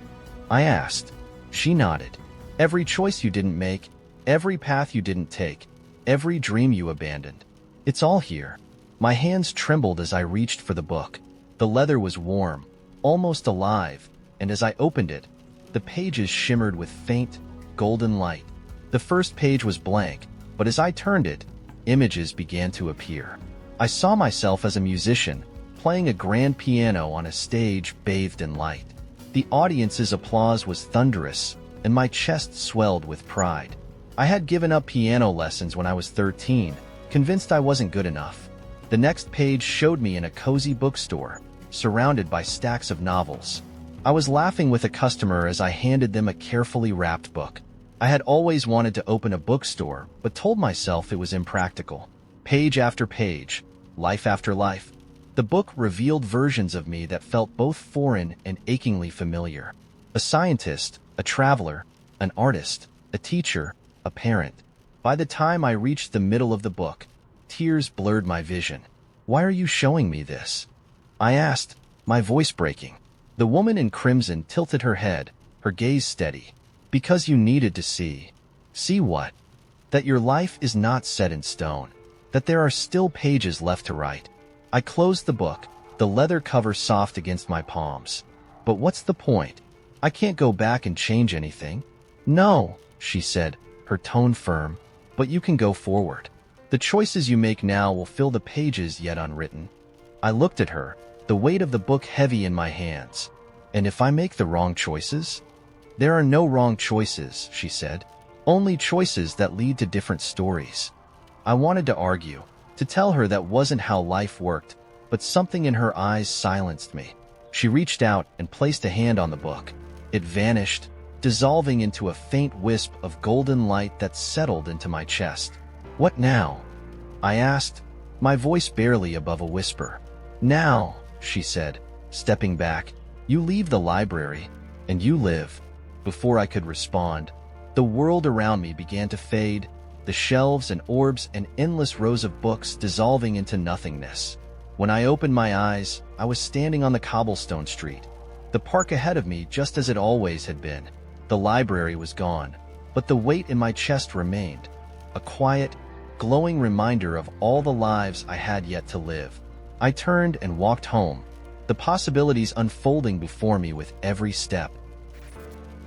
I asked. She nodded. "Every choice you didn't make, every path you didn't take, every dream you abandoned. It's all here." My hands trembled as I reached for the book. The leather was warm, almost alive, and as I opened it, the pages shimmered with faint, golden light. The first page was blank, but as I turned it, images began to appear. I saw myself as a musician, playing a grand piano on a stage bathed in light. The audience's applause was thunderous, and my chest swelled with pride. I had given up piano lessons when I was 13, convinced I wasn't good enough. The next page showed me in a cozy bookstore, surrounded by stacks of novels. I was laughing with a customer as I handed them a carefully wrapped book. I had always wanted to open a bookstore, but told myself it was impractical. Page after page, life after life, the book revealed versions of me that felt both foreign and achingly familiar. A scientist, a traveler, an artist, a teacher, a parent. By the time I reached the middle of the book, tears blurred my vision. "Why are you showing me this?" I asked, my voice breaking. The woman in crimson tilted her head, her gaze steady. "Because you needed to see." "See what?" "That your life is not set in stone. That there are still pages left to write." I closed the book, the leather cover soft against my palms. "But what's the point? I can't go back and change anything." "No," she said, her tone firm, "but you can go forward. The choices you make now will fill the pages yet unwritten." I looked at her, the weight of the book heavy in my hands. "And if I make the wrong choices?" "There are no wrong choices," she said. "Only choices that lead to different stories." I wanted to argue, to tell her that wasn't how life worked, but something in her eyes silenced me. She reached out and placed a hand on the book. It vanished, dissolving into a faint wisp of golden light that settled into my chest. "What now?" I asked, my voice barely above a whisper. "Now," she said, stepping back, "you leave the library, and you live." Before I could respond, the world around me began to fade, the shelves and orbs and endless rows of books dissolving into nothingness. When I opened my eyes, I was standing on the cobblestone street. The park ahead of me just as it always had been. The library was gone, but the weight in my chest remained. A quiet, glowing reminder of all the lives I had yet to live. I turned and walked home, the possibilities unfolding before me with every step.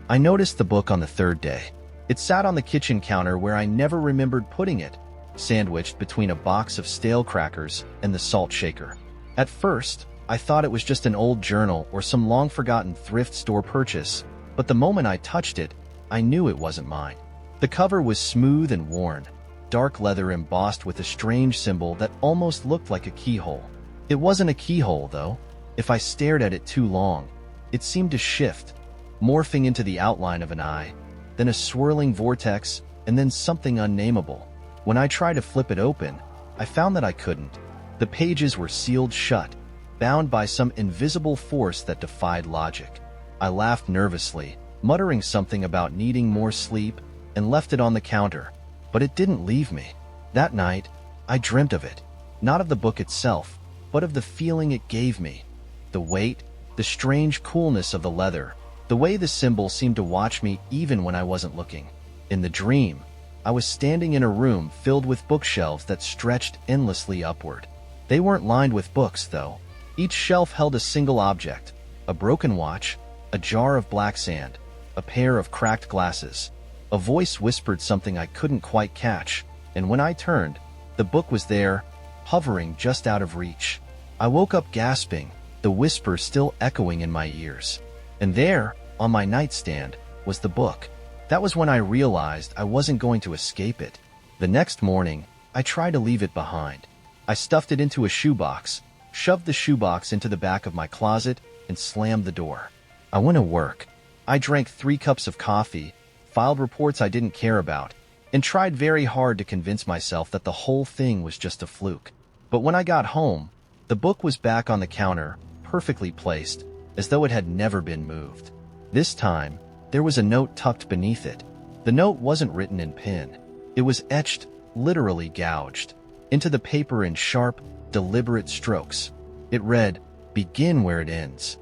I noticed the book on the third day. It sat on the kitchen counter where I never remembered putting it, sandwiched between a box of stale crackers and the salt shaker. At first, I thought it was just an old journal or some long-forgotten thrift store purchase, but the moment I touched it, I knew it wasn't mine. The cover was smooth and worn, dark leather embossed with a strange symbol that almost looked like a keyhole. It wasn't a keyhole, though. If I stared at it too long, it seemed to shift, morphing into the outline of an eye, then a swirling vortex, and then something unnameable. When I tried to flip it open, I found that I couldn't. The pages were sealed shut, bound by some invisible force that defied logic. I laughed nervously, muttering something about needing more sleep, and left it on the counter. But it didn't leave me. That night, I dreamt of it. Not of the book itself, but of the feeling it gave me. The weight, the strange coolness of the leather, the way the symbol seemed to watch me even when I wasn't looking. In the dream, I was standing in a room filled with bookshelves that stretched endlessly upward. They weren't lined with books, though. Each shelf held a single object: a broken watch, a jar of black sand, a pair of cracked glasses. A voice whispered something I couldn't quite catch, and when I turned, the book was there, hovering just out of reach. I woke up gasping, the whisper still echoing in my ears. And there, on my nightstand, was the book. That was when I realized I wasn't going to escape it. The next morning, I tried to leave it behind. I stuffed it into a shoebox, shoved the shoebox into the back of my closet, and slammed the door. I went to work. I drank 3 cups of coffee, filed reports I didn't care about, and tried very hard to convince myself that the whole thing was just a fluke. But when I got home, the book was back on the counter, perfectly placed, as though it had never been moved. This time, there was a note tucked beneath it. The note wasn't written in pen. It was etched, literally gouged, into the paper in sharp, deliberate strokes. It read, "Begin where it ends."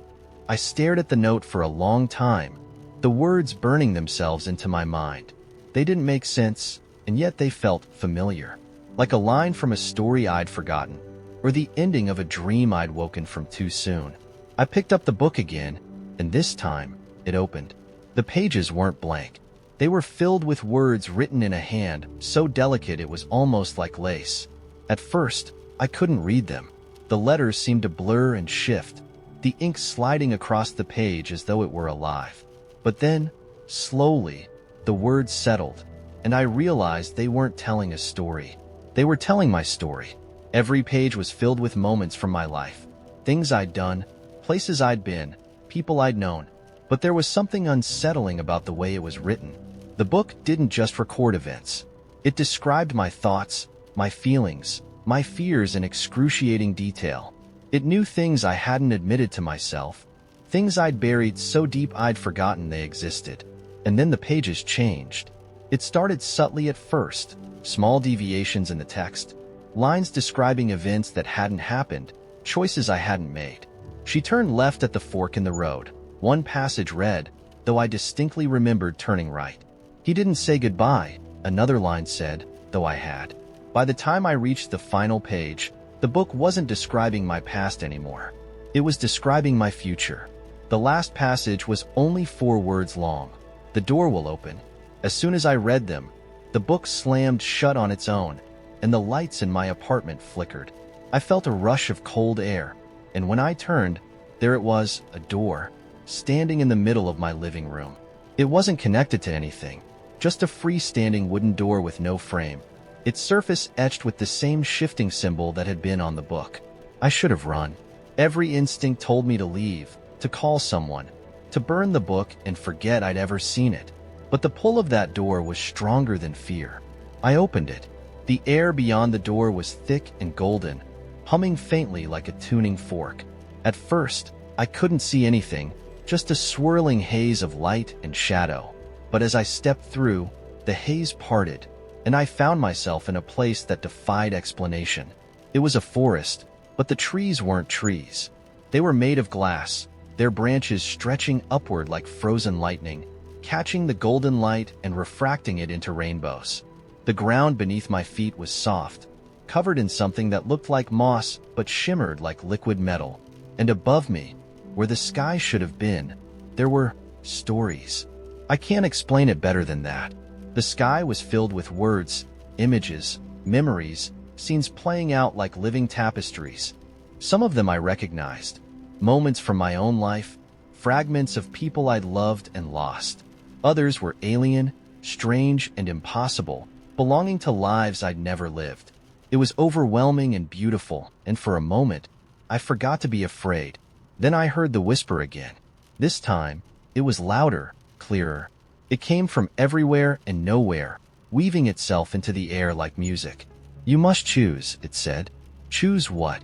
I stared at the note for a long time, the words burning themselves into my mind. They didn't make sense, and yet they felt familiar, like a line from a story I'd forgotten, or the ending of a dream I'd woken from too soon. I picked up the book again, and this time, it opened. The pages weren't blank. They were filled with words written in a hand so delicate it was almost like lace. At first, I couldn't read them. The letters seemed to blur and shift, the ink sliding across the page as though it were alive. But then, slowly, the words settled, and I realized they weren't telling a story. They were telling my story. Every page was filled with moments from my life, things I'd done, places I'd been, people I'd known. But there was something unsettling about the way it was written. The book didn't just record events. It described my thoughts, my feelings, my fears in excruciating detail. It knew things I hadn't admitted to myself, things I'd buried so deep I'd forgotten they existed. And then the pages changed. It started subtly at first, small deviations in the text, lines describing events that hadn't happened, choices I hadn't made. She turned left at the fork in the road. One passage read, though I distinctly remembered turning right. He didn't say goodbye, another line said, though I had. By the time I reached the final page, the book wasn't describing my past anymore. It was describing my future. The last passage was only 4 words long. The door will open. As soon as I read them, the book slammed shut on its own, and the lights in my apartment flickered. I felt a rush of cold air, and when I turned, there it was, a door, standing in the middle of my living room. It wasn't connected to anything, just a freestanding wooden door with no frame, its surface etched with the same shifting symbol that had been on the book. I should have run. Every instinct told me to leave, to call someone, to burn the book and forget I'd ever seen it. But the pull of that door was stronger than fear. I opened it. The air beyond the door was thick and golden, humming faintly like a tuning fork. At first, I couldn't see anything, just a swirling haze of light and shadow. But as I stepped through, the haze parted, and I found myself in a place that defied explanation. It was a forest, but the trees weren't trees. They were made of glass, their branches stretching upward like frozen lightning, catching the golden light and refracting it into rainbows. The ground beneath my feet was soft, covered in something that looked like moss but shimmered like liquid metal. And above me, where the sky should have been, there were stories. I can't explain it better than that. The sky was filled with words, images, memories, scenes playing out like living tapestries. Some of them I recognized, moments from my own life, fragments of people I'd loved and lost. Others were alien, strange, and impossible, belonging to lives I'd never lived. It was overwhelming and beautiful, and for a moment, I forgot to be afraid. Then I heard the whisper again. This time, it was louder, clearer. It came from everywhere and nowhere, weaving itself into the air like music. "You must choose," it said. Choose what?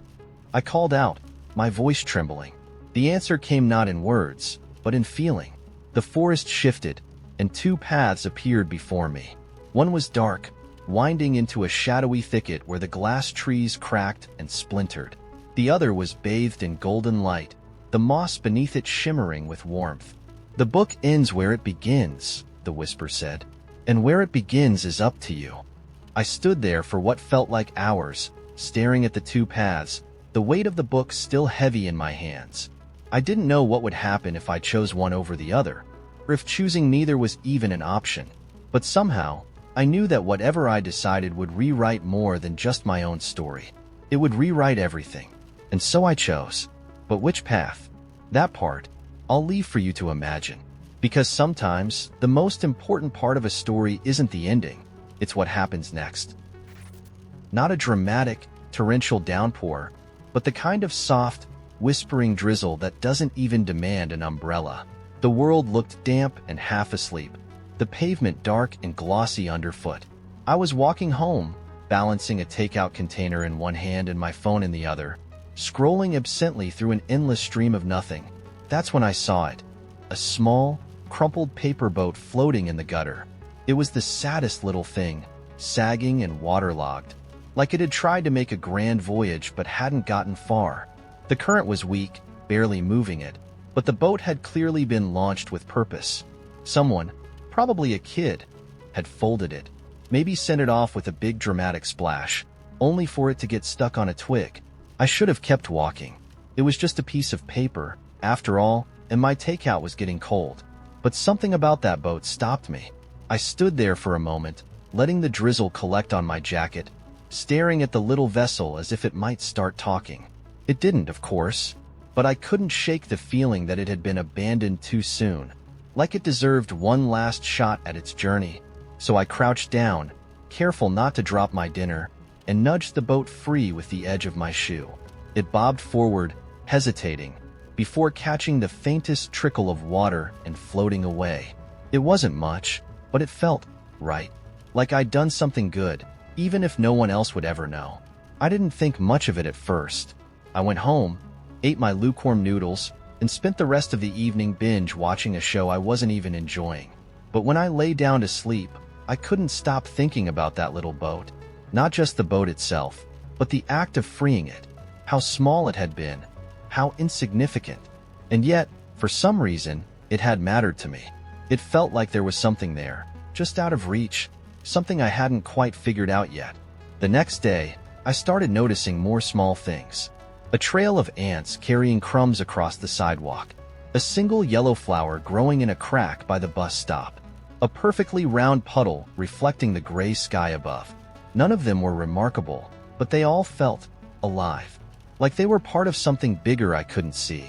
I called out, my voice trembling. The answer came not in words, but in feeling. The forest shifted, and two paths appeared before me. One was dark, winding into a shadowy thicket where the glass trees cracked and splintered. The other was bathed in golden light, the moss beneath it shimmering with warmth. The book ends where it begins, the whisper said, and where it begins is up to you. I stood there for what felt like hours, staring at the two paths, the weight of the book still heavy in my hands. I didn't know what would happen if I chose one over the other, or if choosing neither was even an option. But somehow, I knew that whatever I decided would rewrite more than just my own story. It would rewrite everything. And so I chose. But which path? That part, I'll leave for you to imagine. Because sometimes, the most important part of a story isn't the ending, it's what happens next. Not a dramatic, torrential downpour, but the kind of soft, whispering drizzle that doesn't even demand an umbrella. The world looked damp and half asleep, the pavement dark and glossy underfoot. I was walking home, balancing a takeout container in one hand and my phone in the other, scrolling absently through an endless stream of nothing. That's when I saw it. A small, crumpled paper boat floating in the gutter. It was the saddest little thing, sagging and waterlogged, like it had tried to make a grand voyage but hadn't gotten far. The current was weak, barely moving it, but the boat had clearly been launched with purpose. Someone, probably a kid, had folded it, maybe sent it off with a big dramatic splash, only for it to get stuck on a twig. I should have kept walking. It was just a piece of paper, after all, and my takeout was getting cold. But something about that boat stopped me. I stood there for a moment, letting the drizzle collect on my jacket, staring at the little vessel as if it might start talking. It didn't, of course, but I couldn't shake the feeling that it had been abandoned too soon, like it deserved one last shot at its journey. So I crouched down, careful not to drop my dinner, and nudged the boat free with the edge of my shoe. It bobbed forward, hesitating, before catching the faintest trickle of water and floating away. It wasn't much, but it felt right, like I'd done something good, even if no one else would ever know. I didn't think much of it at first. I went home, ate my lukewarm noodles, and spent the rest of the evening binge watching a show I wasn't even enjoying. But when I lay down to sleep, I couldn't stop thinking about that little boat. Not just the boat itself, but the act of freeing it. How small it had been, how insignificant. And yet, for some reason, it had mattered to me. It felt like there was something there, just out of reach, something I hadn't quite figured out yet. The next day, I started noticing more small things. A trail of ants carrying crumbs across the sidewalk. A single yellow flower growing in a crack by the bus stop. A perfectly round puddle reflecting the gray sky above. None of them were remarkable, but they all felt alive. Like they were part of something bigger I couldn't see.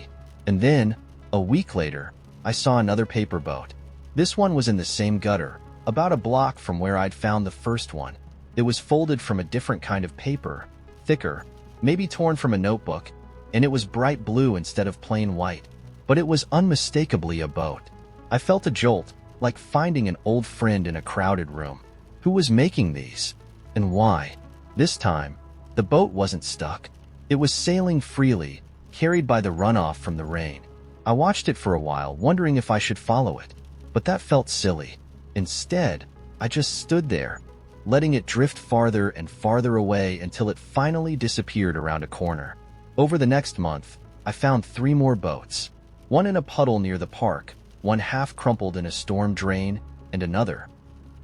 And then, a week later, I saw another paper boat. This one was in the same gutter, about a block from where I'd found the first one. It was folded from a different kind of paper, thicker, maybe torn from a notebook, and it was bright blue instead of plain white. But it was unmistakably a boat. I felt a jolt, like finding an old friend in a crowded room. Who was making these? And why? This time, the boat wasn't stuck. It was sailing freely, carried by the runoff from the rain. I watched it for a while, wondering if I should follow it. But that felt silly. Instead, I just stood there, letting it drift farther and farther away until it finally disappeared around a corner. Over the next month, I found 3 more boats. One in a puddle near the park, one half crumpled in a storm drain, and another,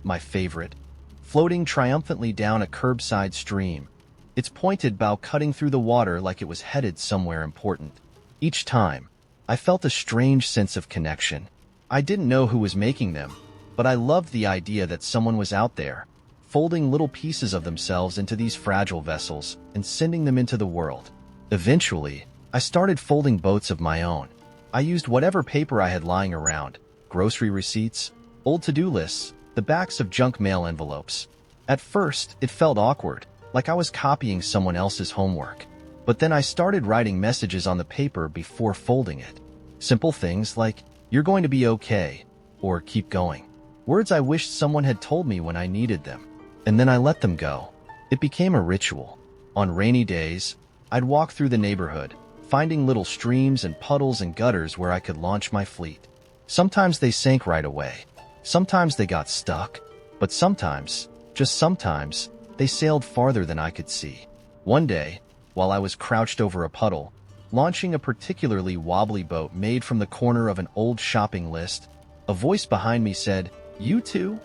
my favorite, floating triumphantly down a curbside stream, its pointed bow cutting through the water like it was headed somewhere important. Each time, I felt a strange sense of connection. I didn't know who was making them, but I loved the idea that someone was out there, folding little pieces of themselves into these fragile vessels and sending them into the world. Eventually, I started folding boats of my own. I used whatever paper I had lying around, grocery receipts, old to-do lists, the backs of junk mail envelopes. At first, it felt awkward, like I was copying someone else's homework. But then I started writing messages on the paper before folding it. Simple things like, "You're going to be okay," or "Keep going." Words I wished someone had told me when I needed them. And then I let them go. It became a ritual, On rainy days, I'd walk through the neighborhood, finding little streams and puddles and gutters where I could launch my fleet. Sometimes they sank right away. Sometimes they got stuck. But sometimes, just sometimes, they sailed farther than I could see. One day, while I was crouched over a puddle, launching a particularly wobbly boat made from the corner of an old shopping list, a voice behind me said, "You too?"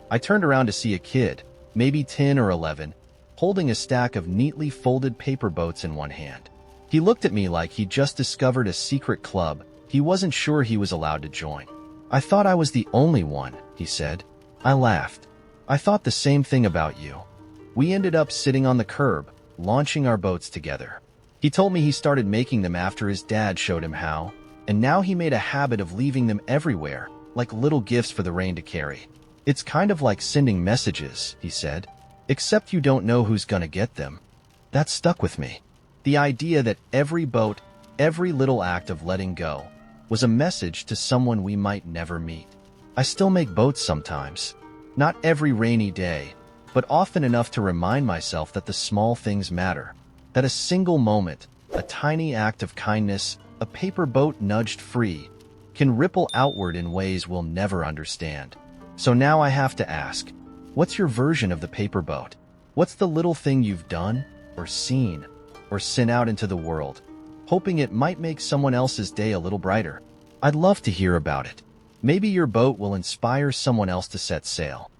I turned around to see a kid, maybe 10 or 11, holding a stack of neatly folded paper boats in one hand. He looked at me like he'd just discovered a secret club he wasn't sure he was allowed to join. "I thought I was the only one," he said. I laughed. "I thought the same thing about you." We ended up sitting on the curb, launching our boats together. He told me he started making them after his dad showed him how, and now he made a habit of leaving them everywhere, like little gifts for the rain to carry. "It's kind of like sending messages," he said, "except you don't know who's gonna get them." That stuck with me. The idea that every boat, every little act of letting go, was a message to someone we might never meet. I still make boats sometimes. Not every rainy day, but often enough to remind myself that the small things matter. That a single moment, a tiny act of kindness, a paper boat nudged free, can ripple outward in ways we'll never understand. So now I have to ask, what's your version of the paper boat? What's the little thing you've done, or seen, or sent out into the world, hoping it might make someone else's day a little brighter? I'd love to hear about it. Maybe your boat will inspire someone else to set sail.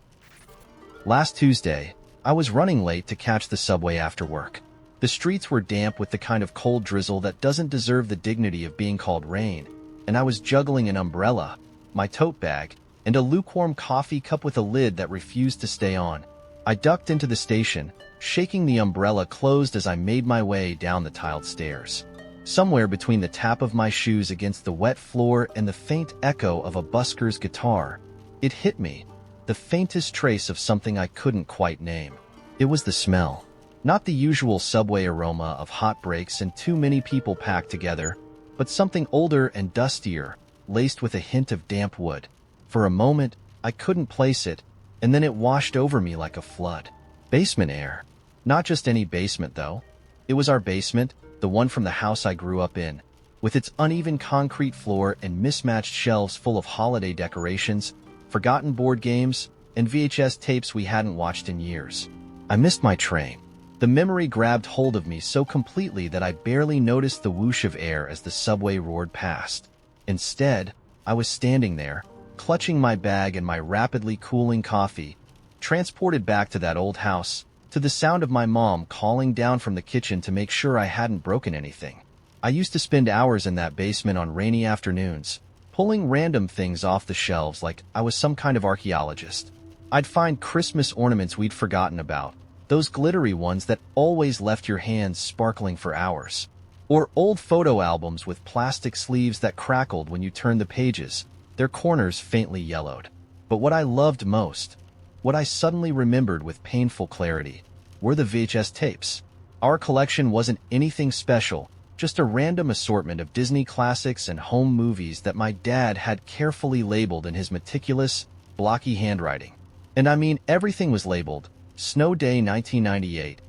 Last Tuesday, I was running late to catch the subway after work. The streets were damp with the kind of cold drizzle that doesn't deserve the dignity of being called rain, and I was juggling an umbrella, my tote bag, and a lukewarm coffee cup with a lid that refused to stay on. I ducked into the station, shaking the umbrella closed as I made my way down the tiled stairs. Somewhere between the tap of my shoes against the wet floor and the faint echo of a busker's guitar, it hit me, the faintest trace of something I couldn't quite name. It was the smell. Not the usual subway aroma of hot breaks and too many people packed together, but something older and dustier, laced with a hint of damp wood. For a moment, I couldn't place it, and then it washed over me like a flood. Basement air. Not just any basement, though. It was our basement, the one from the house I grew up in, with its uneven concrete floor and mismatched shelves full of holiday decorations, forgotten board games, and VHS tapes we hadn't watched in years. I missed my train. The memory grabbed hold of me so completely that I barely noticed the whoosh of air as the subway roared past. Instead, I was standing there, clutching my bag and my rapidly cooling coffee, transported back to that old house, to the sound of my mom calling down from the kitchen to make sure I hadn't broken anything. I used to spend hours in that basement on rainy afternoons, pulling random things off the shelves like I was some kind of archaeologist. I'd find Christmas ornaments we'd forgotten about, those glittery ones that always left your hands sparkling for hours. Or old photo albums with plastic sleeves that crackled when you turned the pages, their corners faintly yellowed. But what I loved most, what I suddenly remembered with painful clarity, were the VHS tapes. Our collection wasn't anything special, just a random assortment of Disney classics and home movies that my dad had carefully labeled in his meticulous, blocky handwriting. And I mean, everything was labeled: Snow Day 1998,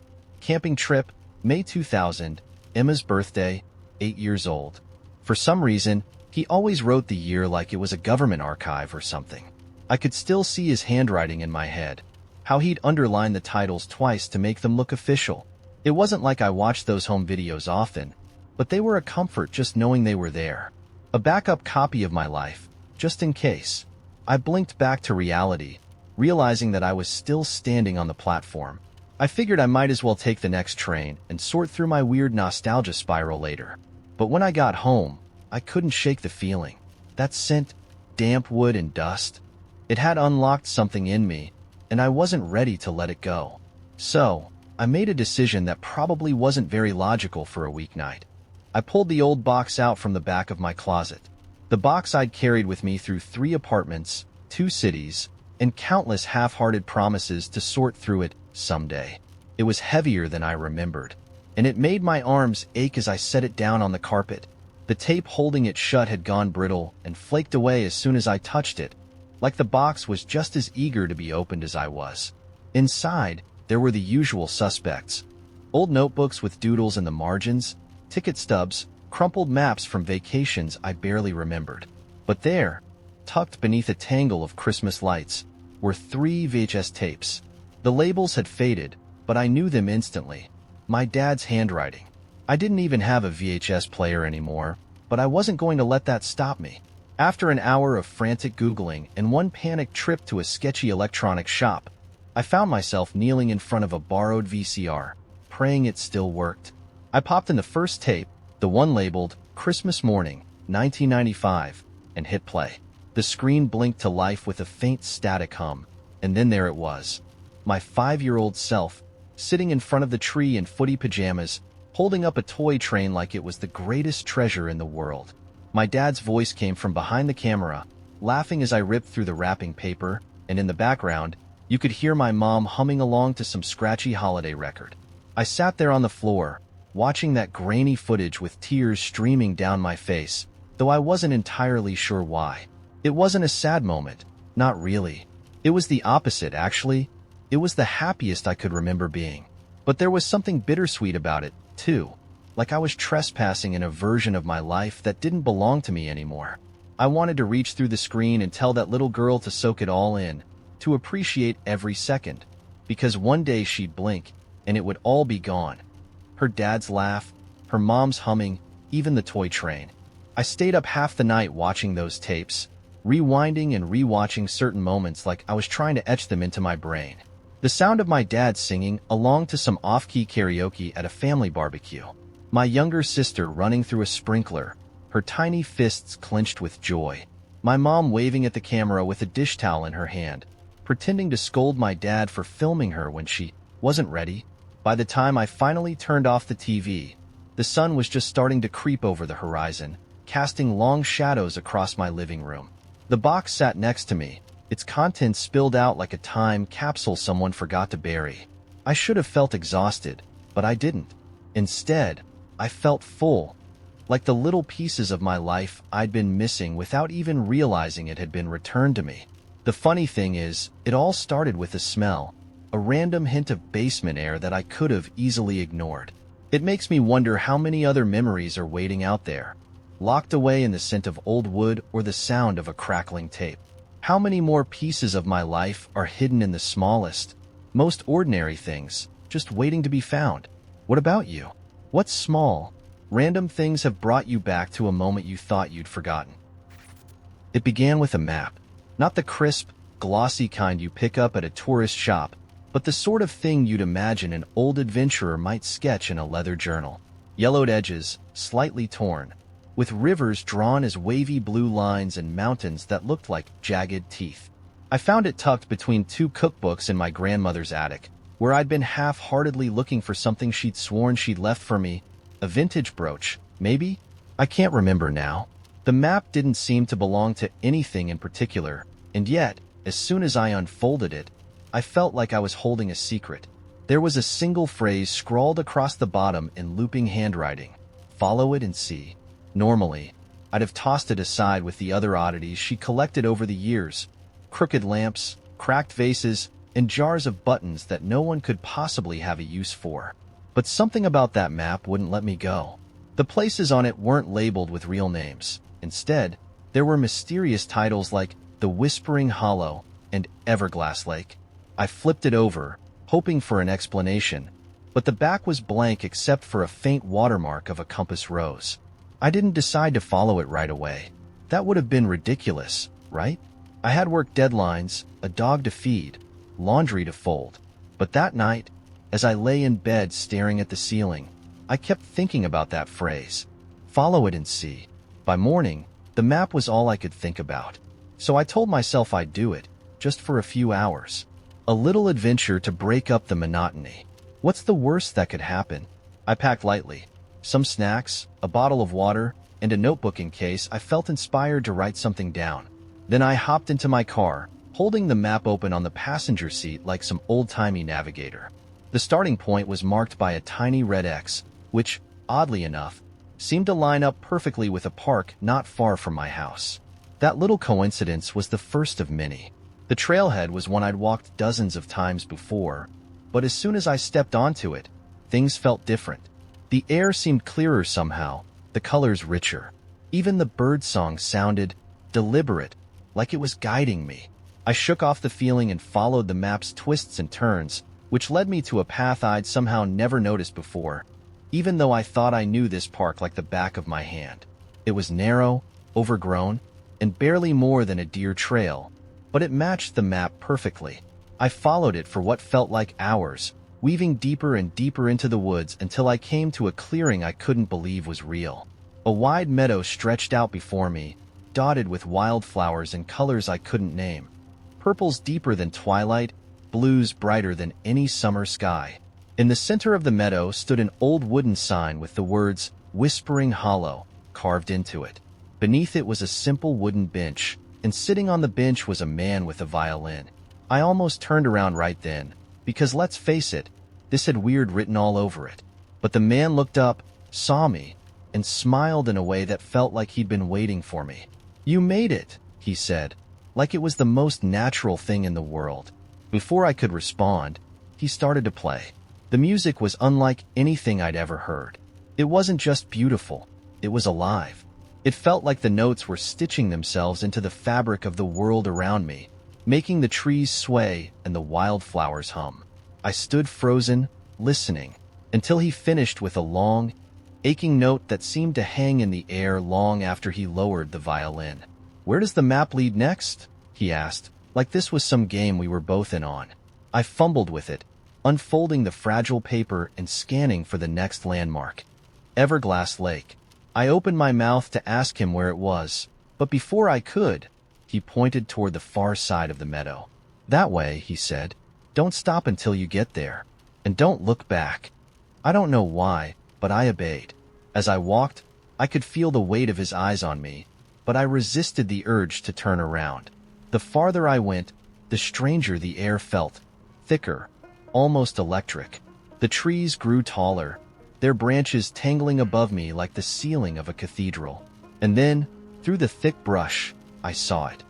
Camping Trip, May 2000, Emma's birthday, 8 years old. For some reason, he always wrote the year like it was a government archive or something. I could still see his handwriting in my head, how he'd underline the titles twice to make them look official. It wasn't like I watched those home videos often, but they were a comfort just knowing they were there. A backup copy of my life, just in case. I blinked back to reality, realizing that I was still standing on the platform. I figured I might as well take the next train and sort through my weird nostalgia spiral later. But when I got home, I couldn't shake the feeling. That scent, damp wood and dust, it had unlocked something in me, and I wasn't ready to let it go. So, I made a decision that probably wasn't very logical for a weeknight. I pulled the old box out from the back of my closet. The box I'd carried with me through 3 apartments, 2 cities, and countless half-hearted promises to sort through it someday. It was heavier than I remembered, and it made my arms ache as I set it down on the carpet. The tape holding it shut had gone brittle and flaked away as soon as I touched it, like the box was just as eager to be opened as I was. Inside, there were the usual suspects: Old notebooks with doodles in the margins, ticket stubs, crumpled maps from vacations I barely remembered. But there, tucked beneath a tangle of Christmas lights, were 3 VHS tapes. The labels had faded, but I knew them instantly. My dad's handwriting. I didn't even have a VHS player anymore, but I wasn't going to let that stop me. After an hour of frantic Googling and one panicked trip to a sketchy electronics shop, I found myself kneeling in front of a borrowed VCR, praying it still worked. I popped in the first tape, the one labeled Christmas Morning, 1995, and hit play. The screen blinked to life with a faint static hum, and then there it was. My 5-year-old self, sitting in front of the tree in footy pajamas, holding up a toy train like it was the greatest treasure in the world. My dad's voice came from behind the camera, laughing as I ripped through the wrapping paper, and in the background, you could hear my mom humming along to some scratchy holiday record. I sat there on the floor, watching that grainy footage with tears streaming down my face, though I wasn't entirely sure why. It wasn't a sad moment, not really. It was the opposite, actually. It was the happiest I could remember being. But there was something bittersweet about it, too. Like I was trespassing in a version of my life that didn't belong to me anymore. I wanted to reach through the screen and tell that little girl to soak it all in, to appreciate every second, because one day she'd blink, and it would all be gone. Her dad's laugh, her mom's humming, even the toy train. I stayed up half the night watching those tapes, rewinding and rewatching certain moments like I was trying to etch them into my brain. The sound of my dad singing along to some off-key karaoke at a family barbecue. My younger sister running through a sprinkler, her tiny fists clenched with joy. My mom waving at the camera with a dish towel in her hand, pretending to scold my dad for filming her when she wasn't ready. By the time I finally turned off the TV, the sun was just starting to creep over the horizon, casting long shadows across my living room. The box sat next to me, its contents spilled out like a time capsule someone forgot to bury. I should have felt exhausted, but I didn't. Instead, I felt full, like the little pieces of my life I'd been missing without even realizing it had been returned to me. The funny thing is, it all started with a smell, a random hint of basement air that I could have easily ignored. It makes me wonder how many other memories are waiting out there, locked away in the scent of old wood or the sound of a crackling tape. How many more pieces of my life are hidden in the smallest, most ordinary things, just waiting to be found? What about you? What small, random things have brought you back to a moment you thought you'd forgotten? It began with a map. Not the crisp, glossy kind you pick up at a tourist shop, but the sort of thing you'd imagine an old adventurer might sketch in a leather journal. Yellowed edges, slightly torn, with rivers drawn as wavy blue lines and mountains that looked like jagged teeth. I found it tucked between 2 cookbooks in my grandmother's attic, where I'd been half-heartedly looking for something she'd sworn she'd left for me. A vintage brooch, maybe? I can't remember now. The map didn't seem to belong to anything in particular, and yet, as soon as I unfolded it, I felt like I was holding a secret. There was a single phrase scrawled across the bottom in looping handwriting. Follow it and see. Normally, I'd have tossed it aside with the other oddities she collected over the years. Crooked lamps, cracked vases, and jars of buttons that no one could possibly have a use for. But something about that map wouldn't let me go. The places on it weren't labeled with real names. Instead, there were mysterious titles like The Whispering Hollow and Everglass Lake. I flipped it over, hoping for an explanation, but the back was blank except for a faint watermark of a compass rose. I didn't decide to follow it right away. That would have been ridiculous, right? I had work deadlines, a dog to feed, laundry to fold. But that night, as I lay in bed staring at the ceiling, I kept thinking about that phrase. Follow it and see. By morning, the map was all I could think about. So I told myself I'd do it, just for a few hours. A little adventure to break up the monotony. What's the worst that could happen? I packed lightly. Some snacks, a bottle of water, and a notebook in case I felt inspired to write something down. Then I hopped into my car, holding the map open on the passenger seat like some old-timey navigator. The starting point was marked by a tiny red X, which, oddly enough, seemed to line up perfectly with a park not far from my house. That little coincidence was the first of many. The trailhead was one I'd walked dozens of times before, but as soon as I stepped onto it, things felt different. The air seemed clearer somehow, the colors richer. Even the birdsong sounded deliberate, like it was guiding me. I shook off the feeling and followed the map's twists and turns, which led me to a path I'd somehow never noticed before, even though I thought I knew this park like the back of my hand. It was narrow, overgrown, and barely more than a deer trail, but it matched the map perfectly. I followed it for what felt like hours, weaving deeper and deeper into the woods until I came to a clearing I couldn't believe was real. A wide meadow stretched out before me, dotted with wildflowers in colors I couldn't name. Purples deeper than twilight, blues brighter than any summer sky. In the center of the meadow stood an old wooden sign with the words, "Whispering Hollow," carved into it. Beneath it was a simple wooden bench, and sitting on the bench was a man with a violin. I almost turned around right then, because let's face it, this had weird written all over it. But the man looked up, saw me, and smiled in a way that felt like he'd been waiting for me. "You made it," he said, like it was the most natural thing in the world. Before I could respond, he started to play. The music was unlike anything I'd ever heard. It wasn't just beautiful, it was alive. It felt like the notes were stitching themselves into the fabric of the world around me, making the trees sway and the wildflowers hum. I stood frozen, listening, until he finished with a long, aching note that seemed to hang in the air long after he lowered the violin. "Where does the map lead next?" he asked, like this was some game we were both in on. I fumbled with it, unfolding the fragile paper and scanning for the next landmark. Everglass Lake. I opened my mouth to ask him where it was, but before I could, he pointed toward the far side of the meadow. "That way," he said. "Don't stop until you get there. And don't look back." I don't know why, but I obeyed. As I walked, I could feel the weight of his eyes on me, but I resisted the urge to turn around. The farther I went, the stranger the air felt, thicker, almost electric. The trees grew taller, their branches tangling above me like the ceiling of a cathedral. And then, through the thick brush, I saw it.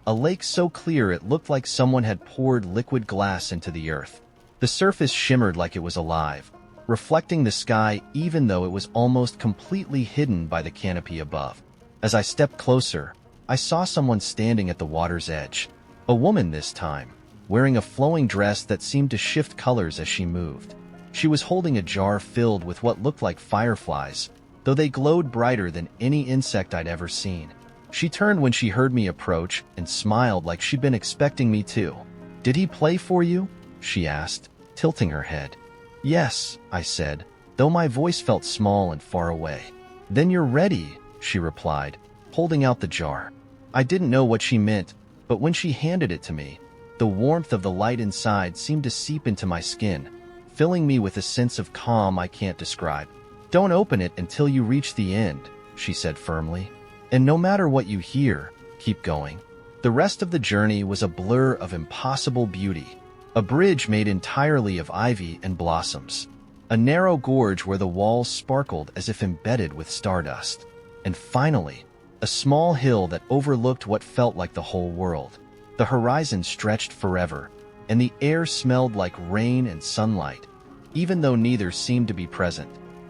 A lake so clear it looked like someone had poured liquid glass into the earth. The surface shimmered like it was alive, reflecting the sky even though it was almost completely hidden by the canopy above. As I stepped closer, I saw someone standing at the water's edge. A woman this time, wearing a flowing dress that seemed to shift colors as she moved. She was holding a jar filled with what looked like fireflies, though they glowed brighter than any insect I'd ever seen. She turned when she heard me approach and smiled like she'd been expecting me to. "Did he play for you?" she asked, tilting her head. "Yes," I said, though my voice felt small and far away. "Then you're ready," she replied, holding out the jar. I didn't know what she meant, but when she handed it to me, the warmth of the light inside seemed to seep into my skin, filling me with a sense of calm I can't describe. "Don't open it until you reach the end," she said firmly. "And no matter what you hear, keep going." The rest of the journey was a blur of impossible beauty. A bridge made entirely of ivy and blossoms. A narrow gorge where the walls sparkled as if embedded with stardust. And finally, a small hill that overlooked what felt like the whole world. The horizon stretched forever, and the air smelled like rain and sunlight, even though neither seemed to be present.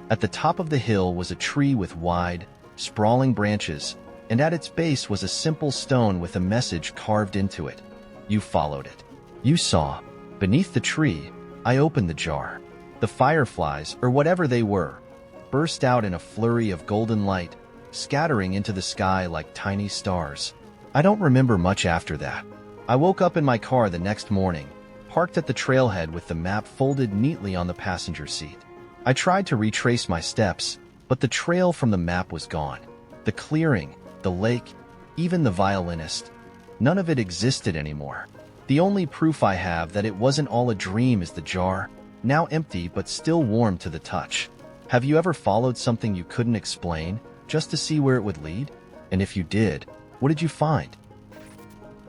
At the top of the hill was a tree with wide, sprawling branches, and at its base was a simple stone with a message carved into it. "You followed it. You saw." Beneath the tree, I opened the jar. The fireflies, or whatever they were, burst out in a flurry of golden light, scattering into the sky like tiny stars. I don't remember much after that. I woke up in my car the next morning, parked at the trailhead with the map folded neatly on the passenger seat. I tried to retrace my steps, but the trail from the map was gone. The clearing, the lake, even the violinist, none of it existed anymore. The only proof I have that it wasn't all a dream is the jar, now empty but still warm to the touch. Have you ever followed something you couldn't explain, just to see where it would lead? And if you did, what did you find?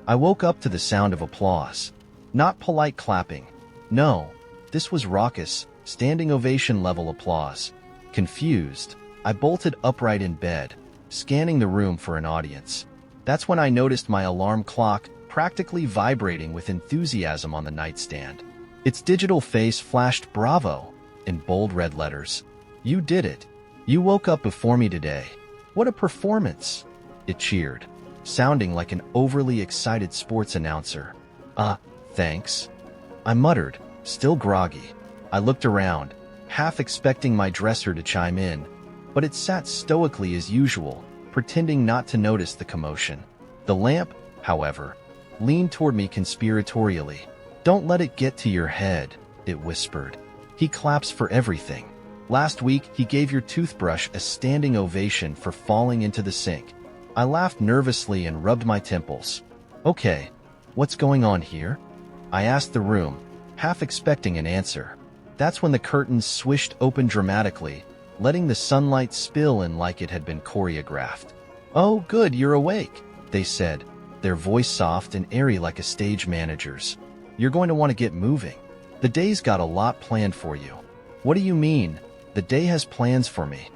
I woke up to the sound of applause. Not polite clapping. No, this was raucous, standing ovation level applause. Confused, I bolted upright in bed, scanning the room for an audience. That's when I noticed my alarm clock practically vibrating with enthusiasm on the nightstand. Its digital face flashed bravo, in bold red letters. "You did it. You woke up before me today. What a performance!" It cheered, sounding like an overly excited sports announcer. Thanks," I muttered, still groggy. I looked around, half expecting my dresser to chime in, but it sat stoically as usual, pretending not to notice the commotion. The lamp, however, leaned toward me conspiratorially. "Don't let it get to your head," it whispered. "He claps for everything. Last week, he gave your toothbrush a standing ovation for falling into the sink." I laughed nervously and rubbed my temples. "Okay, what's going on here?" I asked the room, half expecting an answer. That's when the curtains swished open dramatically, letting the sunlight spill in like it had been choreographed. "Oh, good, you're awake," they said, their voice soft and airy like a stage manager's. "You're going to want to get moving. The day's got a lot planned for you." "What do you mean, the day has plans for me?"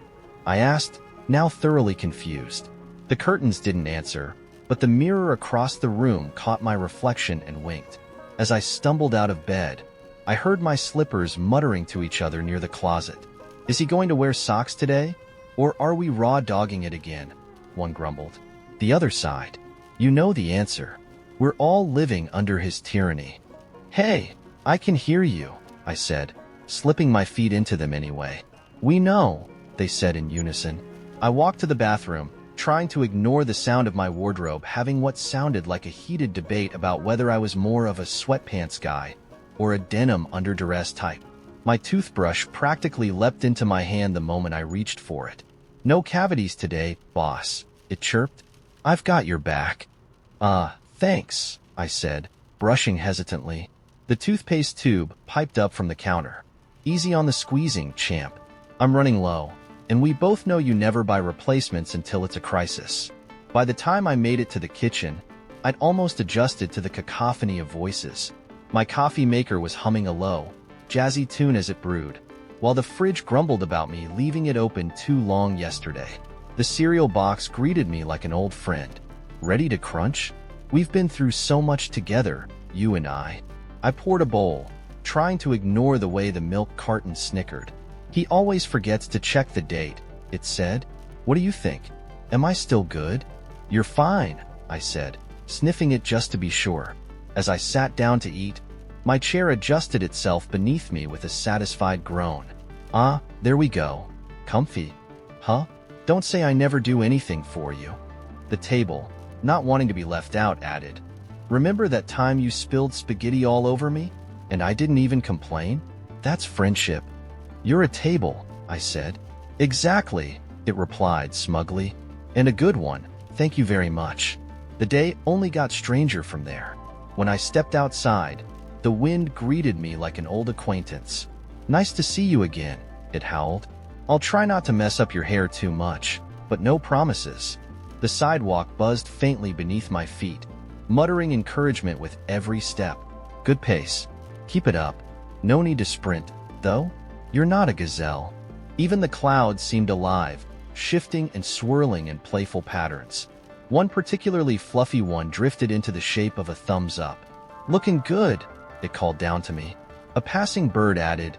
I asked, now thoroughly confused. The curtains didn't answer, but the mirror across the room caught my reflection and winked. As I stumbled out of bed, I heard my slippers muttering to each other near the closet. "Is he going to wear socks today? Or are we raw-dogging it again?" one grumbled. The other sighed. "You know the answer. We're all living under his tyranny." "Hey, I can hear you," I said, slipping my feet into them anyway. "We know," they said in unison. I walked to the bathroom, trying to ignore the sound of my wardrobe having what sounded like a heated debate about whether I was more of a sweatpants guy or a denim under duress type. My toothbrush practically leapt into my hand the moment I reached for it. "No cavities today, boss," it chirped. "I've got your back." Thanks," I said, brushing hesitantly. The toothpaste tube piped up from the counter. "Easy on the squeezing, champ. I'm running low, and we both know you never buy replacements until it's a crisis." By the time I made it to the kitchen, I'd almost adjusted to the cacophony of voices. My coffee maker was humming a low, jazzy tune as it brewed, while the fridge grumbled about me leaving it open too long yesterday. The cereal box greeted me like an old friend. "Ready to crunch? We've been through so much together, you and I." I poured a bowl, trying to ignore the way the milk carton snickered. "He always forgets to check the date," it said. "What do you think? Am I still good?" "You're fine," I said, sniffing it just to be sure. As I sat down to eat, my chair adjusted itself beneath me with a satisfied groan. There we go. Comfy. Huh? Don't say I never do anything for you." The table, not wanting to be left out, added, "Remember that time you spilled spaghetti all over me, and I didn't even complain? That's friendship." "You're a table," I said. "Exactly," it replied smugly. "And a good one, thank you very much." The day only got stranger from there. When I stepped outside, the wind greeted me like an old acquaintance. "Nice to see you again," it howled. "I'll try not to mess up your hair too much, but no promises." The sidewalk buzzed faintly beneath my feet, muttering encouragement with every step. "Good pace. Keep it up. No need to sprint, though. You're not a gazelle." Even the clouds seemed alive, shifting and swirling in playful patterns. One particularly fluffy one drifted into the shape of a thumbs up. "Looking good," it called down to me. A passing bird added,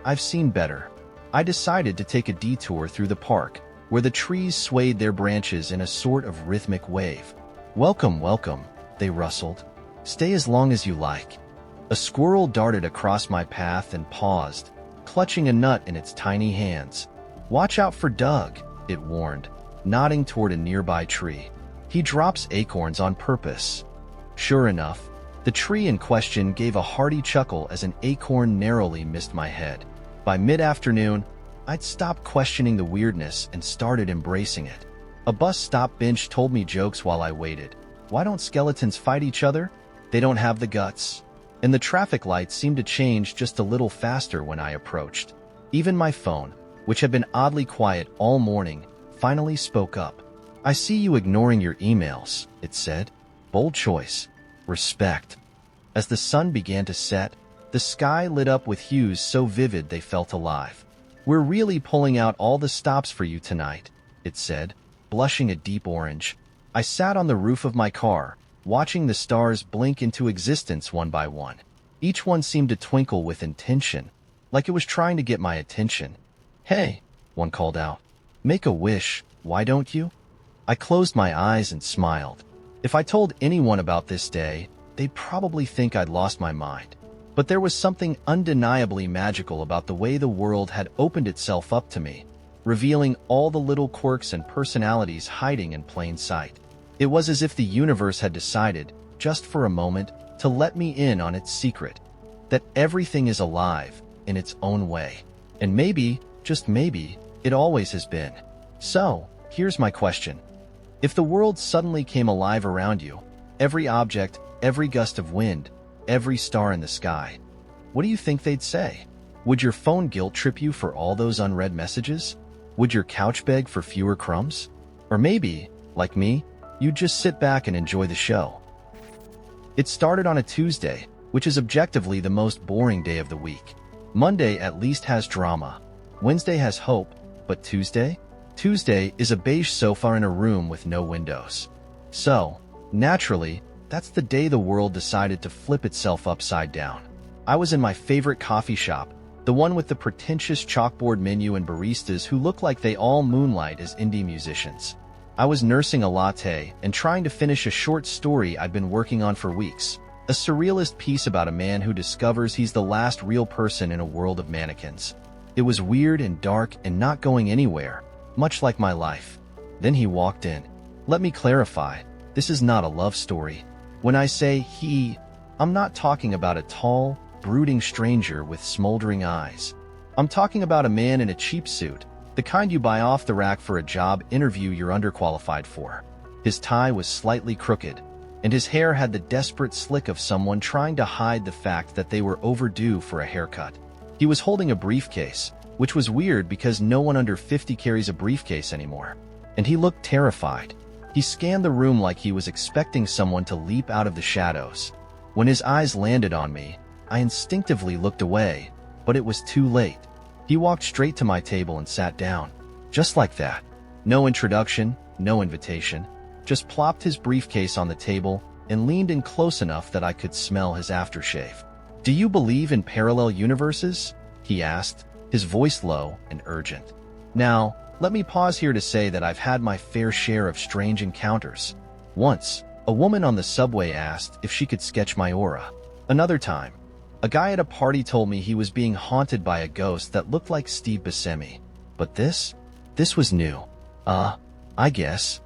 I've seen better." I decided to take a detour through the park, where the trees swayed their branches in a sort of rhythmic wave. "Welcome, welcome," they rustled. "Stay as long as you like." A squirrel darted across my path and paused, clutching a nut in its tiny hands. "Watch out for Doug," it warned, nodding toward a nearby tree. "He drops acorns on purpose." Sure enough, the tree in question gave a hearty chuckle as an acorn narrowly missed my head. By mid-afternoon, I'd stopped questioning the weirdness and started embracing it. A bus stop bench told me jokes while I waited. Why don't skeletons fight each other? They don't have the guts. And the traffic lights seemed to change just a little faster when I approached. Even my phone, which had been oddly quiet all morning, finally spoke up. "I see you ignoring your emails," it said. "Bold choice. Respect." As the sun began to set, the sky lit up with hues so vivid they felt alive. "We're really pulling out all the stops for you tonight," it said, blushing a deep orange. I sat on the roof of my car, watching the stars blink into existence one by one. Each one seemed to twinkle with intention, like it was trying to get my attention. "Hey," one called out. "Make a wish, why don't you?" I closed my eyes and smiled. If I told anyone about this day, they'd probably think I'd lost my mind. But there was something undeniably magical about the way the world had opened itself up to me, revealing all the little quirks and personalities hiding in plain sight. It was as if the universe had decided, just for a moment, to let me in on its secret, that everything is alive in its own way. And maybe, just maybe, it always has been. So, here's my question. If the world suddenly came alive around you, every object, every gust of wind, every star in the sky, what do you think they'd say? Would your phone guilt trip you for all those unread messages? Would your couch beg for fewer crumbs? Or maybe, like me, you'd just sit back and enjoy the show. It started on a Tuesday, which is objectively the most boring day of the week. Monday at least has drama. Wednesday has hope, but Tuesday? Tuesday is a beige sofa in a room with no windows. So, naturally, that's the day the world decided to flip itself upside down. I was in my favorite coffee shop, the one with the pretentious chalkboard menu and baristas who look like they all moonlight as indie musicians. I was nursing a latte and trying to finish a short story I'd been working on for weeks, a surrealist piece about a man who discovers he's the last real person in a world of mannequins. It was weird and dark and not going anywhere, much like my life. Then he walked in. Let me clarify, this is not a love story. When I say he, I'm not talking about a tall, brooding stranger with smoldering eyes. I'm talking about a man in a cheap suit, the kind you buy off the rack for a job interview you're underqualified for. His tie was slightly crooked, and his hair had the desperate slick of someone trying to hide the fact that they were overdue for a haircut. He was holding a briefcase, which was weird because no one under 50 carries a briefcase anymore. And he looked terrified. He scanned the room like he was expecting someone to leap out of the shadows. When his eyes landed on me, I instinctively looked away, but it was too late. He walked straight to my table and sat down. Just like that. No introduction, no invitation. Just plopped his briefcase on the table and leaned in close enough that I could smell his aftershave. "Do you believe in parallel universes?" he asked, his voice low and urgent. Now, let me pause here to say that I've had my fair share of strange encounters. Once, a woman on the subway asked if she could sketch my aura. Another time, a guy at a party told me he was being haunted by a ghost that looked like Steve Buscemi. But this was new. I guess,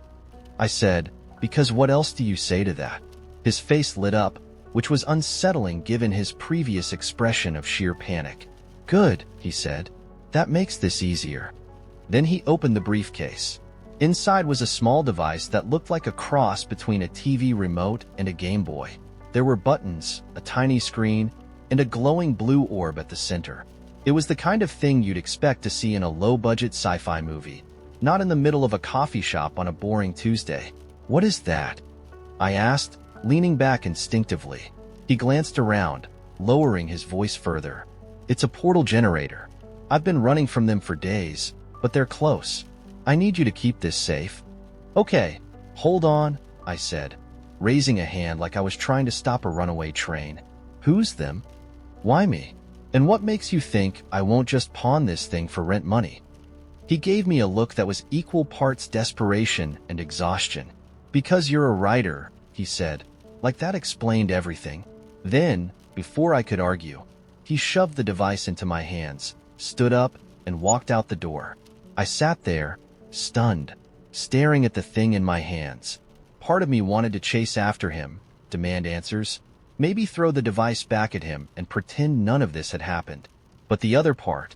I said, because what else do you say to that? His face lit up, which was unsettling given his previous expression of sheer panic. "Good," he said. "That makes this easier." Then he opened the briefcase. Inside was a small device that looked like a cross between a TV remote and a Game Boy. There were buttons, a tiny screen, and a glowing blue orb at the center. It was the kind of thing you'd expect to see in a low-budget sci-fi movie, not in the middle of a coffee shop on a boring Tuesday. "What is that?" I asked, leaning back instinctively. He glanced around, lowering his voice further. "It's a portal generator. I've been running from them for days, but they're close. I need you to keep this safe." "Okay, hold on," I said, raising a hand like I was trying to stop a runaway train. "Who's them? Why me? And what makes you think I won't just pawn this thing for rent money?" He gave me a look that was equal parts desperation and exhaustion. "Because you're a writer," he said, like that explained everything. Then, before I could argue, he shoved the device into my hands, stood up, and walked out the door. I sat there, stunned, staring at the thing in my hands. Part of me wanted to chase after him, demand answers, maybe throw the device back at him and pretend none of this had happened. But the other part,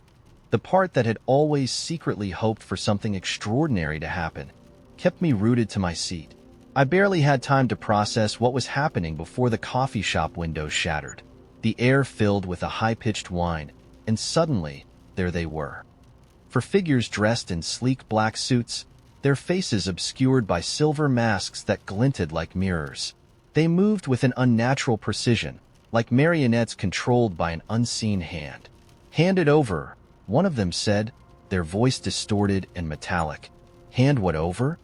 the part that had always secretly hoped for something extraordinary to happen, kept me rooted to my seat. I barely had time to process what was happening before the coffee shop windows shattered. The air filled with a high-pitched whine, and suddenly, there they were. For figures dressed in sleek black suits, their faces obscured by silver masks that glinted like mirrors. They moved with an unnatural precision, like marionettes controlled by an unseen hand. "Hand it over," one of them said, their voice distorted and metallic. "Hand what over?"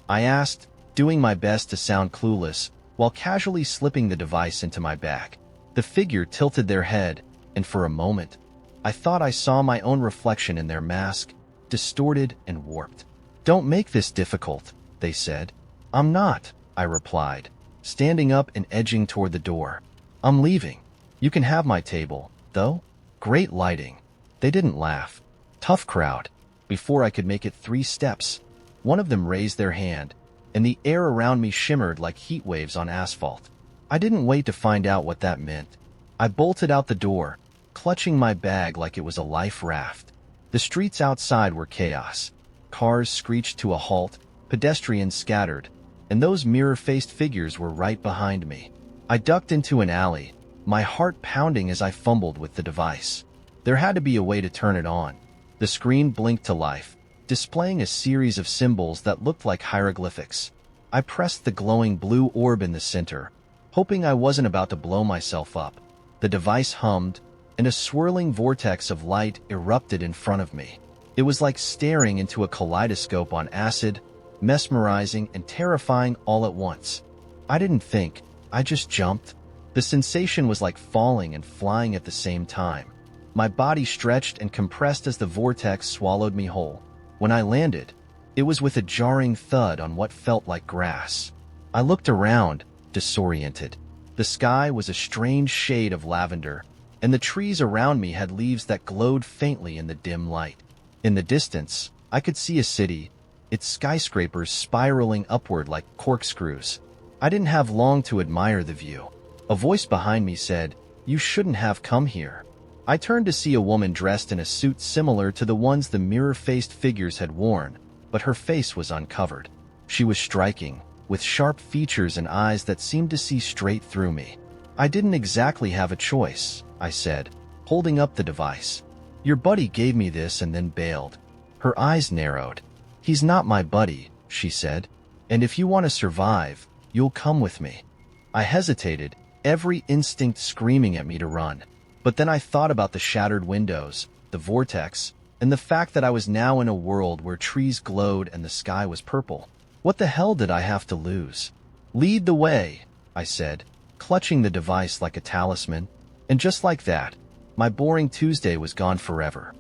I asked, doing my best to sound clueless, while casually slipping the device into my bag. The figure tilted their head, and for a moment, I thought I saw my own reflection in their mask, distorted and warped. "Don't make this difficult," they said. "I'm not," I replied, standing up and edging toward the door. "I'm leaving. You can have my table, though." Great lighting. They didn't laugh. Tough crowd. Before I could make it 3 steps, one of them raised their hand, and the air around me shimmered like heat waves on asphalt. I didn't wait to find out what that meant. I bolted out the door, clutching my bag like it was a life raft. The streets outside were chaos. Cars screeched to a halt, pedestrians scattered, and those mirror-faced figures were right behind me. I ducked into an alley, my heart pounding as I fumbled with the device. There had to be a way to turn it on. The screen blinked to life, displaying a series of symbols that looked like hieroglyphics. I pressed the glowing blue orb in the center, hoping I wasn't about to blow myself up. The device hummed, and a swirling vortex of light erupted in front of me. It was like staring into a kaleidoscope on acid, mesmerizing and terrifying all at once. I didn't think, I just jumped. The sensation was like falling and flying at the same time. My body stretched and compressed as the vortex swallowed me whole. When I landed, it was with a jarring thud on what felt like grass. I looked around, disoriented. The sky was a strange shade of lavender, and the trees around me had leaves that glowed faintly in the dim light. In the distance, I could see a city, its skyscrapers spiraling upward like corkscrews. I didn't have long to admire the view. A voice behind me said, "You shouldn't have come here." I turned to see a woman dressed in a suit similar to the ones the mirror-faced figures had worn, but her face was uncovered. She was striking, with sharp features and eyes that seemed to see straight through me. "I didn't exactly have a choice," I said, holding up the device. "Your buddy gave me this and then bailed." Her eyes narrowed. "He's not my buddy," she said, "and if you want to survive, you'll come with me." I hesitated, every instinct screaming at me to run. But then I thought about the shattered windows, the vortex, and the fact that I was now in a world where trees glowed and the sky was purple. What the hell did I have to lose? "Lead the way," I said, clutching the device like a talisman. And just like that, my boring Tuesday was gone forever.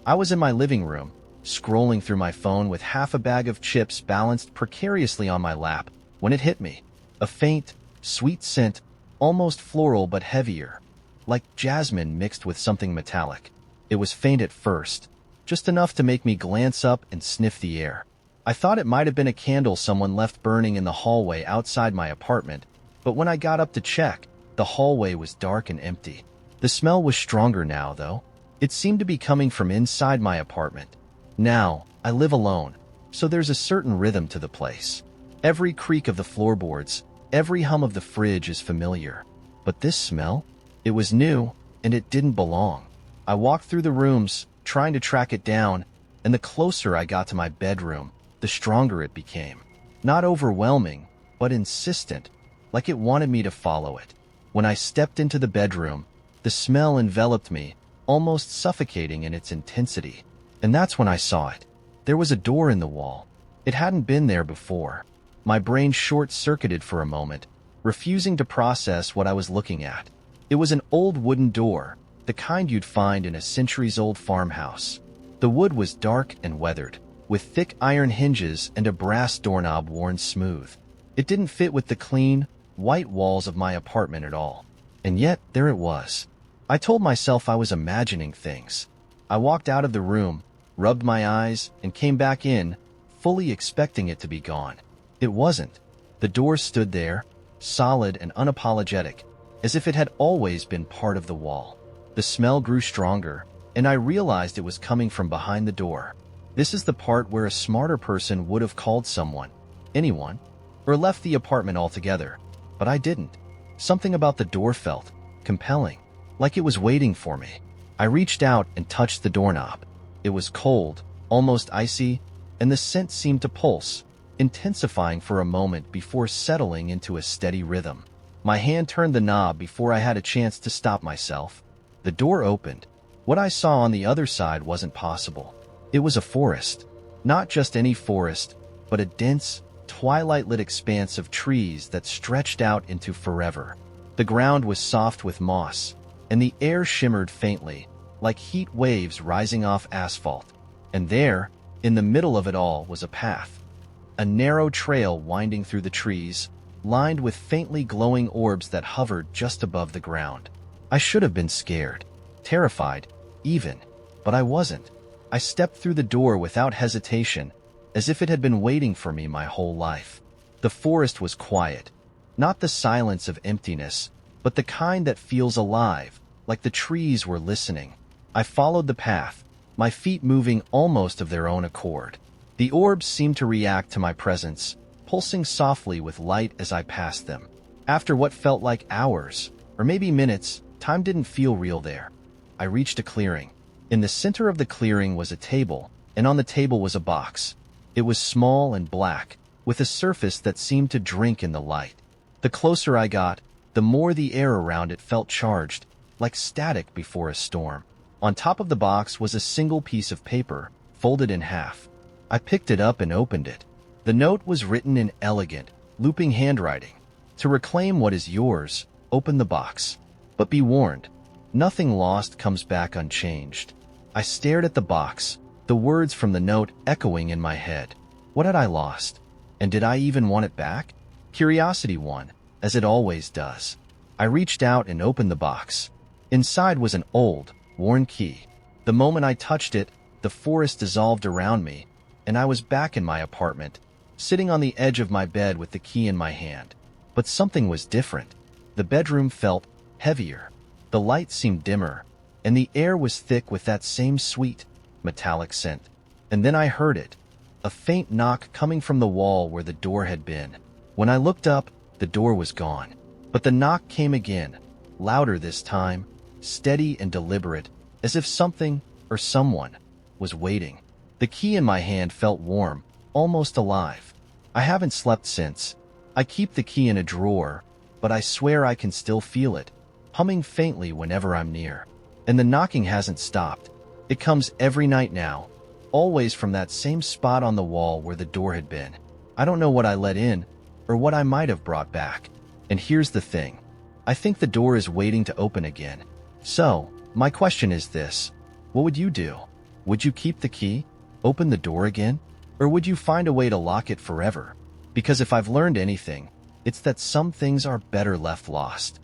I was in my living room, scrolling through my phone with half a bag of chips balanced precariously on my lap, when it hit me. A faint, sweet scent, almost floral but heavier, like jasmine mixed with something metallic. It was faint at first, just enough to make me glance up and sniff the air. I thought it might have been a candle someone left burning in the hallway outside my apartment, but when I got up to check, the hallway was dark and empty. The smell was stronger now, though. It seemed to be coming from inside my apartment. Now, I live alone, so there's a certain rhythm to the place. Every creak of the floorboards, every hum of the fridge is familiar. But this smell? It was new, and it didn't belong. I walked through the rooms, trying to track it down, and the closer I got to my bedroom, the stronger it became. Not overwhelming, but insistent, like it wanted me to follow it. When I stepped into the bedroom, the smell enveloped me, almost suffocating in its intensity. And that's when I saw it. There was a door in the wall. It hadn't been there before. My brain short-circuited for a moment, refusing to process what I was looking at. It was an old wooden door, the kind you'd find in a centuries-old farmhouse. The wood was dark and weathered, with thick iron hinges and a brass doorknob worn smooth. It didn't fit with the clean, white walls of my apartment at all. And yet, there it was. I told myself I was imagining things. I walked out of the room, rubbed my eyes, and came back in, fully expecting it to be gone. It wasn't. The door stood there, solid and unapologetic, as if it had always been part of the wall. The smell grew stronger, and I realized it was coming from behind the door. This is the part where a smarter person would have called someone, anyone, or left the apartment altogether. But I didn't. Something about the door felt compelling, like it was waiting for me. I reached out and touched the doorknob. It was cold, almost icy, and the scent seemed to pulse, intensifying for a moment before settling into a steady rhythm. My hand turned the knob before I had a chance to stop myself. The door opened. What I saw on the other side wasn't possible. It was a forest. Not just any forest, but a dense, twilight-lit expanse of trees that stretched out into forever. The ground was soft with moss, and the air shimmered faintly, like heat waves rising off asphalt. And there, in the middle of it all, was a path. A narrow trail winding through the trees, lined with faintly glowing orbs that hovered just above the ground. I should have been scared, terrified, even, but I wasn't. I stepped through the door without hesitation, as if it had been waiting for me my whole life. The forest was quiet, not the silence of emptiness, but the kind that feels alive, like the trees were listening. I followed the path, my feet moving almost of their own accord. The orbs seemed to react to my presence, pulsing softly with light as I passed them. After what felt like hours, or maybe minutes, time didn't feel real there. I reached a clearing. In the center of the clearing was a table, and on the table was a box. It was small and black, with a surface that seemed to drink in the light. The closer I got, the more the air around it felt charged, like static before a storm. On top of the box was a single piece of paper, folded in half. I picked it up and opened it. The note was written in elegant, looping handwriting. To reclaim what is yours, open the box. But be warned, nothing lost comes back unchanged. I stared at the box, the words from the note echoing in my head. What had I lost? And did I even want it back? Curiosity won, as it always does. I reached out and opened the box. Inside was an old, worn key. The moment I touched it, the forest dissolved around me, and I was back in my apartment, sitting on the edge of my bed with the key in my hand. But something was different. The bedroom felt heavier. The light seemed dimmer, and the air was thick with that same sweet, metallic scent. And then I heard it, a faint knock coming from the wall where the door had been. When I looked up, the door was gone. But the knock came again, louder this time, steady and deliberate, as if something, or someone, was waiting. The key in my hand felt warm, almost alive. I haven't slept since. I keep the key in a drawer, but I swear I can still feel it, humming faintly whenever I'm near. And the knocking hasn't stopped. It comes every night now, always from that same spot on the wall where the door had been. I don't know what I let in, or what I might have brought back. And here's the thing. I think the door is waiting to open again. So, my question is this. What would you do? Would you keep the key, open the door again, or would you find a way to lock it forever? Because if I've learned anything, it's that some things are better left lost.